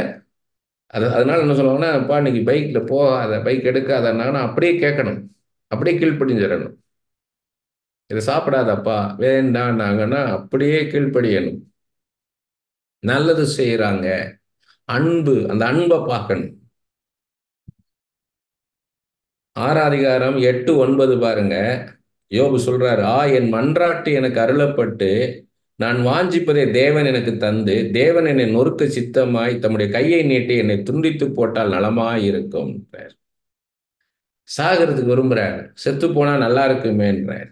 A: அதனால என்ன சொல்லுவாங்கன்னா, அப்பா இன்னைக்கு பைக்ல போகாத, பைக் எடுக்காதன்னா அப்படியே கேட்கணும், அப்படியே கீழ்ப்படிஞ்சிடணும். இதை சாப்பிடாதப்பா வேண்டான்னாங்கன்னா அப்படியே கீழ்ப்படியணும். நல்லது செய்யறாங்க, அன்பு, அந்த அன்பை பார்க்கணும். 6:8-9 பாருங்க. யோபு சொல்றாரு, என் மன்றாட்டு எனக்கு அருளப்பட்டு நான் வாஞ்சிப்பதை தேவன் எனக்கு தந்து, தேவன் என்னை நொறுக்க சித்தமாய் தம்முடைய கையை நீட்டி என்னை துண்டித்து போட்டால் நலமாயிருக்கும். சாகிறதுக்கு விரும்புறாரு, செத்து போனா நல்லா இருக்குமேன்றார்.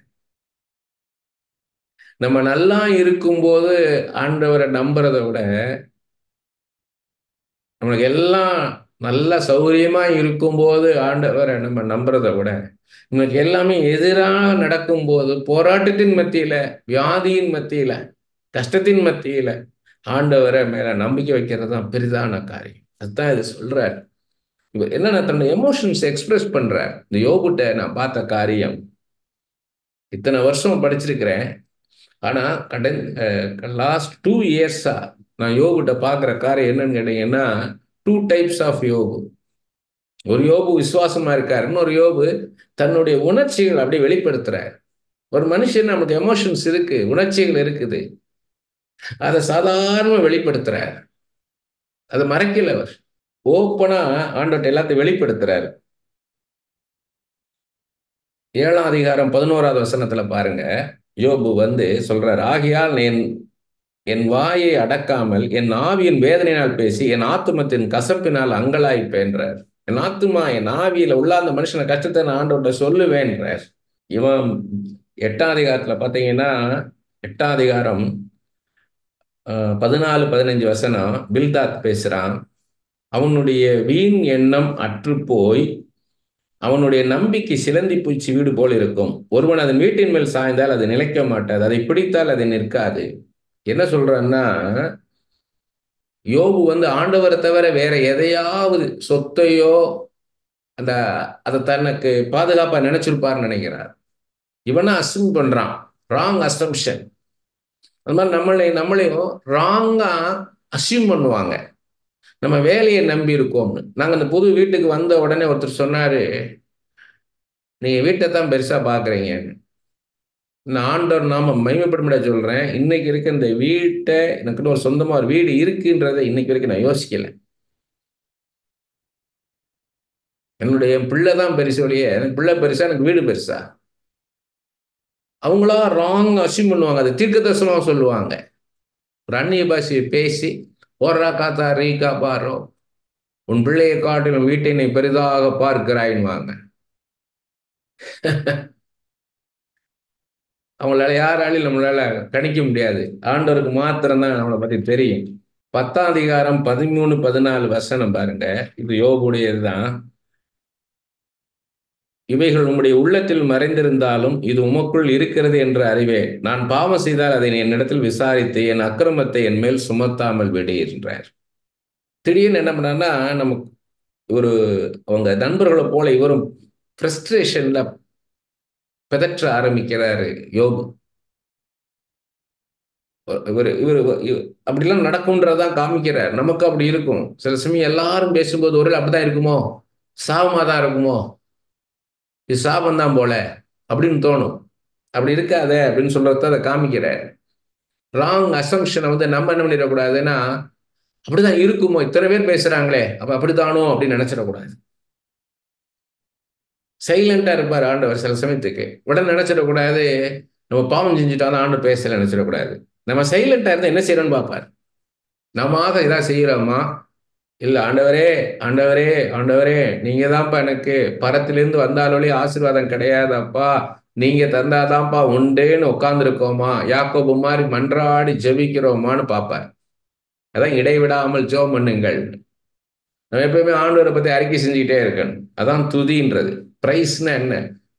A: நம்ம நல்லா இருக்கும்போது ஆண்டவரை நம்புறதை விட, நம்மளுக்கு எல்லாம் நல்ல சௌகரியமா இருக்கும்போது ஆண்டவரை நம்ம நம்புறதை விட, நமக்கு எல்லாமே எதிராக நடக்கும்போது, போராட்டத்தின் மத்தியில, வியாதியின் மத்தியில, கஷ்டத்தின் மத்தியில ஆண்டவரை மேல நம்பிக்கை வைக்கிறது தான் பெரிதான காரியம். அதுதான் இது சொல்றார். இவர் என்னன்னா தன்னுடைய எமோஷன்ஸ் எக்ஸ்பிரஸ் பண்றார். இந்த யோபுட்ட நான் பார்த்த காரியம், இத்தனை வருஷம் படிச்சிருக்கிறேன், ஆனா லாஸ்ட் 2 இயர்ஸா நான் யோபுட்ட பார்க்குற காரியம் என்னன்னு கேட்டீங்கன்னா, 2 டைப்ஸ் ஆஃப் யோபு. ஒரு யோபு விசுவாசமா இருக்காரு, இன்னொரு யோபு தன்னுடைய உணர்ச்சிகள் அப்படி வெளிப்படுத்துறார். ஒரு மனுஷன் நமக்கு எமோஷன்ஸ் இருக்கு, உணர்ச்சிகள் இருக்குது, அதை சாதாரண வெளிப்படுத்துறார், அதை மறைக்கல. அவர் ஓப்பனா ஆண்டவர்ட்ட எல்லாத்தையும் வெளிப்படுத்துறாரு. 7:11 பாருங்க. யோபு வந்து சொல்றாரு, ஆகையால் என் வாயை அடக்காமல் என் ஆவியின் வேதனையினால் பேசி என் ஆத்துமத்தின் கசப்பினால் அங்கலாய்ப்பேன்றார். என் ஆத்துமா என் ஆவியில உள்ள அந்த மனுஷன கஷ்டத்தை நான் ஆண்டவர்கிட்ட சொல்லுவேன்றார். இவன் 8ஆம் அதிகாரத்துல பாத்தீங்கன்னா, 8ஆம் அதிகாரம் 14, 15 வசனம் பில்தாத் பேசுறான். அவனுடைய வீண் எண்ணம் அற்றுப்போய் அவனுடைய நம்பிக்கை சிலந்தி பூச்சி வீடு போல் இருக்கும். ஒருவன் அதன் வீட்டின் மேல் சாய்ந்தால் அது நிலைக்க மாட்டாது, அதை பிடித்தால் அது நிற்காது. என்ன சொல்றான்னா, யோபு வந்து ஆண்டவரை தவிர வேற எதையாவது சொத்தையோ அந்த அதை தனக்கு பாதுகாப்பா நினைச்சிருப்பார்னு நினைக்கிறார். இவனா அசியூம் பண்றான், ராங் அசம்ஷன். அது மாதிரி நம்மளையும் ராங்கா அசியூம் பண்ணுவாங்க. நம்ம வேலையை நம்பி இருக்கோம்னு. நாங்க இந்த புது வீட்டுக்கு வந்த உடனே ஒருத்தர் சொன்னாரு, நீங்க வீட்டை தான் பெருசா பாக்குறீங்க. நான் ஆண்டவர் நாம மகிமைப்பட சொல்றேன், இன்னைக்கு இருக்க இந்த வீட்டை எனக்குன்னு ஒரு சொந்தமா ஒரு வீடு இருக்குன்றதை இன்னைக்கு வரைக்கும் நான் யோசிக்கல. என் பிள்ளை தான் பெருசு ஒழிய எனக்கு பிள்ளை பெருசா எனக்கு வீடு பெருசா? அவங்களா ராங் அசியூம் பண்ணுவாங்க. அது தீர்க்கதரிசனமா சொல்லுவாங்க. ஒரு அந்நிய பாஷையை பேசி ஓர்ரா காத்தா ரீகா பாரோ, உன் பிள்ளையை காட்டிலும் வீட்டை நீ பெரிதாக பார்க்கிறாயின்வாங்க. அவங்களால யாராலையும் நம்மளால கணிக்க முடியாது. ஆண்டவருக்கு மாத்திரம்தான் அவனை பத்தி தெரியும். 10ஆம் அதிகாரம் 13, 14 வசனம் பாருங்க. இது யோபுடையதுதான். இவைகள் உம்முடைய உள்ளத்தில் மறைந்திருந்தாலும் இது உமக்குள் இருக்கிறது என்று அறிவேன். நான் பாவம் செய்தால் அதை என்னிடத்தில் விசாரித்து என் அக்கிரமத்தை என் மேல் சுமத்தாமல் விடு என்றார். திடீர்னு என்ன பண்ணான்னா, நமக்கு ஒரு அவங்க நண்பர்களை போல இவரும் ஃப்ரஸ்ட்ரேஷன்ல பிதற்ற ஆரம்பிக்கிறாரு யோபு. இவர் இவர் அப்படிலாம் நடக்கும்ன்றதான் காமிக்கிறார். நமக்கு அப்படி இருக்கும். சில சமயம் எல்லாரும் பேசும்போது ஒரு அப்படிதான் இருக்குமோ, சாபமா தான் இருக்குமோ, இது சாபம் தான் போல அப்படின்னு தோணும். அப்படி இருக்காத அப்படின்னு சொல்றத அதை காமிக்கிறார். ராங் அசம்ஷனை வந்து நம்ம என்ன பண்ணிடக்கூடாதுன்னா, அப்படிதான் இருக்குமோ, இத்தனை பேர் பேசுறாங்களே அப்ப அப்படித்தானோ அப்படின்னு நினைச்சிடக்கூடாது. சைலண்டா இருப்பார் ஆண்டவர் சில சமயத்துக்கு. உடனே நினைச்சிடக்கூடாது நம்ம பாவம் செஞ்சுட்டாலும் ஆண்டு பேசல நினைச்சிடக்கூடாது. நம்ம சைலண்டா இருந்தா என்ன செய்யறோம்னு பார்ப்பார். நம்ம இதான் செய்யறோமா? இல்ல ஆண்டவரே, ஆண்டவரே, ஆண்டவரே, நீங்க தான்ப்பா எனக்கு பரத்திலிருந்து வந்தாலொழி ஆசீர்வாதம் கிடையாதப்பா, நீங்க தந்தாதான்ப்பா உண்டேன்னு உட்கார்ந்துருக்கோமா, யாக்கோபு மாதிரி மன்றாடி ஜெபிக்கிறோமான்னு பார்ப்பார். அதான் இடைவிடாமல் ஜெபம் பண்ணுங்கள். நம்ம எப்பயுமே ஆண்டவரை பத்தி அறிக்கை செஞ்சுக்கிட்டே இருக்கணும். அதான் துதின்றது. பிரைஸ்னா என்ன?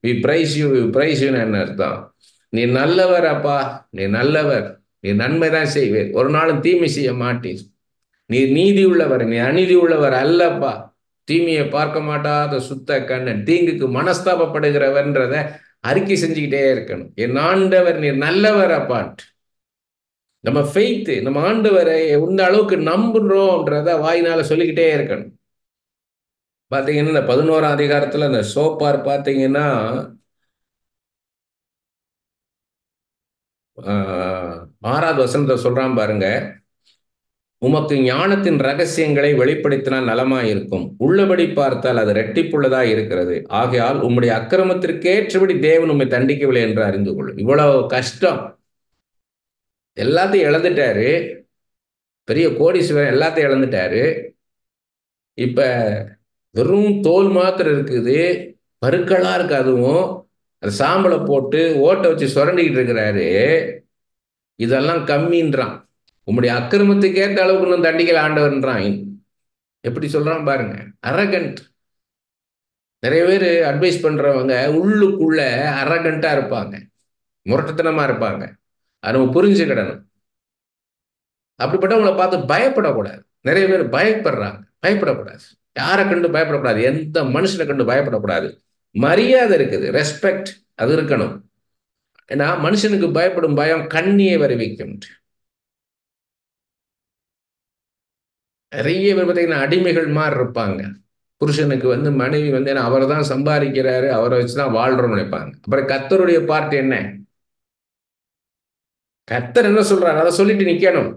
A: We praise you, we praise யூன்னு என்ன அர்த்தம்? நீ நல்லவர் அப்பா, நீ நல்லவர், நீ நன்மை தான் செய்வீர், ஒரு நாளும் தீமை செய்ய மாட்டீர், நீ நீதி உள்ளவர், நீ அநீதி உள்ளவர் அல்லப்பா, தீமையை பார்க்க மாட்டாத சுத்த கண்ணன், தீங்குக்கு மனஸ்தாபப்படுகிறவர்ன்றத அறிக்கை செஞ்சுக்கிட்டே இருக்கணும். என் ஆண்டவர் நீர் நல்லவர் அப்பான்ட்டு. நம்ம ஃபெய்த், நம்ம ஆண்டவரை இந்த அளவுக்கு நம்புறோம்ன்றத வாயினால சொல்லிக்கிட்டே இருக்கணும். பாத்தீங்கன்னா இந்த 11ஆம் அதிகாரத்துல இந்த சோப்பார் பாத்தீங்கன்னா 6வது வசனத்தை சொல்றான் பாருங்க. உமக்கு ஞானத்தின் ரகசியங்களை வெளிப்படுத்தினால் நலமாயிருக்கும், உள்ளபடி பார்த்தால் அது ரெட்டிப்புள்ளதா இருக்கிறது, ஆகையால் உம்முடைய அக்கிரமத்திற்கேற்றபடி தேவன் உம்மை தண்டிக்கவில்லை என்று அறிந்து கொள்ளும். இவ்வளவு கஷ்டம், எல்லாத்தையும் இழந்துட்டாரு, பெரிய கோடீஸ்வரன் எல்லாத்தையும் இழந்துட்டாரு. இப்ப வெறும் தோல் மாத்திரம் இருக்குது, பருக்களா இருக்கு. அதுவும் அது சாம்பலை போட்டு ஓட்டை வச்சு சுரண்டிக்கிட்டு இருக்கிறாரு. இதெல்லாம் கம்மின்றான். உம்முடைய அக்கிரமத்துக்கு ஏற்ற அளவுக்கு இன்னும் தண்டிக்கல ஆண்டவர்ன்றான். எப்படி சொல்றான் பாருங்க. அரகண்ட். நிறைய பேர் அட்வைஸ் பண்றவங்க உள்ளுக்குள்ள அரகண்டா இருப்பாங்க, முரட்டத்தனமா இருப்பாங்க. அதை நம்ம புரிஞ்சுக்கிடணும். அப்படிப்பட்டவங்களை பார்த்து பயப்படக்கூடாது. நிறைய பேர் பயப்படுறாங்க. பயப்படக்கூடாது. யாரை கண்டு பயப்படக்கூடாது, எந்த மனுஷனை கண்டு பயப்படக்கூடாது. மரியாதை இருக்குது, ரெஸ்பெக்ட் அது இருக்கணும். ஏன்னா மனுஷனுக்கு பயப்படும் பயம் கண்ணியை வருவிக்கும். நிறைய பேர் பார்த்தீங்கன்னா அடிமைகள் மாதிரி இருப்பாங்க. புருஷனுக்கு வந்து மனைவி வந்து அவர் தான் சம்பாதிக்கிறாரு, அவரை வச்சுதான் வாழ்றோம்னு நினைப்பாங்க. அப்புறம் கர்த்தருடைய பார்ட் என்ன? கர்த்தர் என்ன சொல்றாரு அதை சொல்லிட்டு நிக்கணும்.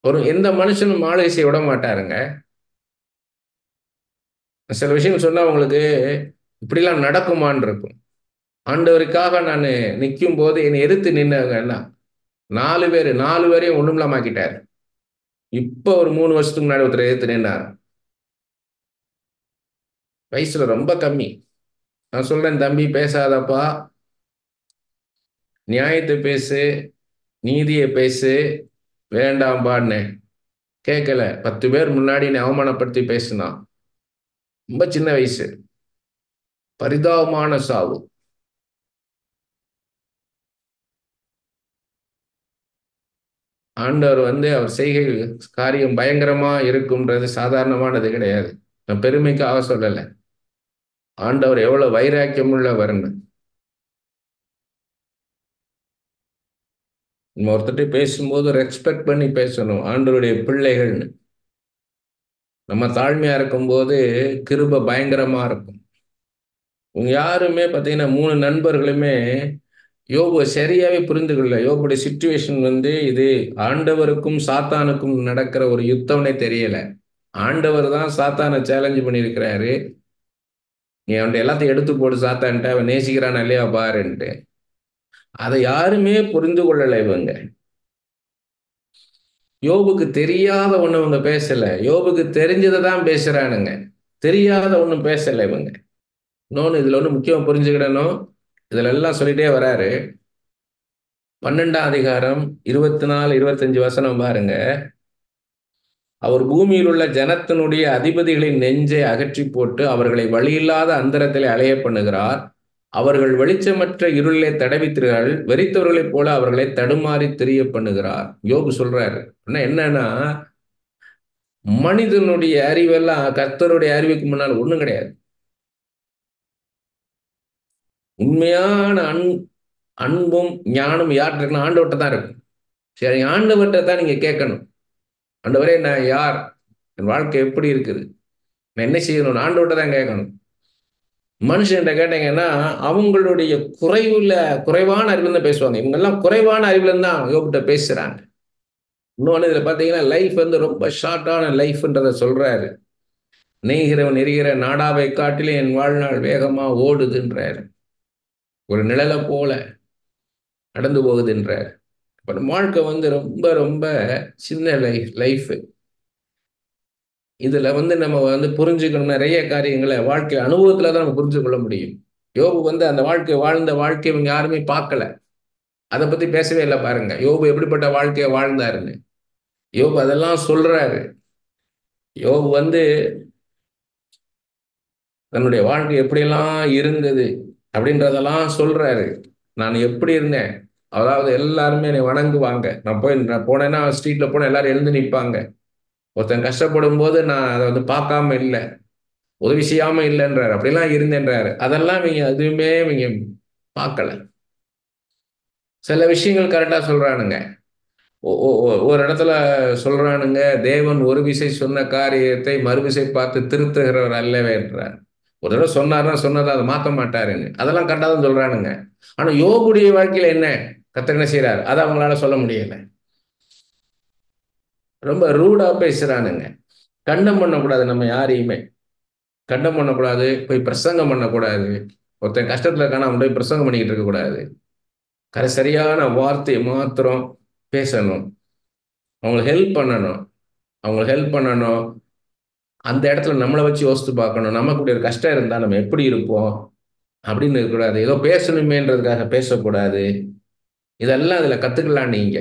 A: ஒரு எந்த மனுஷனும் மாலை செய்ய விட மாட்டாருங்க. சில விஷயம் சொன்னா உங்களுக்கு இப்படிலாம் நடக்குமான்னு இருக்கும். ஆண்டவருக்காக நான் நிற்கும் போது என்னை எதிர்த்து நின்னவங்க என்ன 4 பேரையும் ஒண்ணுமில்லாமாக்கிட்டாரு. இப்போ ஒரு 3 வருஷத்துக்கு முன்னாடி ஒருத்தர் எதிர்த்து நின்னார். வயசுல ரொம்ப கம்மி. நான் சொல்றேன், தம்பி பேசாதப்பா, நியாயத்தை பேசு, நீதியை பேசு, வேண்டாம்பான்னு. கேட்கல. 10 பேர் முன்னாடி என்னை அவமானப்படுத்தி பேசினான். ரொம்ப சின்ன வயசு. பரிதாபமான சாவு. ஆண்டவர் அவர் செய்கை காரியம் பயங்கரமா இருக்கும்ன்றது சாதாரணமானது கிடையாது. நான் பெருமைக்காக சொல்லல. ஆண்டவர் எவ்வளவு வைராக்கியம் உள்ளவர்னு. நம்ம ஒருத்தர் பேசும்போது ரெஸ்பெக்ட் பண்ணி பேசணும். ஆண்டவருடைய பிள்ளைகள்னு. நம்ம தாழ்மையா இருக்கும்போது கிருபை பயங்கரமா இருக்கும். உங்க யாருமே பார்த்தீங்கன்னா 3 நண்பர்களுமே யோபு சரியாவே புரிந்து கொள்ள. யோபுடைய சிச்சுவேஷன் இது ஆண்டவருக்கும் சாத்தானுக்கும் நடக்கிற ஒரு யுத்தம்னே தெரியல. ஆண்டவர் தான் சாத்தானை சேலஞ்ச் பண்ணியிருக்கிறாரு. நீ அவன்கிட்ட எல்லாத்தையும் எடுத்து போடு சாத்தான்ட்டு, அவன் நேசிக்கிறான் இல்லையா பாருன்ட்டு. அதை யாருமே புரிந்து கொள்ளலை இவங்க. யோபுக்கு தெரியாத ஒண்ணு இவங்க பேசல. யோபுக்கு தெரிஞ்சதை தான் பேசுறானுங்க. தெரியாத ஒண்ணும் பேசல இவங்க. இன்னொன்னு இதுல ஒண்ணு முக்கியம் புரிஞ்சுக்கிடணும். இதுல எல்லாம் சொல்லிட்டே வராரு. 12ஆம் அதிகாரம் 24, 25 வசனம் பாருங்க. அவர் பூமியில் உள்ள ஜனத்தினுடைய அதிபதிகளின் நெஞ்சை அகற்றி போட்டு அவர்களை வழியில்லாத அந்தரத்திலே அலைய பண்ணுகிறார். அவர்கள் வெளிச்சமற்ற இருளிலே தடவித்திருக்கிறார்கள். வெறித்தவர்களைப் போல அவர்களை தடுமாறி திரிய பண்ணுகிறார். யோபு சொல்றாரு. என்னன்னா, மனிதனுடைய அறிவெல்லாம் கர்த்தருடைய அறிவுக்கு முன்னால் ஒண்ணும் கிடையாது. உண்மையான அன்பும் ஞானம் யார்கிட்ட இருக்குன்னா ஆண்டவர்கிட்ட தான் இருக்கும். சரி, ஆண்டவர்கிட்ட தான் நீங்க கேட்கணும். ஆண்டவரே, நான் யார்? என் வாழ்க்கை எப்படி இருக்குது? நான் என்ன செய்யணும்? ஆண்டவர்கிட்ட தான் கேட்கணும். மனுஷன்கிட்ட கேட்டீங்கன்னா அவங்களுடைய குறைவான அறிவுல தான் பேசுவாங்க. இவங்க எல்லாம் குறைவான அறிவுல தான் யோபிட்ட பேசுறாங்க. இன்னொன்னு இதுல பாத்தீங்கன்னா லைஃப் ரொம்ப ஷார்ட்டான லைஃப்ன்றத சொல்றாரு. நெய்கிறவன் எரிகிற நாடாவை காட்டிலும் என் வாழ்நாள் வேகமா ஓடுதுன்றாரு. ஒரு நிழலை போல நடந்து போகுதுன்றார். இப்ப வாழ்க்கை ரொம்ப ரொம்ப சின்ன லைஃப். இதுல நம்ம புரிஞ்சுக்கணும் நிறைய காரியங்களை வாழ்க்கை அனுபவத்துல தான் நம்ம புரிஞ்சு கொள்ள முடியும். யோபு அந்த வாழ்க்கை வாழ்ந்த வாழ்க்கை இவங்க யாருமே பார்க்கல. அதை பத்தி பேசவே இல்லை பாருங்க. யோபு எப்படிப்பட்ட வாழ்க்கையை வாழ்ந்தாருன்னு யோபு அதெல்லாம் சொல்றாரு. யோபு தன்னுடைய வாழ்க்கை எப்படியெல்லாம் இருந்தது அப்படின்றதெல்லாம் சொல்றாரு. நான் எப்படி இருந்தேன், அதாவது எல்லாருமே என்னை வணங்குவாங்க. நான் போனேன்னா ஸ்ட்ரீட்ல போன எல்லாரும் எழுந்து நிற்பாங்க. ஒருத்தன் கஷ்டப்படும் போது நான் அதை பார்க்காம இல்லை, உதவி செய்யாம இல்லைன்றாரு. அப்படிலாம் இருந்தேன்றாரு. அதெல்லாம் இவங்க எதுவுமே இவங்க பார்க்கல. சில விஷயங்கள் கரெக்டா சொல்றானுங்க. ஒரு இடத்துல சொல்றானுங்க, தேவன் ஒரு விசை சொன்ன காரியத்தை மறுவிசை பார்த்து திருத்துகிறவர் அல்லவே என்றார். ஒரு தடவை சொன்னார்னா சொன்னதை அதை மாற்ற மாட்டாருன்னு. அதெல்லாம் கரெக்டாக தான் சொல்றானுங்க. ஆனா யோபுடைய வாழ்க்கையில என்ன கர்த்தர் என்ன செய்யறாரு அதை அவங்களால சொல்ல முடியல. ரொம்ப ரூடா பேசுறானுங்க. கண்டம் பண்ணக்கூடாது. நம்ம யாரையுமே கண்டம் பண்ணக்கூடாது. போய் பிரசங்கம் பண்ணக்கூடாது. ஒருத்தன் கஷ்டத்துல இருக்கான அவன் போய் பிரசங்கம் பண்ணிக்கிட்டு இருக்கக்கூடாது. சரியான வார்த்தையை மாத்திரம் பேசணும். அவங்களுக்கு ஹெல்ப் பண்ணணும். அந்த இடத்துல நம்மளை வச்சு யோசித்து பார்க்கணும். நமக்கு ஒரு கஷ்டம் இருந்தா நம்ம எப்படி இருப்போம் அப்படின்னு இருக்கக்கூடாது. ஏதோ பேசணுமேன்றதுக்காக பேசக்கூடாது. இதெல்லாம் இதுல கத்துக்கலாம். நீங்க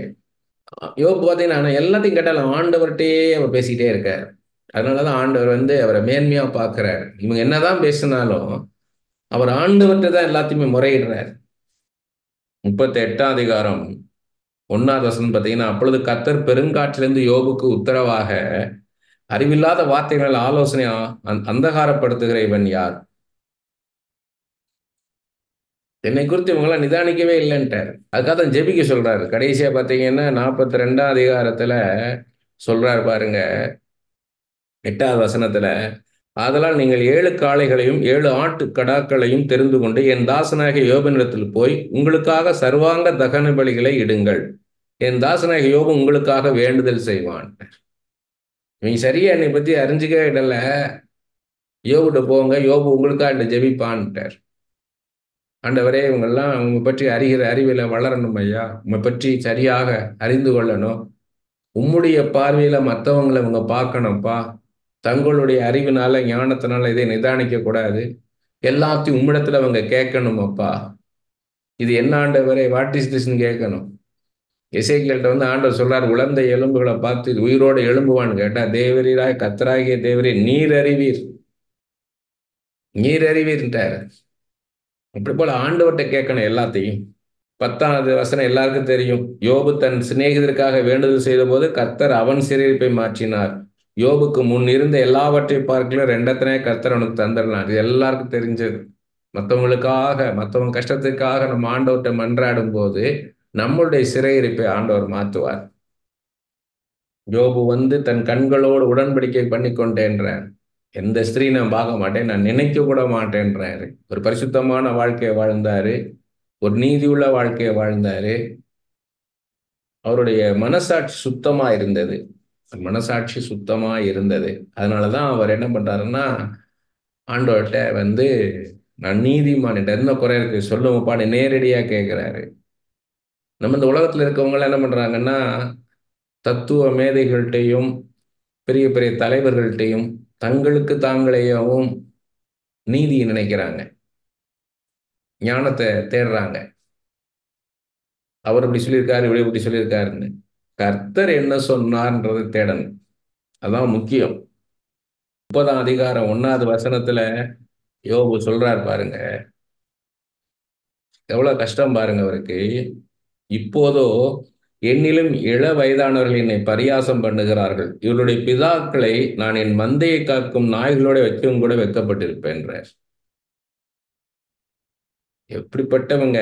A: யோபு பார்த்தீங்கன்னா எல்லாத்தையும் கேட்டாலும் ஆண்டவர்கிட்டே அவர் பேசிக்கிட்டே இருக்கார். அதனாலதான் ஆண்டவர் அவரை மேன்மையா பார்க்கிறார். இவங்க என்னதான் பேசினாலும் அவர் ஆண்டவர்கிட்ட தான் எல்லாத்தையுமே முறையிடுறார். 38ஆம் அதிகாரம் 1வது வசனம் பார்த்தீங்கன்னா, அப்பொழுது கர்த்தர் பெருங்காற்றிலிருந்து யோபுக்கு உத்தரவாக, அறிவில்லாத வார்த்தைகள் ஆலோசனை அந்தகாரப்படுத்துகிற இவன் யார்? என்னை குறித்து இவங்களாம் நிதானிக்கவே இல்லைன்ட்டார். அதுக்காக தான் ஜெபிக்க சொல்றாரு. கடைசியா பார்த்தீங்கன்னா 42ஆம் அதிகாரத்துல சொல்றாரு பாருங்க, 8வது வசனத்துல, ஆதலால் நீங்கள் 7 காளைகளையும் 7 ஆட்டு கடாக்களையும் தெரிந்து கொண்டு என் தாசனாகிய யோபனிடத்தில் போய் உங்களுக்காக சர்வாங்க தகன பலிகளை இடுங்கள். என் தாசனாகிய யோபு உங்களுக்காக வேண்டுதல் செய்வான். இவங்க சரியா என்னை பத்தி அறிஞ்சுக்கவே இடல. யோபுட்ட போங்க, யோபு உங்களுக்காக ஜெபிப்பான்ட்டார். ஆண்டவரே, இவங்கெல்லாம் உங்க பற்றி அறிகிற அறிவில வளரணும் ஐயா. உங்களை பற்றி சரியாக அறிந்து கொள்ளணும். உம்முடைய பார்வையில மற்றவங்களை இவங்க பார்க்கணும்ப்பா. தங்களுடைய அறிவினால ஞானத்தினால இதை நிதானிக்க கூடாது. எல்லாத்தையும் உம்மிடத்துல அவங்க கேட்கணும் அப்பா. இது என்ன ஆண்டவரே, வாட் இஸ் திஸ்ன்னு கேட்கணும். எசேக்கியேல்ட்ட வந்து ஆண்டவர் சொல்றார், உலர்ந்த எலும்புகளை பார்த்து இது உயிரோடு எழும்புவான்னு கேட்டா, தேவரீராய் கர்த்தராகிய தேவரே நீர் அறிவீர், நீர் அறிவீர்ன்றாரு. அப்படி போல ஆண்டவர்கிட்ட கேட்கணும் எல்லாத்தையும். 10வது வசனம் எல்லாருக்கும் தெரியும். யோபு தன் சிநேகிதருக்காக வேண்டுதல் செய்த போது கர்த்தர் அவன் சிறையிருப்பை மாற்றினார். யோபுக்கு முன் இருந்த எல்லாவற்றை பார்க்கல ரெண்டத்தனே கர்த்தர் அவனுக்கு தந்துடலாம். இது எல்லாருக்கும் தெரிஞ்சது. மற்றவங்களுக்காக, மற்றவங்க கஷ்டத்துக்காக நம்ம ஆண்டவர்கிட்ட மன்றாடும் போது நம்மளுடைய சிறையிருப்பை ஆண்டவர் மாற்றுவார். யோபு வந்து தன் கண்களோடு உடன்படிக்கை பண்ணி கொண்டேன்றார். எந்த ஸ்திரீ நான் பார்க்க மாட்டேன், நான் நினைக்க கூட மாட்டேன்றாரு. ஒரு பரிசுத்தமான வாழ்க்கையை வாழ்ந்தாரு, ஒரு நீதியுள்ள வாழ்க்கையை வாழ்ந்தாரு. அவருடைய மனசாட்சி சுத்தமா இருந்தது, மனசாட்சி சுத்தமா இருந்தது. அதனாலதான் அவர் என்ன பண்றாருன்னா, ஆண்டவர்கிட்ட வந்து நான் நீதிமான், என்ன குறை இருக்கு சொல்லுங்கப்பான்னு நேரடியா கேட்கிறாரு. நம்ம இந்த உலகத்துல இருக்கவங்க என்ன பண்றாங்கன்னா, தத்துவ மேதைகள்கிட்டையும் பெரிய பெரிய தலைவர்கள்ட்டையும் தங்களுக்கு தாங்களேயும் நீதியை நினைக்கிறாங்க, ஞானத்தை தேடுறாங்க. அவர் இப்படி சொல்லியிருக்காரு, இவர் இப்படி சொல்லியிருக்காருன்னு. கர்த்தர் என்ன சொன்னார்ன்றதை தேடணும், அதான் முக்கியம். 30ஆம் அதிகாரம் 1வது வசனத்துல யோபு சொல்றார் பாருங்க, எவ்வளவு கஷ்டம் பாருங்க அவருக்கு. இப்போதோ என்னிலும் இள வயதானவர்கள் என்னை பரியாசம் பண்ணுகிறார்கள், இவருடைய பிதாக்களை நான் என் மந்தையை காக்கும் நாய்களோட வைக்கவும் கூட வெட்கப்பட்டிருப்பேன். எப்படிப்பட்டவங்க,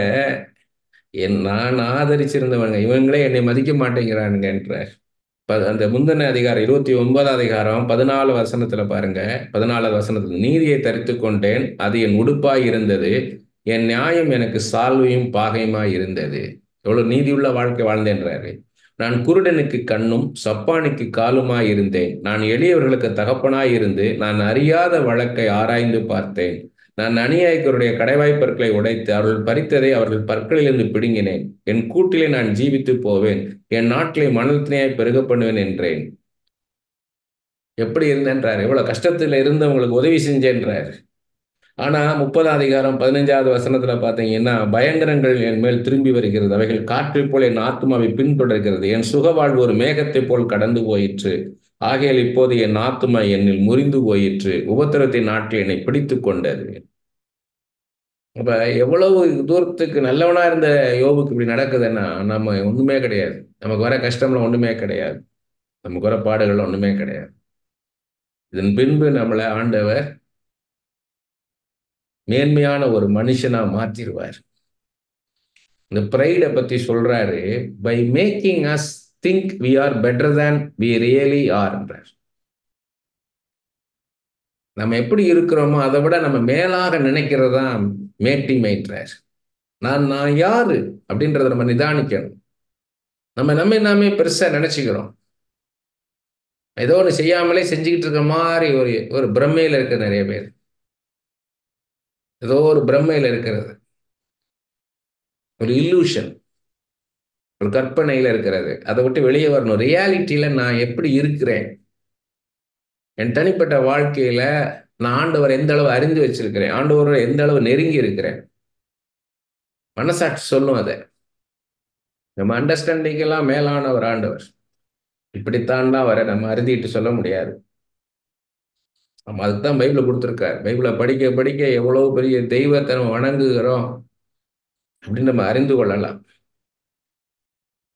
A: நான் ஆதரிச்சிருந்தவங்க இவங்களே என்னை மதிக்க மாட்டேங்கிறானுங்கன்ற. அந்த முந்தின அதிகாரம் 29ஆம் அதிகாரம் 14 வசனத்துல பாருங்க. 14 வசனத்துல, நீதியை தரித்து கொண்டேன், அது என் உடுப்பாய் இருந்தது, என் நியாயம் எனக்கு சால்வையும் பாகையுமாய் இருந்தது. எவ்வளவு நீதியுள்ள வாழ்க்கை வாழ்ந்தேன்றாரு. நான் குருடனுக்கு கண்ணும் சப்பானிக்கு காலுமாய் இருந்தேன், நான் எளியவர்களுக்கு தகப்பனாய் இருந்து நான் அறியாத வழக்கை ஆராய்ந்து பார்த்தேன். நான் அநியாயக்கருடைய கடைவாய்ப்பற்களை உடைத்து அவர்கள் பறித்ததை அவர்கள் பற்களிலிருந்து பிடுங்கினேன். என் கூட்டிலே நான் ஜீவித்து போவேன், என் நாட்டிலே மணல்தினையாய் பெருக பண்ணுவேன் என்றேன். எப்படி இருந்தேன்றார், எவ்வளவு கஷ்டத்துல இருந்தவங்களுக்கு உதவி செஞ்சேன்றார். ஆனா 30ஆம் அதிகாரம் 15வது வசனத்துல பாத்தீங்கன்னா, பயங்கரங்கள் என் மேல் திரும்பி வருகிறது, அவைகள் காற்றை போல் என் ஆத்மாவை பின்தொடர்கிறது, என் சுகவாழ்வு ஒரு மேகத்தை போல் கடந்து போயிற்று, ஆகையால் இப்போது என் ஆத்மா என்னில் முறிந்து போயிற்று, உபத்திரத்தின் நாட்டில் என்னை பிடித்து கொண்டது. அப்ப எவ்வளவு தூரத்துக்கு நல்லவனா இருந்த யோபுக்கு இப்படி நடக்குதுன்னா, நம்ம ஒண்ணுமே கிடையாது, நமக்கு வர கஷ்டம்லாம் ஒண்ணுமே கிடையாது, நமக்கு வர பாடுகள் ஒண்ணுமே கிடையாது. இதன் பின்பு நம்மளை ஆண்டவர் மேன்மையான ஒரு மனுஷனா மாற்றிடுவார். இந்த பிரைடை பத்தி சொல்றாரு, by making us think we are better than we really are என்றார். நம்ம எப்படி இருக்கிறோமோ அதை விட நம்ம மேலாக நினைக்கிறது தான் மேட்டிமைன்றார். நான் யாரு அப்படின்றத நம்ம நிதானிக்கணும். நம்ம நாமே பெருசா நினைச்சுக்கிறோம், ஏதோ ஒன்று செய்யாமலே செஞ்சுக்கிட்டு இருக்க மாதிரி ஒரு ஒரு பிரம்மையில இருக்க நிறைய பேர், ஏதோ ஒரு பிரம்மையில இருக்கிறது, ஒரு இல்லூஷன், ஒரு கற்பனையில இருக்கிறது. அதை விட்டு வெளியே வரணும். ரியாலிட்டியில நான் எப்படி இருக்கிறேன், என் தனிப்பட்ட வாழ்க்கையில நான் ஆண்டவர் எந்த அளவு அறிந்து வச்சிருக்கிறேன், ஆண்டவர் எந்த அளவு நெருங்கி இருக்கிறேன், மனசாட்சி சொல்லும். அதை நம்ம அண்டர்ஸ்டாண்டிங் எல்லாம் மேலான ஒரு ஆண்டவர். இப்படித்தான் தான் வர நம்ம அறுதிட்டு சொல்ல முடியாது. நம்ம அதுக்கு தான் பைபிளை கொடுத்துருக்காரு. பைபிளை படிக்க படிக்க எவ்வளவு பெரிய தெய்வத்தை நம்ம வணங்குகிறோம் அப்படின்னு நம்ம அறிந்து கொள்ளலாம்.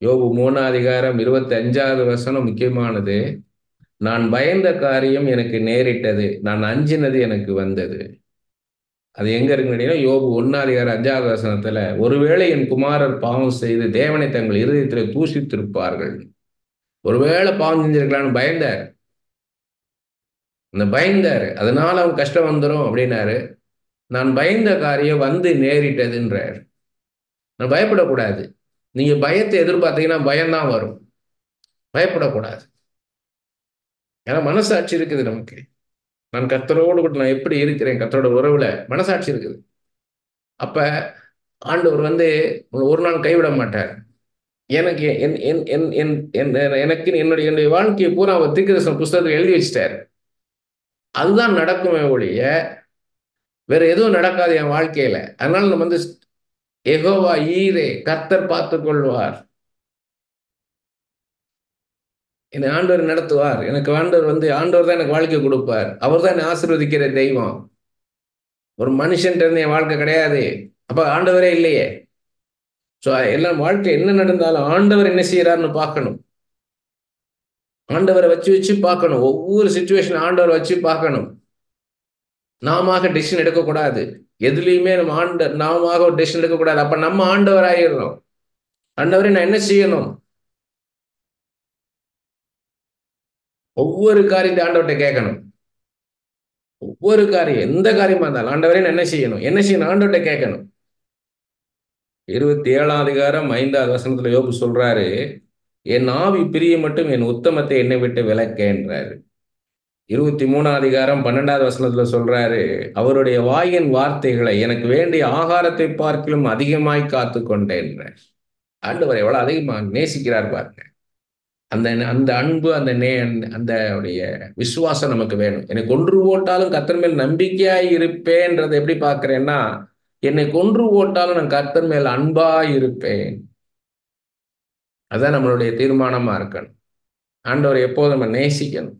A: யோபு 3ஆம் அதிகாரம் 25வது வசனம் முக்கியமானது. நான் பயந்த காரியம் எனக்கு நேரிட்டது, நான் அஞ்சினது எனக்கு வந்தது. அது எங்க இருக்குன்னு யோபு 1ஆம் அதிகாரம் 5வது வசனத்துல, ஒருவேளை என் குமாரர் பாவம் செய்து தேவனை தங்கள் இருதயத்தில் தூஷித்திருப்பார்கள். ஒருவேளை பாவம் செஞ்சிருக்கலான்னு பயந்தார், அந்த பயந்தாரு, அதனால அவன் கஷ்டம் வந்துடும் அப்படின்னாரு. நான் பயந்த காரியம் வந்து நேரிட்டதுன்றார். நான் பயப்படக்கூடாது. நீங்க பயத்தை எதிர்பார்த்தீங்கன்னா பயம்தான் வரும், பயப்படக்கூடாது. ஏன்னா மனசாட்சி இருக்குது நமக்கு. நான் கர்த்தரோடு கூட நான் எப்படி இருக்கிறேன், கர்த்தரோட உறவுல மனசாட்சி இருக்குது. அப்ப ஆண்டவர் வந்து ஒரு நாள் கைவிட மாட்டார். எனக்கு எனக்கு என்னுடைய என்னுடைய வாழ்க்கையை பூரா அவர் தீர்க்கதரிசன புஸ்தகத்தில் எழுதி வச்சிட்டாரு. அதுதான் நடக்குமே ஒழிய வேற எதுவும் நடக்காது என் வாழ்க்கையில. அதனால நம்ம வந்து யெகோவா ஈரே, கர்த்தர் பார்த்துக் கொள்வார், என்னை ஆண்டவர் நடத்துவார், எனக்கு ஆண்டவர் வந்து ஆண்டவர் தான் எனக்கு வாழ்க்கை கொடுப்பார், அவர் தான் என்னை ஆசீர்வதிக்கிற தெய்வம், ஒரு மனுஷன்ட்ட இருந்து என் வாழ்க்கை கிடையாது. அப்ப ஆண்டவரே இல்லையே. ஸோ எல்லாம் வாழ்க்கை என்ன நடந்தாலும் ஆண்டவர் என்ன செய்யறாருன்னு பார்க்கணும். ஆண்டவரை வச்சு வச்சு பார்க்கணும். ஒவ்வொரு சுச்சுவேஷன் ஆண்டவரை வச்சு பார்க்கணும். நாம டெசிஷன் எடுக்கக்கூடாது. எதுலையுமே நாம ஒரு டெசிஷன் எடுக்கக்கூடாது. அப்ப நம்ம ஆண்டவர் ஆயிடுறோம். ஆண்டவரே நான் என்ன செய்யணும்? ஒவ்வொரு காரியத்தை ஆண்டவர்கிட்ட கேட்கணும். ஒவ்வொரு காரியம், எந்த காரியமா இருந்தாலும் ஆண்டவரே நான் என்ன செய்யணும், என்ன செய்யணும் ஆண்டவர்கிட்ட கேட்கணும். 27ஆம் அதிகாரம் 5வது வசனத்துல யோபு சொல்றாரு, என் ஆவி பிரிய மட்டும் என் உத்தமத்தை என்னை விட்டு விலக்கேன்றாரு. 23ஆம் அதிகாரம் 12வது வசனத்துல சொல்றாரு, அவருடைய வாயின் வார்த்தைகளை எனக்கு வேண்டிய ஆகாரத்தை பார்க்கிலும் அதிகமாய் காத்து கொண்டேன்றார். ஆண்டவர் எவ்வளவு அதிகமா நேசிக்கிறார் பாருங்க. அந்த அந்த அன்பு, அந்த உடைய விசுவாசம் நமக்கு வேணும். என்னை கொன்று போட்டாலும் கர்த்தர் மேல் நம்பிக்கையாய் இருப்பேன்றதை எப்படி பார்க்கிறேன்னா, என்னை கொன்று போட்டாலும் நான் கர்த்தர் மேல் அன்பாய் இருப்பேன். அதான் நம்மளுடைய தீர்மானமா இருக்கணும். ஆண்டவரை எப்போதும் நம்ம நேசிக்கணும்.